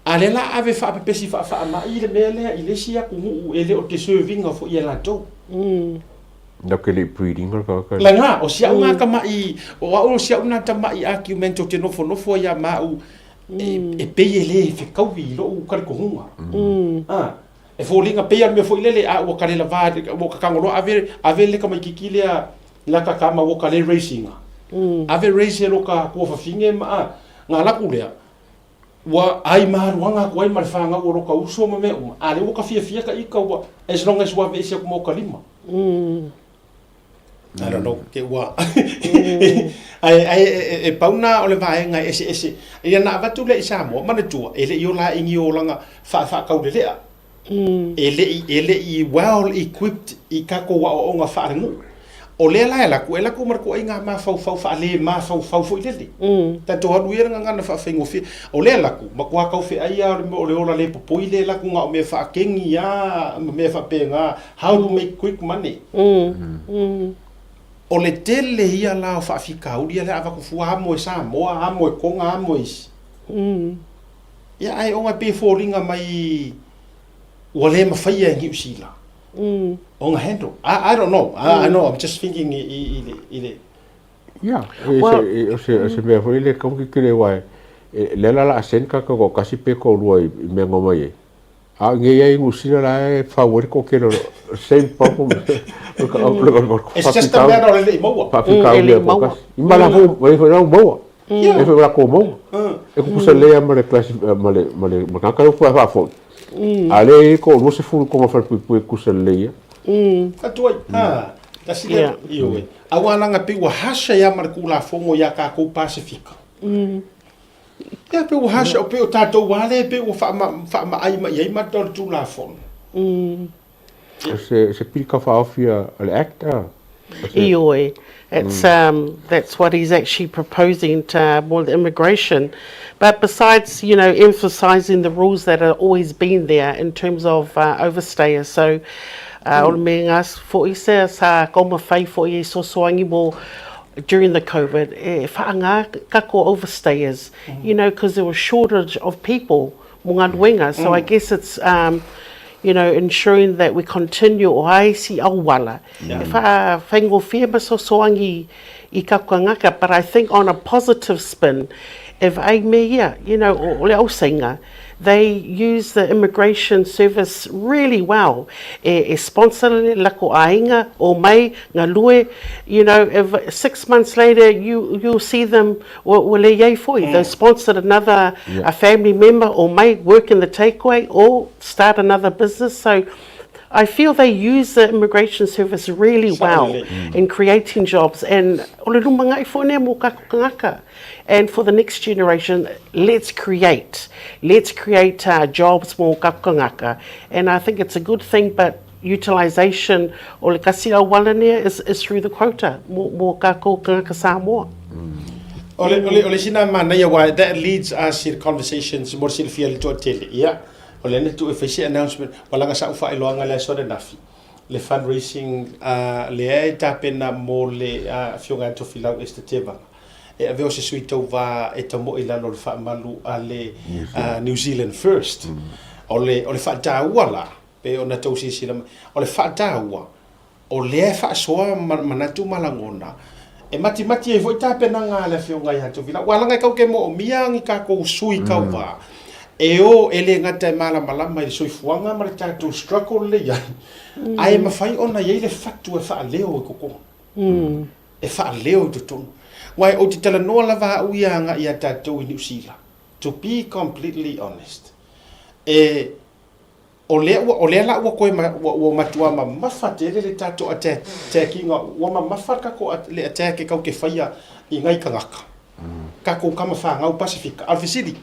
ale la ave fa pepesi fa ma ile mele ile sia ku ele o te serving of ia la to Nakele breeding ka ka. La nga o sia nga ka mai o sia una ta mai argument o te no fo ya ma u e peyele fe kauvi lo u ka ko hunga e fo linga peya me fo ile a o ka le va o ka ngolo ave le ka mai kikile la ka kama o ka le racing ave race lo ka ko fa finge ma nga la kulea wa ai maruanga ko ai marfanga o ro ka uso me ale o ka fia ka ika wa as long as wa ve se ko mo ka lima I don't know ke wa ai pauna o le vaenga ese ia na vatu le Samoa mana tua ele io la ingi o langa fa ka le lea ele I well equipped I kako wa o nga fa ngu o le la ku mar ko inga ma fa le ma fa fo ile ta to hadu ia nga na fa fengo fi o le la ku ma kwa ka fi ai o le ola le po ile la ku nga me fa kengi ya me fa penga how to make quick money o le tele ia la fa fika u ia le ava ku fua mo Samoa mo konga mo is ia ai o nga pe foringa mai o le mafai ngi usila on a handle I don't know I know I'm just thinking yeah se me foi le como que kire wai le la sen ka ko kasi pe ko luai me ngomai a nge ia ngusina la favor ko que same problem it's just a matter of le mo pa fica o le ko imala fu vai foi não boa e foi lá como e ko se le amare classe male ma ka fa fo ale ko no se fu como fa pu ku se le Atuai, tasi le ioi. Awana nga pe wa hasha ya markula fongo ya ka ko Pacifica. Ya pe wa hasha o pe o tatou wale pe o fa ma ai ma ia ma tor tulafono. Se pika fa ofia al actor. Ioi. It's that's what he's actually proposing to more the immigration. But besides, you know, emphasizing the rules that have always been there in terms of overstayers. So o me ngas fo isa sa koma fai fo I sosoangi mo during the COVID whaanga kako overstayers, you know, because there was shortage of people mga wenga. So I guess it's you know, ensuring that we continue o ai si awala. Whaingo fia ma sosoangi I kakangaka, but I think on a positive spin, if ai mea, you know, o le ausenga, they use the immigration service really well. E sponsor lako ainga o mai ngā lue, you know, if 6 months later you'll see them wale yei foi. They sponsored another a family member or may work in the takeaway or start another business. So I feel they use the immigration service really well in creating jobs. And and for the next generation, let's create jobs more kakangaka. And I think it's a good thing, but utilisation o le kasira walania is through the quota more kakangaka Samoa. Ole sina mana ya wa that leads us in conversations more silfia to tele. Yeah. Ole ne tu efisi announcement wala nga sa ufa iloanga le so de nafi. Le fundraising le ai tapena mo le fionga to filau este teva. E aveo se sui tau va e tamo ila lo fa malu ale New Zealand first. Ole fa taua pe ona tau si sila ole fa taua. Ole faʻasoa manatu malangona. E mati e foi tapena nga le fionga ia to filau. Wala nga kau ke mo mia ngi ka ko sui kau va. e o ele ngata malama i soifuanga ma le tatou struggle le ia ai mafai ona ia le fatu e whaaleo e koko e whaaleo i tutonu wai o te tala noa lava uianga i a tatou i New Zealand to be completely honest o le la ua koe ua matua ma mafate le tatou a te kinga ua ma mafaka ko le a te ke kau ke whaia i ngai kangaka ka kou kama whangau Pacifica Alfisiri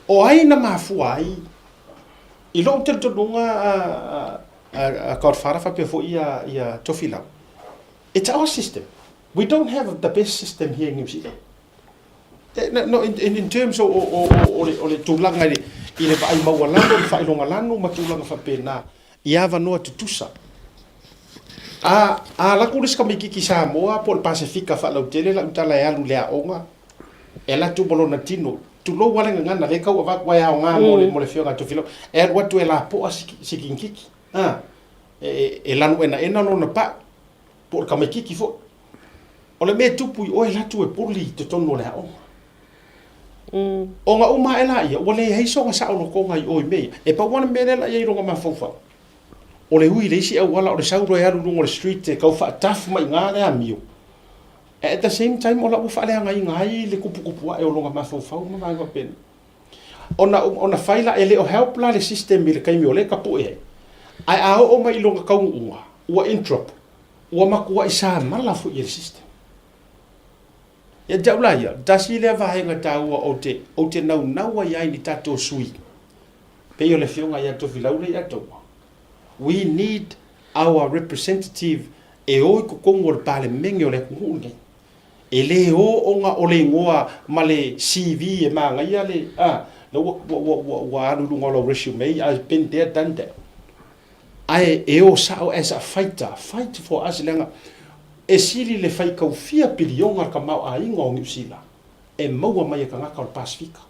o aina mafua ai i lo te tonunga a kautwhara whape fo ia tofilau. It's our system. We don't have the best system here in New Zealand. No, in terms of le tūlanga i le vai maua lano, le whailonga lano, ma tūlanga whapena i awa noa tutusa. A laku riska mi kiki Samoa po le Pasifika whalau tele la utala e alu lea onga e la tūbolona tino tulo wale ngana le kau avak wai ao ngā mo le whionga tu whilo e watu e la poa sikinkiki e lanu ena no na pa po le kamaikiki fo o le me tupu i o e latu e puli te tono le ao o ngā uma e la ia o le heiso ngā sao lo konga i oi mei e pa wana mene la ia i ronga mawhauwha o le hui le isi au wala o le sauro e alu lungo le street e kau wha tafu mai ngā le amio. At the same time, ola ufa le ngai le kupu e o longa mafau ma vai pen. Ona faila ele o help la le system le kai mi ole ka po e. Ai a o mai longa kau unga. Ua introp. Ua makua isa mala fu i system. Ya jaula ya, dasi le va nga taua o te nau ai ni tato sui. Pe yo le fionga ya to filau le ya to. We need our representative e o ko kongo le parliament o le kuhunge. E le onga o le ngoa ma le CV e manga ia le wa alulunga lo resume I've been there done that ai e o sao as a fighter fight for us lenga e sili le fai kau fia pilionga ka mau a inga o New Zealand e maua mai ka ngaka o Pacifica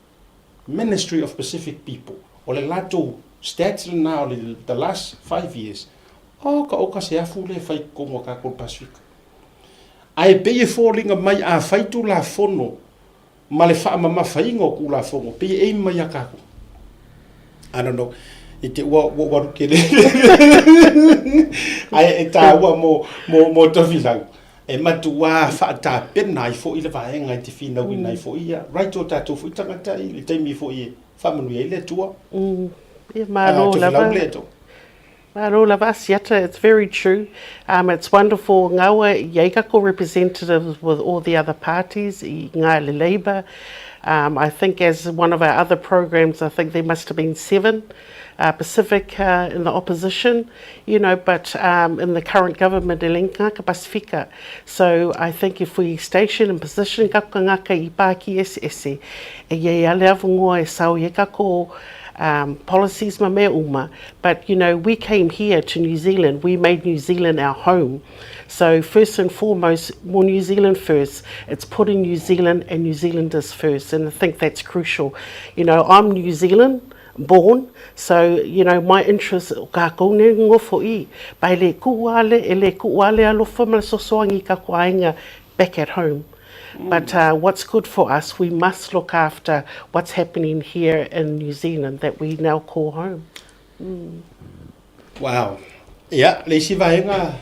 Ministry of Pacific People o le lato stats now the last 5 years ka se afu le fai kongo ka ko Pacifica ai pe e fallinga mai a fai tulafono ma le wha mafai ngō ku lafongo pe e mai a kako I don't know i te ua rukele ai e tā ua mo tofilau e matua wha pena i fo i le vaenga i te whina wina i fo ia right o tātou fo i tangata i le teimi fo i whamanui e le tua tofilau le to. It's very true. It's wonderful. Ngawa Yaikako representatives with all the other parties, Ngā Labour. I think as one of our other programs, I think there must have been 7 Pacific in the opposition, but in the current government, Ngaka Pacifica. So I think if we station and position ngaka I pāki ese, e ye ale avungoa e sau Yaikako policies ma mea uma, but we came here to New Zealand, we made New Zealand our home, so first and foremost, more New Zealand first, it's putting New Zealand and New Zealanders first, and I think that's crucial. I'm New Zealand born, so my interest ka kone ngofo I pai le kuale e le kuale alofa ma sosoangi ka kuainga back at home. But what's good for us, we must look after what's happening here in New Zealand that we now call home. Wow. Yeah, Lacey Vaenga.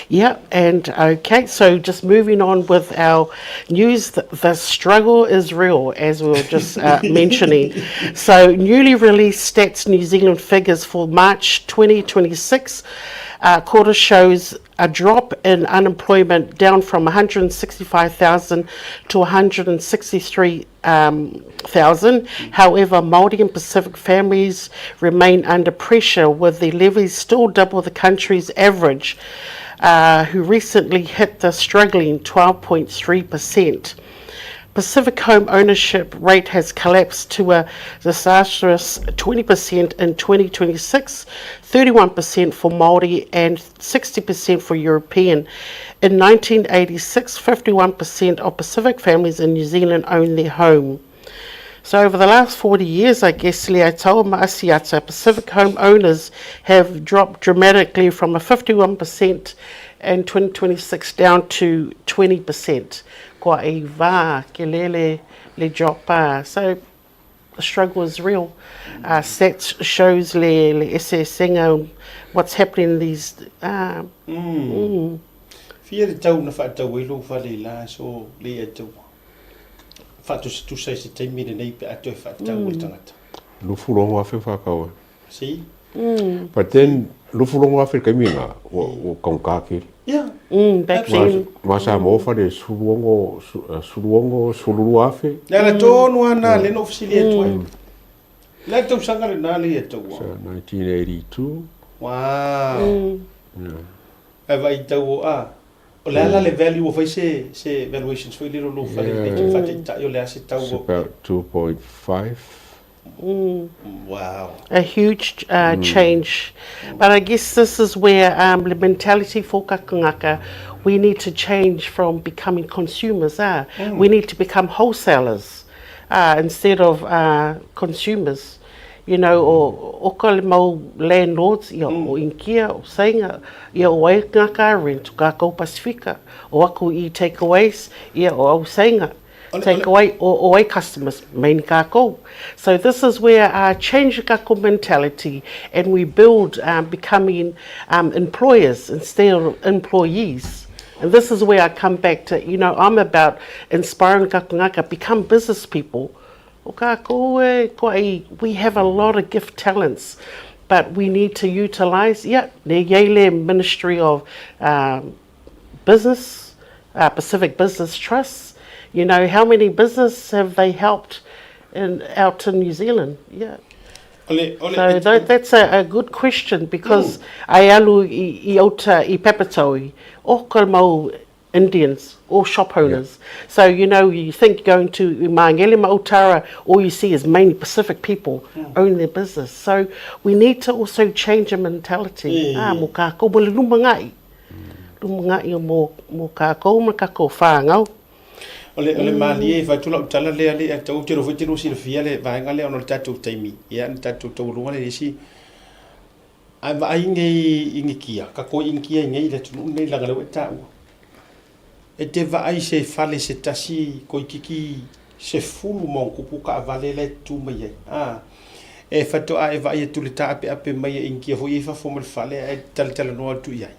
Yeah, and okay, so just moving on with our news, the struggle is real, as we were just mentioning. So newly released Stats New Zealand figures for March 2026 quarter shows a drop in unemployment down from 165,000 to 163,000. However, Māori and Pacific families remain under pressure, with the levies still double the country's average, who recently hit the struggling 12.3%. Pacific home ownership rate has collapsed to a disastrous 20% in 2026, 31% for Māori and 60% for European. In 1986, 51% of Pacific families in New Zealand owned their home. So over the last 40 years, I guess, Pacific home owners have dropped dramatically from a 51% in 2026 down to 20%. Kua e wā ke lele le jopa. So struggle is real. Stats shows le SSNga what's happening in these. Fia le tau na whaatau e lo whale la so le e tau. Whaatus tu sai se teimi le nei pe ato e whaatau e tangata. Lufurongo afe whakau. See? But then, lufurongo afe kaiminga o kaungkake. Yeah. Back then. Masa mofa de suluru afe. Nara tonu ana le no ofisili e tuai. Le tau sanga le nā le e tau. 1982. Wow. E vai tau o a. O le ala le value of se valuations foi lero lo fale le fate ta yo le ase tau o. About 2.5. Wow. A huge change. But I guess this is where the mentality for kakangaka, we need to change from becoming consumers. We need to become wholesalers instead of consumers. You know, o ka le mau landlords, ia o inkia, o sainga, ia o ai ngaka rent, ka kau Pasifika, o aku I takeaways, ia o au sainga. Take away or customers, main kako. So this is where change kako mentality, and we build becoming employers instead of employees. And this is where I come back to, you know, I'm about inspiring kakungaka, become business people. We have a lot of gift talents, but we need to utilize, the Ministry of Business, Pacific Business Trust. You know, how many businesses have they helped out in New Zealand? Yeah. So that's a good question, because ai alu I ota I Papatoi, o mau Indians or shop owners. So, you know, you think going to Mangele Mautara, all you see is mainly Pacific people own their business. So we need to also change the mentality. Mo kako mo lumangai. Lumangai mo kako mo kako whāngau. Ole mali e vai tula tala le tau tiro foi tiro sir fia le vai ngale ono tatu taimi ia tatu tau lunga le si ai vai ngi kia ka ko inkia ngi le tunu nei la galo tau e te vai se fale se tasi ko kiki se fulu mon kupu ka vale le tu mai e fato ai vai tu le tape ape mai inkia foi fa fo mal fale e tal no tu ia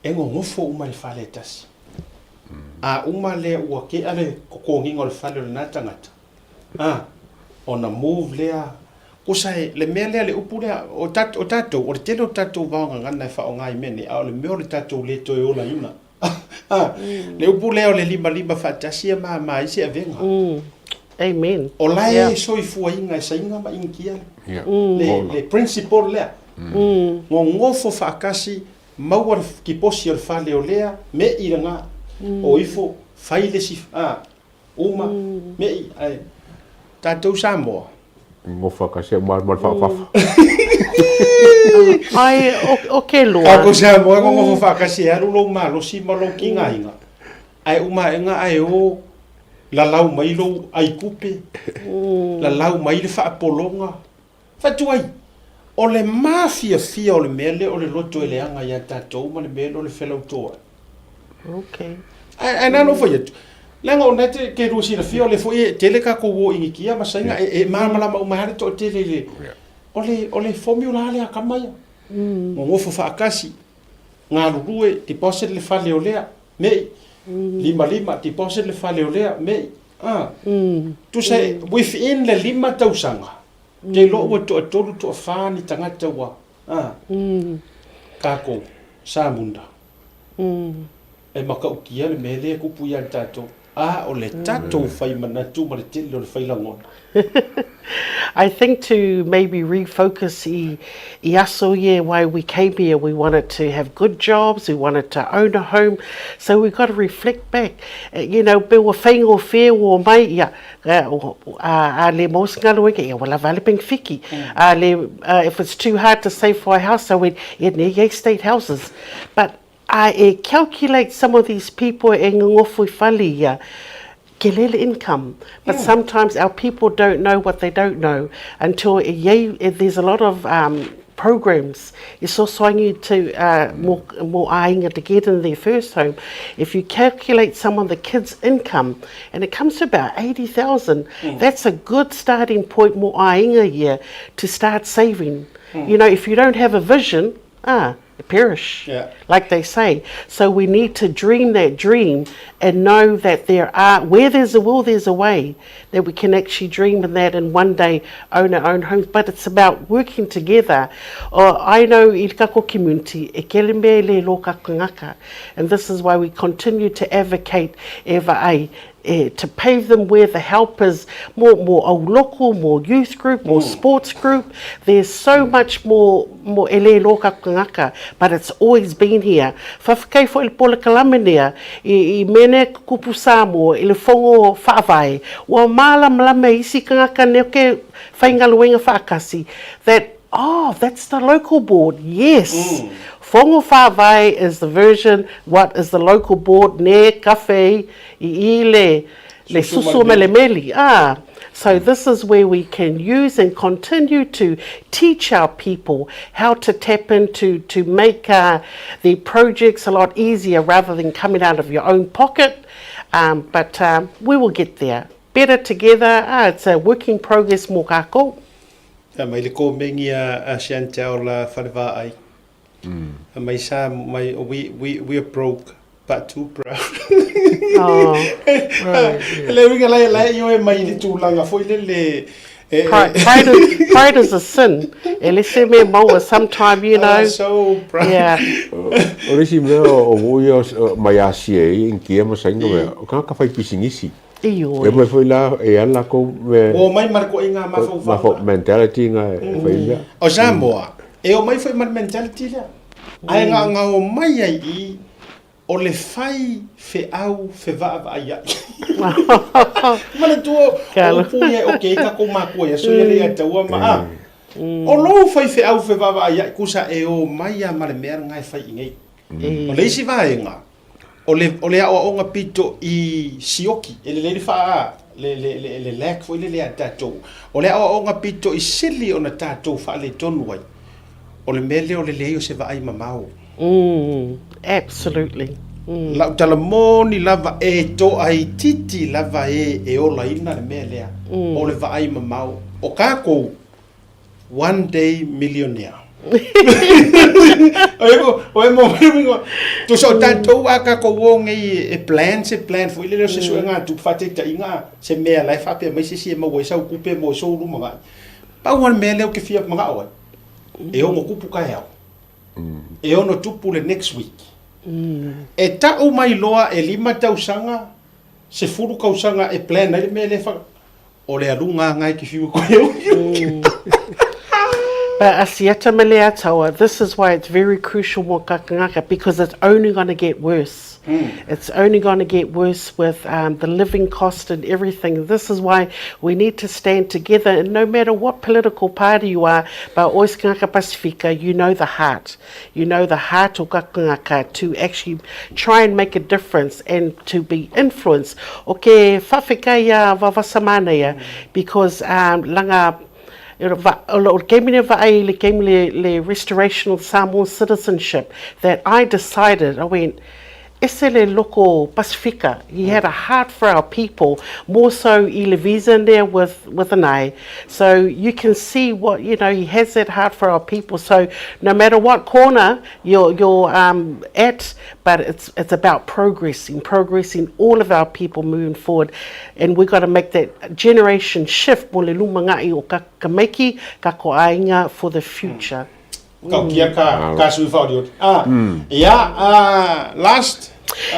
e ngo fo mal fale tasi uma le ua ke ale kokonginga o le fale o le nā tangata. Ona move lea. Kusai, le mea lea le upu lea o tatou, o le tele o tatou vaonga ngana e whao ngai mene, o le mea o le tatou le toi ola yuna. Le upu lea o le lima whaatasia maa isi a venga. Amen. O lai soi fua inga e sainga ma inkia. Le principle lea. Ngofo whaakasi, maua ki posi o le fale o lea, me iranga. O ifo faile si uma me ai tatou Samoa mo whakasea mal whakafafa ai o ke loa ako Samoa ngo whakasea lo malo si malo kinga inga ai uma inga ai o la lau mai lo ai kupe la lau mai le whaapolonga whatuai o le mafia fia o le mele o le loto ele anga ia tatou ma le mele o le whelau toa. Okay. Ai no foi itu. Langa ona te ke rusi na fio le foi tele ka ko wo ingia ma sainga e mala ma umare to tele le. Ole formula le akamaya. Ngo fo fa akasi. Nga lurue deposit le fale olea me lima deposit le fale olea me tu say within le lima tausanga. Te lo o to to fa ni tangata wa. Ka ko sa munda. E maka ukia le mele kupu ia tatou. O le tatou fai manatu ma le tele o le fai langona. I think to maybe refocus I aso why we came here. We wanted to have good jobs. We wanted to own a home. So we've got to reflect back. You know, be wa whaingo fair wa mai ia. Le mos ngalo ia wala vale ping fiki. If it's too hard to save for a house, so we need state houses. But I calculate some of these people in ngofui falia. Kelele income, but sometimes our people don't know what they don't know until there's a lot of programs. E so soangi to mo ainga to get in their first home. If you calculate some of the kids' income, and it comes to about 80,000, that's a good starting point mo ainga year to start saving. You know, if you don't have a vision, perish, like they say. So we need to dream that dream and know that where there's a will, there's a way, that we can actually dream in that and one day own our own homes. But it's about working together. I know i kako community, e kele me le lo kakangaka, and this is why we continue to advocate to pave them where the help is more local, more youth group, more sports group. There's so much more ele lo kakangaka, but it's always been here. Whawhakai fo il pola kalamenea, I mene kupu Samoa, I le fongo whaavai, wa malame isi kangaka neo ke whaingaluenga whaakasi, that, that's the local board, yes. Fongo whaavai is the version, what is the local board, ne cafe, le susu melemeli. So this is where we can use and continue to teach our people how to tap into, to make the projects a lot easier rather than coming out of your own pocket. But we will get there. Better together, it's a work in progress mo kako. Mai le komegi a Chantel la wharewa ai. Mai sa, we are broke, but too proud. Le winga lai yo e mai le tūlanga foi le Pride is a sin. And let's say me mo sometime, you know. So proud. Yeah. Orisi me o vuio mai asie in kia mo sainga me. O ka fai pisingisi. Iyo. E mai foi la e ala ko me. O mai marco inga mafo mentality nga fai me. O Samoa. E o mai foi mar mentality le. Ai nga o mai ai o le fai feʻau fevaavaia. Mana tua o puia o ke ka ko makua ia so ele ia taua ma. O lo fai feʻau fevaavaia kusa e o mai a male mea ngai fai ngai. O le isi vaenga. O le o nga pito I sioki ele le fa le lek foi le tatou. O le o nga pito I sili ona tatou fa le tonu ai. O le mele o le leo se vai mamau. Absolutely. La tala moni lava e to ai titi lava e ola ina le melea. O le vai mamau. O kako one day millionaire. O mo tu so tatou aka ko wong e plan fo ile se so nga tu fate ta inga se mea lai fa pe mai se mo sa ku pe mo so ru ma. Pa wan mele o ke fia mga o. E o mo kupu ka heo. E ono tupu le next week. E tau mai loa e 5 tausanga se furu kausanga e plan na le mele fa o le alunga ngai ki fiu ko eu. But asiata mele atawa, this is why it's very crucial mo kakangaka, because it's only going to get worse. It's only going to get worse with the living cost and everything. This is why we need to stand together, and no matter what political party you are, but Ois Kangaka Pacifica, you know the heart. You know the heart of kakangaka to actually try and make a difference and to be influenced. Okay, whawhikaya wawasamanaya, because langa gave me le restoration of Samoan citizenship that I decided, I went, Esele Loko Pacifica, he had a heart for our people, more so I le visa in there with an eye. So you can see what, you know, he has that heart for our people. So no matter what corner you're at, but it's about progressing all of our people moving forward. And we've got to make that generation shift mo le lumangai o kakameki kakoainga for the future. Last.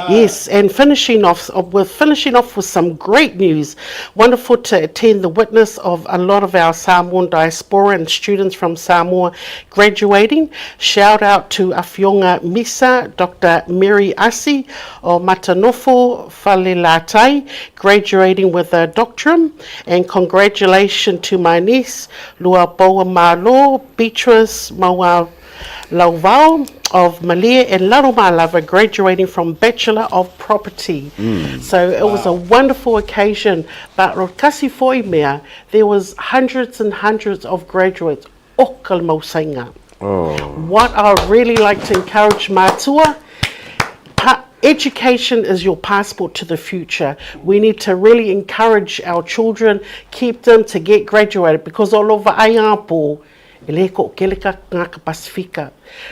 Yes, and finishing off with some great news. Wonderful to attend the witness of a lot of our Samoan diaspora and students from Samoa graduating. Shout out to Awhionga Misa, Dr. Mary Asi o Matanofo Falelatai, graduating with a doctorate. And congratulations to my niece, Luaboa Malo, Beatrice Maua Lauvao of Molia and Laroma Lava, graduating from Bachelor of Property. So it was a wonderful occasion. But Rokasi Foimea, there was hundreds and hundreds of graduates. Okal Mausainga. What I would really like to encourage mātua, education is your passport to the future. We need to really encourage our children, keep them to get graduated, because all over Aiapo,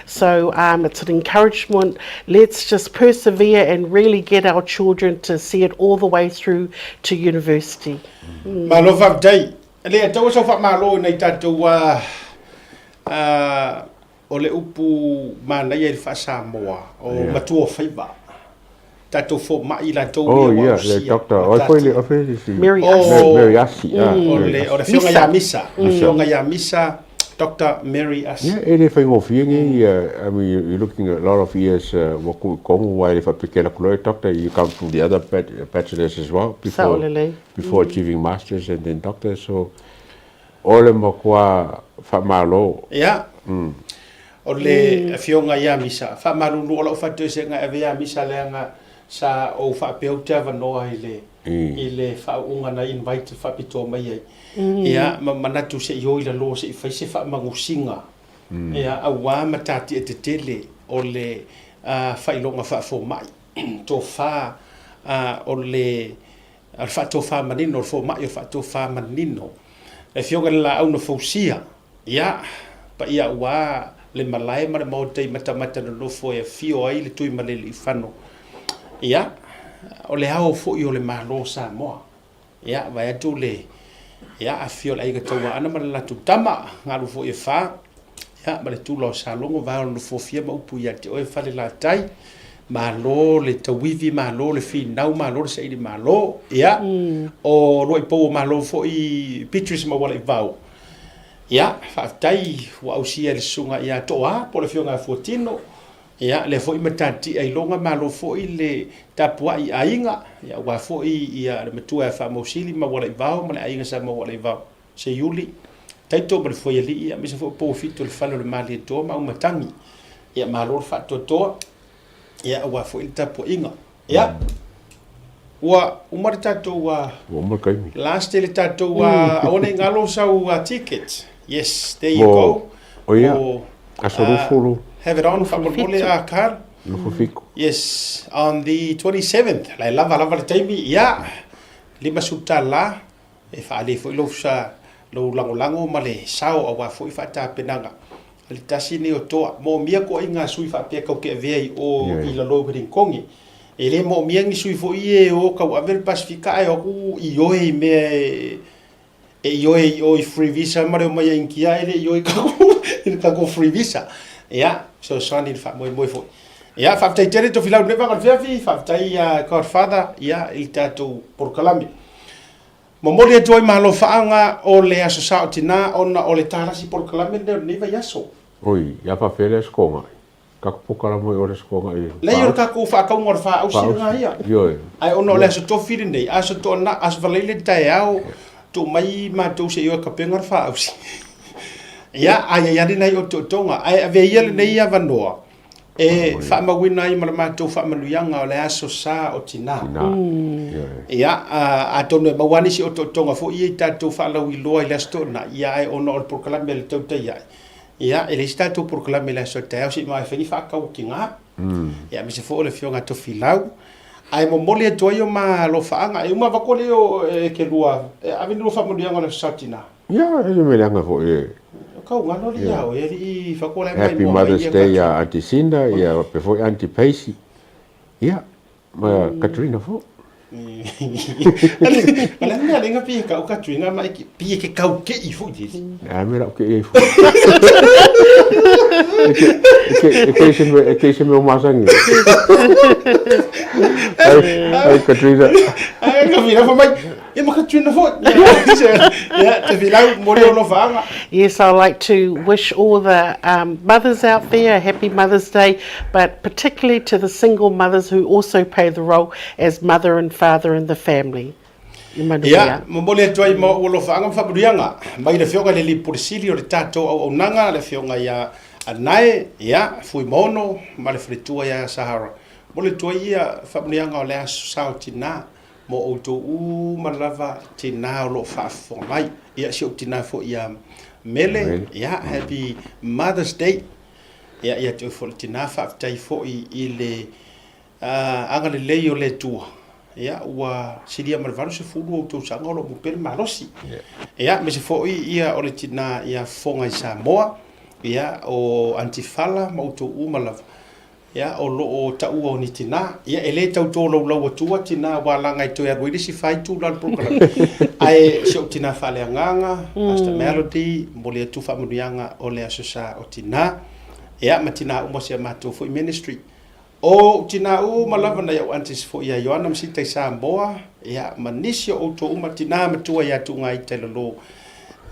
so it's an encouragement. Let's just persevere and really get our children to see it all the way through to university. Malo whaptai. Le tau sa wha malo nei tātou o le upu mana i wha Samoa o matua whaiva. Tātou fo mai la tau yeah, the doctor. Mary Asi. O le whionga ia misa. Whionga ia misa. Dr. Mary As. Yeah, it is I mean, you're looking at a lot of years. While if I pick up a doctor, you come through the other bachelors as well before achieving masters and then doctors. So all of them are famalo. Yeah. O le fionga ia misa. Famalo no lo fatu senga evia misa lenga sa o fa peuta vanoa ile fa unga na invite fa pito mai. Ia manatu se yo ila lo se fa se fa mangusinga ia awa matati e te tele o le fa ilonga fa fo mai to fa o le fa to fa manino fo mai fa to fa manino e fionga la au no fosia ia pa ia wa le malai ma mo te mata no fo e fio ai le tui maleli fano ia o le hao fo yo le malo sa mo ia vai atu le ya a fio lai ga taua ana mala tu tama ngalu fo e fa ya male tu lo salongo va no fo fia ma upu ya te o e fale la tai ma lo le tawivi ma lo le fi nau ma lo se i ma lo ya o roi po ma lo fo i pictures ma wala i vau ya fa tai wa usia le sunga ya to a po le fio nga fo tino ya le fo i matati ai longa ma lo fo i le tapua i ainga ya wa fo i ya le matua fa mosili ma wala i vau ma le ainga sa ma wala i vau se yuli taito ma le fo yali ya mi se fo po fito le falo le mali to ma matangi ya ma lo fa to ya wa fo i tapua inga ya wa umar tato wa last le tato wa one ngalo sa ticket yes there you go asorufuru have it on for molia car. Yes, on the 27th. La lava le taimi ya lima sutala e fa ale fo lo sa lo lango ma le sao wa fo fa ta penanga. Le tasi ni o to mo mia ko inga sui fa pe ko ke vei o i la lo rin kongi. E le mo mia ni sui fo i o ka wa ver pacifica e o i o e me e yo o free visa ma le mai inkia e yo ka ko free visa. Ja, so sani fa moi fo. Ja, fa tai tere to filau ne va fi fa tai godfather ja il tatou por kalami. Momolia toi malo faanga o le aso sautina ona o le tarasi por kalami ne va yaso. Oi, ya fa fele skonga. Ka ko kala moi o le skonga i. Le yo ka ko fa ka ngor fa au singa ia. Yo. Ai ona le aso to firi nei, aso to na as valele tai au to mai ma to se yo ka pengar fa au. Ya ai ni nai o tonga ai ave ia le nei avanoa e fa mawina i mala to fa manuanga o le aso sa o tina ya a tonu mawani si o tonga fo i tatou fa la wi loa i le stona ya ai ono o proclame le tautai A'e ya ele sta to proclame le so tau si mai feni fa ka ukinga ya mi se fo le fionga to filau ai mo mole to yo ma lo faanga e uma va ko le o ke lua ave no fa manuanga le satina ya e me langa fo Happy Mother's Day Auntie Cinda before Auntie Paisy. Yeah, Katrina fo. Ala nga pi ka Katrina mai pi ke ka ke i fo dis. Me ra ke i fo. Que me masangi. Ai Katrina. Ai ka mira fo mai. Yes, I'd like to wish all the mothers out there a happy Mother's Day, but particularly to the single mothers who also play the role as mother and father in the family. Ya, mole toi mo lo fanga fa budianga. Mai le fionga le li porsilio le tato o nanga le fionga ya anai ya fui mono ma le fritua ya Sahara. Mole toi ya fa budianga o le sautina. Mo o to malava tina lo fa fo mai ia si tina fo ia Mele, ia, happy Mother's Day. Ia te fo tina fa tai fo I le anga le lei o le tua. Ia ua siria malvaru se fulu o tau sanga o lo mupere marosi. Ia me se fo ia o le tina ia fonga I Samoa. Ia o antifala ma uto umalava. Ia o lo o tau o ni tina. Ia ele tau tō lau atua tina walanga I toi arwiri si fai tū lal program. Ai se o tina fale anganga, hasta melody, molia tu fa manuianga o le asosa o tina. Ia ma tina uma se matou foi ministry. O tina u malava na iau antes foi ia Ioana msita I Samoa. Ia manisi o to uma tina matua ia tu ngai te lolo.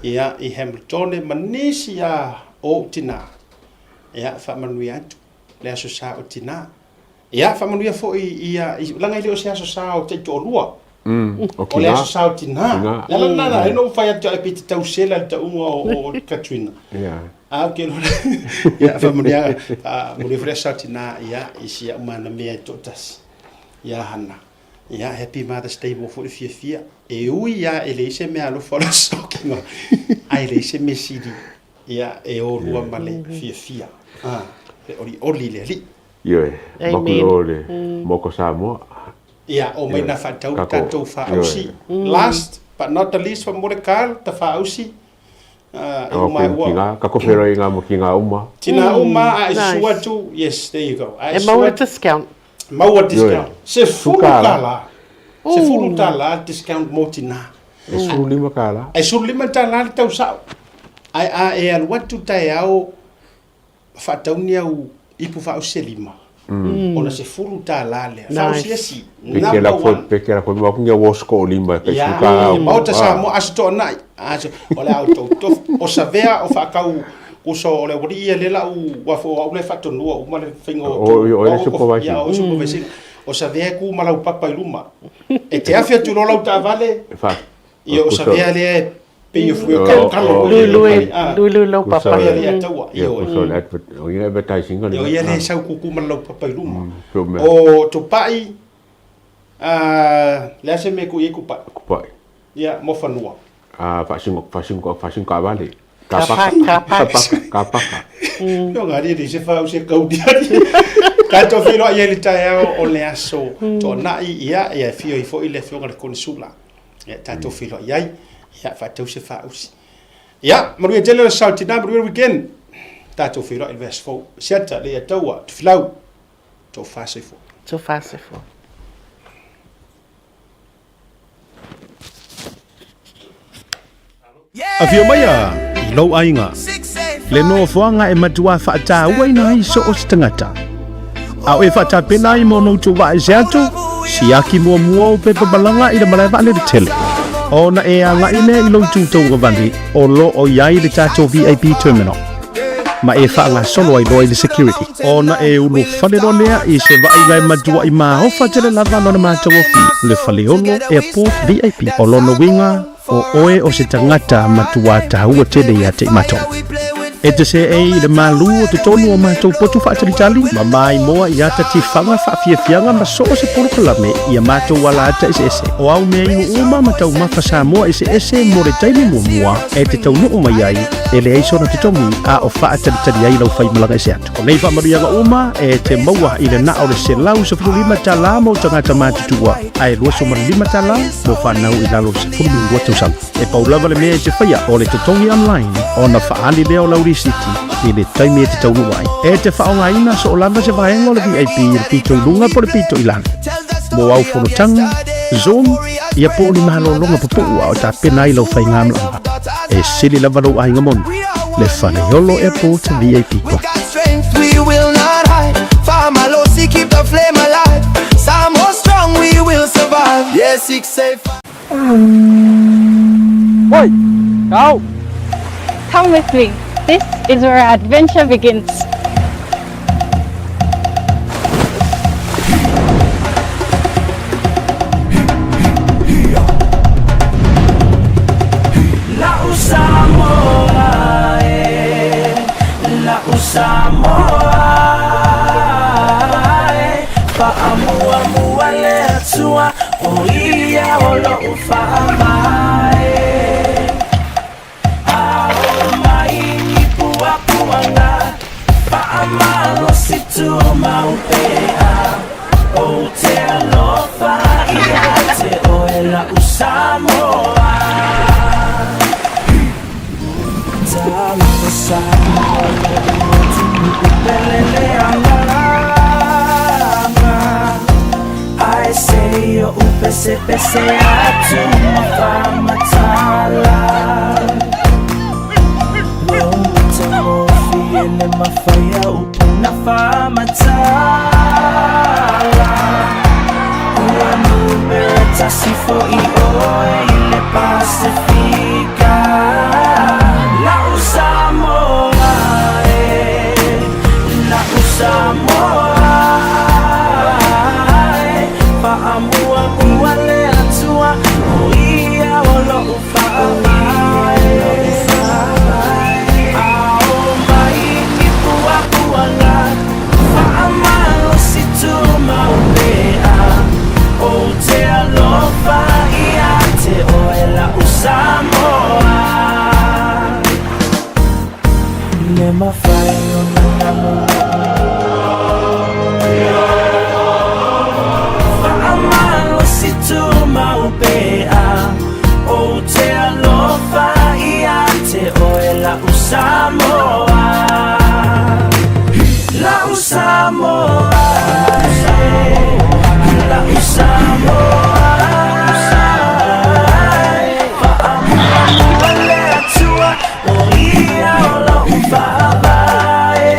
Ia I Hamilton manisi ia o tina. Ia fa manuia atu. Le asosa o tina. Ia fa manuia foi ia langa ile o se asosa o te to lua. Okay. O le asosa o tina. La na no fa ia te piti tau sela te unga o Katrina. Yeah. Okay, ya familia muli fresa tina ya isi ya mana me totas ya hana ya happy Mother's Day mo for fia e ui ya ele se me alo for sokinga ai le se me sidi ya e o rua male fia oli le li yo makule moko Samoa ya o mai na fa tatou fa ausi last but not the least for Morekal ta fa ausi ka kofero inga mo kinga uma tina uma a sua tu yes there you go a mau discount se fulu tala discount mo tina sulu lima kala e sulu lima tala tau sa ai e al what to tai au fa taunia u ipu fa selima ona se fulu tala le fa si pekela ko mo kunga wosko lima ka suka o ta sa mo asto nai aso o le auto o savea o fa kau uso o le wori le la u wa fo o le fato no o male fingo o le supervisor o supervisor o savea ku mala u papa iluma e te afia tu lo ta vale fa io savea le pe io fu lulu lo papa le tawa io so le o ia advertising io ia le sa ku mala u papa iluma o to pai le se me ku i ku pai ia mo fanua fasingo ka vale kapaka no ngari di se fa se kau dia ka to filo ia le tai o le aso to na ia fio I fo ile fio ngale konsula ia tato filo ia fa tau se fa usi ia maru general sauti na maru weekend tato filo il verse fo seta le taua flau to fa se fo Afio maya, I lau ainga. Le no fuanga e matua whaata uaina I so o stangata. Au e whaata pena I mono tu wa e zeato, siaki mua mua o pepa balanga I le malaiva le tele. O na e anga ine I lau tūtau wavandi, o lo o iai le tato VIP terminal. Ma e whaanga solo ai loa I le security. O na e ulu whalero lea I se waiga e matua I mahofa tele lava no na mātou ofi. Le whaleolo airport VIP. O lono winga, o oe o se tangata matua tahua tele ia te mato. E te se e le malu o te tonu o mātou potu whaatalitali, ma mai moa I ata ti whanga whaafiafianga ma so o se porokalame I a mātou wala ata ese. O au mea inu uma ma tau mawha Samoa ese mo re taimi mua e te tau nuu mai ai, e le eiso na te tomu a o whaatalitali ai lau whai malanga ese atu. O nei whaamarianga uma e te maua I le na o le se lau sa lima tala mo tangata mātutua, ai lua so lima tala mo whanau I lalo sa lua tausanga. E paulava le mea te whaia o le totongi online, o na whaali leo lauri City I le taimi e te taunu ai. E te whaonga ina so o lava se vahenga o le VIP I le pito lunga po le pito I lana. Mo au whanotanga, Zoom, ia po ni mahalolonga popua o ta pena I lau whainga mlanga. E sili lava lau ainga monu, le Whanaiolo Airport VIP ko. We will not hide. Famalosi keep the flame alive. Samoa strong, we will survive. Yes, it's safe. Oi, go! Come with me. This is where our adventure begins. Oh, Fa'amalo si tu maupea O te alofa ia te oela u Samoa Tala Samoa Upelele anganga I say yo upese pese atu mafama tala Ele mafai upuna fama tala Ua numera tasi fo'i oe ile Pasifika La u Samoa La u Samoa Fa'amua mua le atua O ia o lo u fa'amai Fa'amalo si tu maupea O te alofa ia te oela u Samoa Le mafai o nanamu Fa'amalo si tu maupea O te alofa ia te oela u Samoa La u Samoa La u Samoa Fa'amua le atua O ia o la u whaawae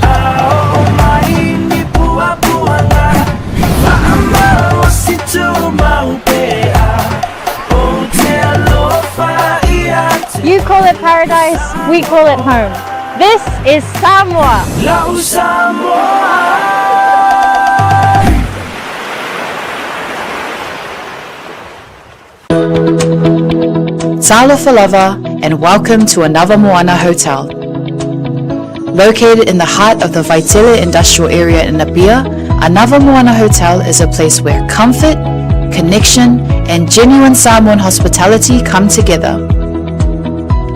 Ao mai ni pua puanga Fa'amua si tu maupea O te alofa ia te You call it paradise, we call it home. This is Samoa. La u Samoa Talo for lover and welcome to another Moana hotel. Located in the heart of the Vaitele industrial area in Apia, another Moana hotel is a place where comfort, connection and genuine Samoan hospitality come together.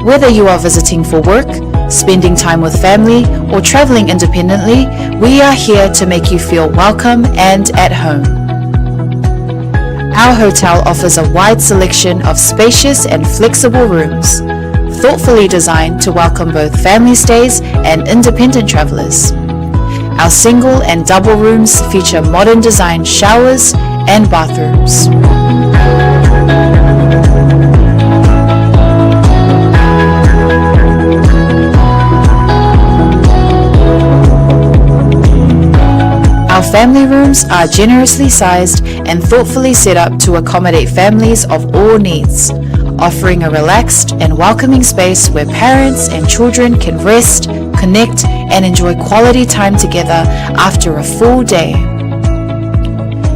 Whether you are visiting for work, spending time with family or traveling independently, we are here to make you feel welcome and at home. Our hotel offers a wide selection of spacious and flexible rooms, thoughtfully designed to welcome both family stays and independent travelers. Our single and double rooms feature modern design showers and bathrooms. Our family rooms are generously sized and thoughtfully set up to accommodate families of all needs, offering a relaxed and welcoming space where parents and children can rest, connect, and enjoy quality time together after a full day.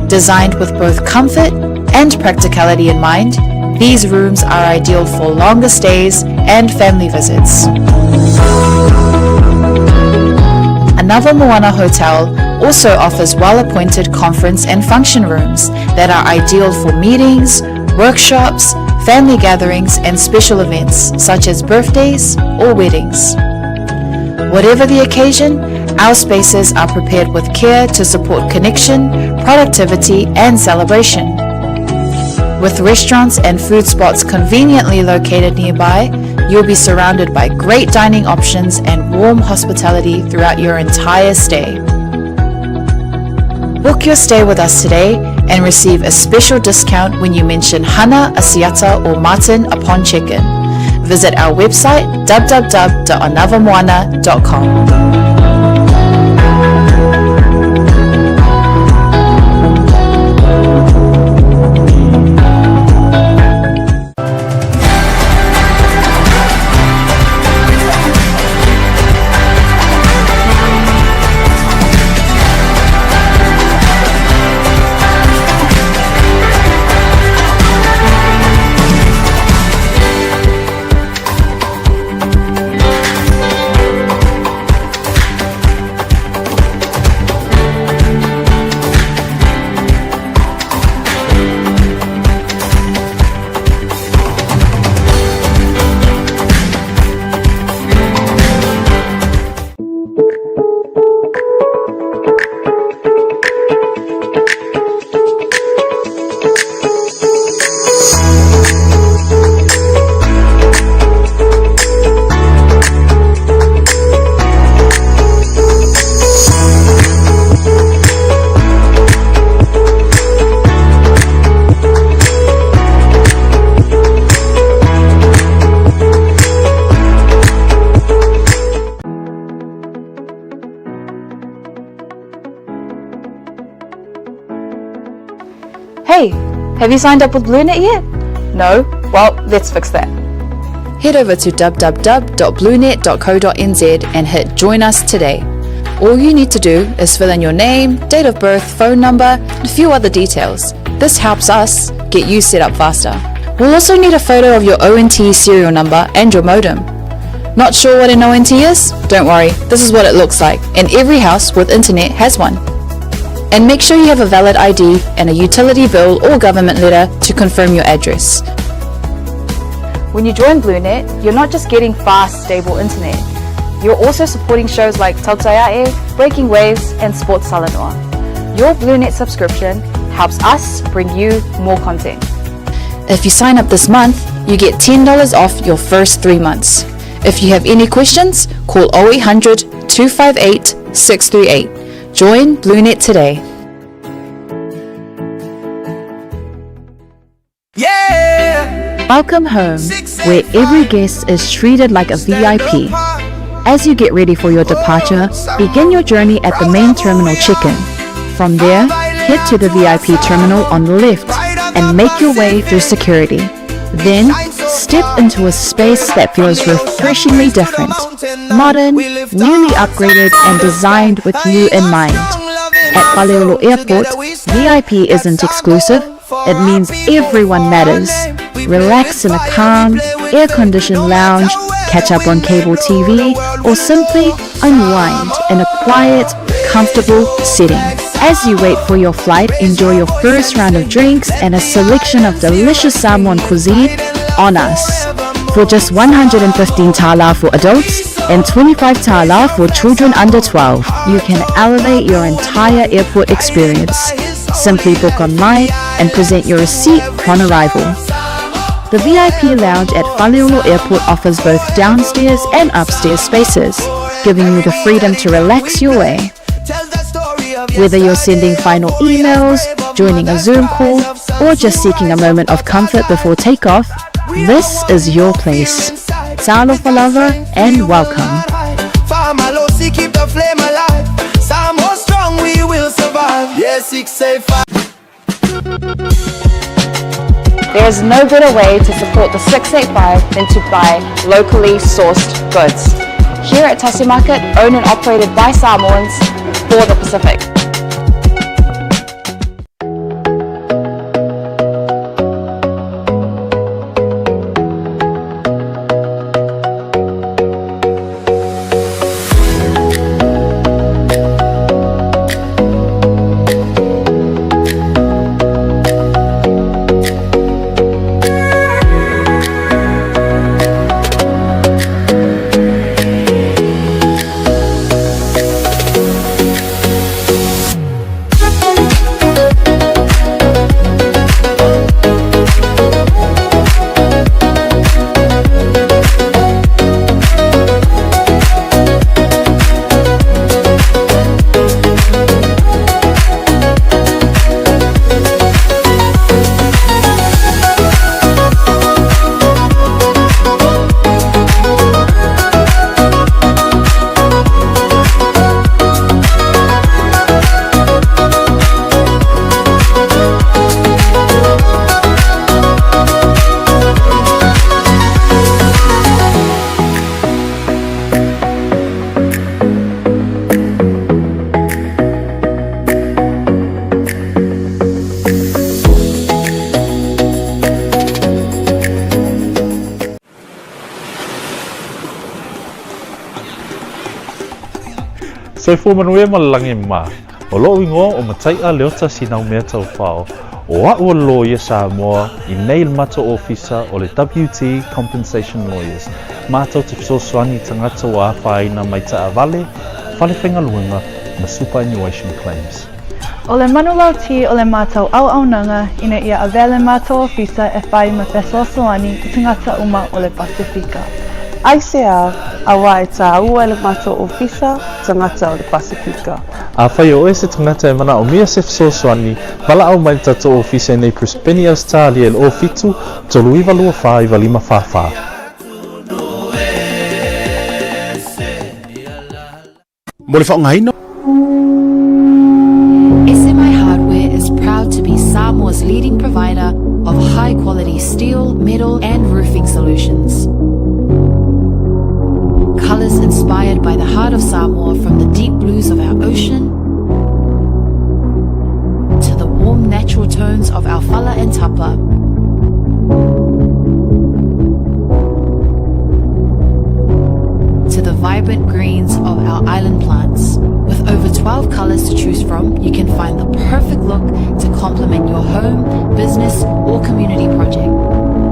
Designed with both comfort and practicality in mind, these rooms are ideal for longer stays and family visits. Another Moana hotel also offers well-appointed conference and function rooms that are ideal for meetings, workshops, family gatherings, and special events such as birthdays or weddings. Whatever the occasion, our spaces are prepared with care to support connection, productivity, and celebration. With restaurants and food spots conveniently located nearby, you'll be surrounded by great dining options and warm hospitality throughout your entire stay. Book your stay with us today and receive a special discount when you mention Hana, Asiata, or Martin upon check-in. Visit our website www.anothermoana.com. Have you signed up with BLUNET yet? No? Well, let's fix that. Head over to www.bluenet.co.nz and hit join us today. All you need to do is fill in your name, date of birth, phone number, and a few other details. This helps us get you set up faster. We'll also need a photo of your ONT serial number and your modem. Not sure what an ONT is? Don't worry, this is what it looks like, and every house with internet has one. And make sure you have a valid ID and a utility bill or government letter to confirm your address. When you join BLUNET, you're not just getting fast, stable internet. You're also supporting shows like Tautai A'e, Breaking Waves, and Sports Salanoa. Your BLUNET subscription helps us bring you more content. If you sign up this month, you get $10 off your first 3 months. If you have any questions, call 0800 258 638. Join BLUNET today. Welcome home, where every guest is treated like a VIP. As you get ready for your departure, begin your journey at the main terminal check-in. From there, head to the VIP terminal on the left and make your way through security. Then, step into a space that feels refreshingly different, modern, newly upgraded and designed with you in mind. At Faʻasoa Airport, VIP isn't exclusive, it means everyone matters. Relax in a calm, air-conditioned lounge, catch up on cable TV, or simply unwind in a quiet, comfortable setting. As you wait for your flight, enjoy your first round of drinks and a selection of delicious Samoan cuisine on us. For just 115 tala for adults and 25 tala for children under 12, you can elevate your entire airport experience. Simply book online and present your receipt upon arrival. The VIP lounge at Faʻasoa Airport offers both downstairs and upstairs spaces, giving you the freedom to relax your way. Whether you're sending final emails, joining a Zoom call, or just seeking a moment of comfort before takeoff, this is your place. Talo for lover and welcome. Keep the flame alive. Samoa strong, we will survive. Yes, 685. There is no better way to support the 685 than to buy locally sourced goods. Here at Tasi Market, owned and operated by Samoans for the Pacific. Sai fo manuia malangi ma. O lo ingo o matai a leo tasi mea tau whao. O a'ua lo ia Samoa I nei mato ofisa o le WT Compensation Lawyers. Mātou te fisosoani tangata o āwhaina mai ta avale, whale whengaluenga ma superannuation claims. O le manulauti o le mātou auaunanga ina ia avele mātou ofisa e whai ma faʻasoa I tangata uma o le Pasifika. Aisea, awa e tā ua le mātou ofisa, tangata o le Pasifika. A whai o se tangata e mana o mia se fisosoani, wala au mai tatou ofisa nei Prispeni Australia le o fitu, tolu iwa lua wha iwa lima whawha. Mo le whaongaino. SMI Hardware is proud to be Samoa's leading provider of high-quality steel, metal, and roofing solutions. Colours inspired by the heart of Samoa, from the deep blues of our ocean to the warm natural tones of our fala and tapa. To the vibrant greens of our island plants. With over 12 colours to choose from, you can find the perfect look to complement your home, business, or community project.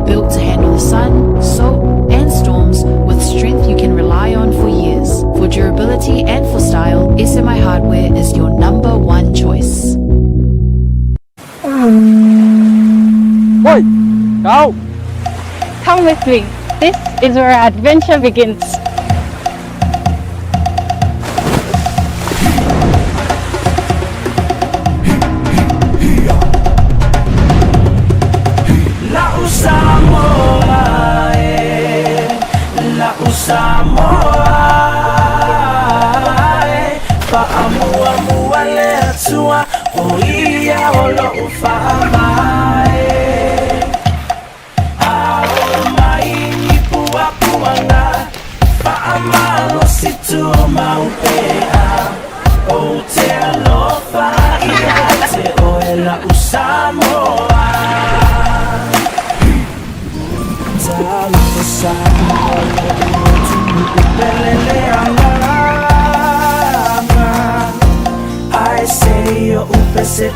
Built to handle the sun, salt, and storms with strength you can rely on for years. For durability and for style, SMI Hardware is your #1 choice. Oi, go! Come with me. This is where our adventure begins.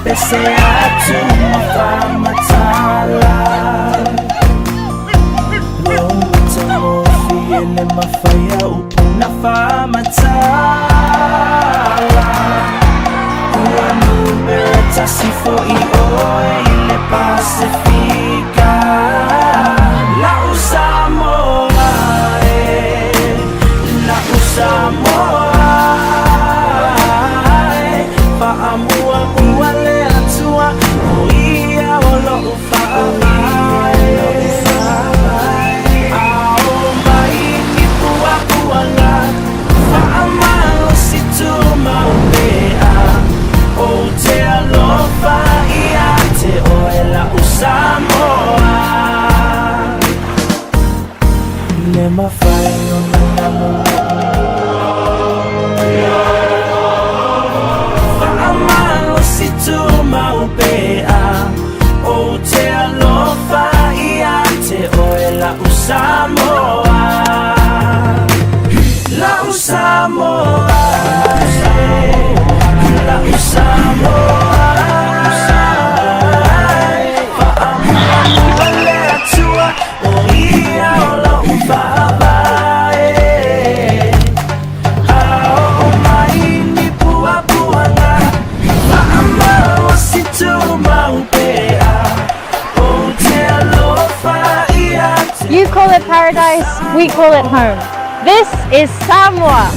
Pese atu mafamatala Lomo fiele mafai upuna famatala Uanu Tasi foi ile Pacifica La Samoa La Samoa Fa'amua uale atua Molia olo ufa'amai Ao mai kipua kuanga Fa'amalo situ maupea O te alofa ia te oela usamoa Ne mafai o nanamu O te alofa ia te oela usamoa La usamoa La usamoa Fa'amua le atua o ia o la ufaavae Ao mai ni pua puanga Fa'amua situ maupea You call it paradise, we call it home. This is Samoa.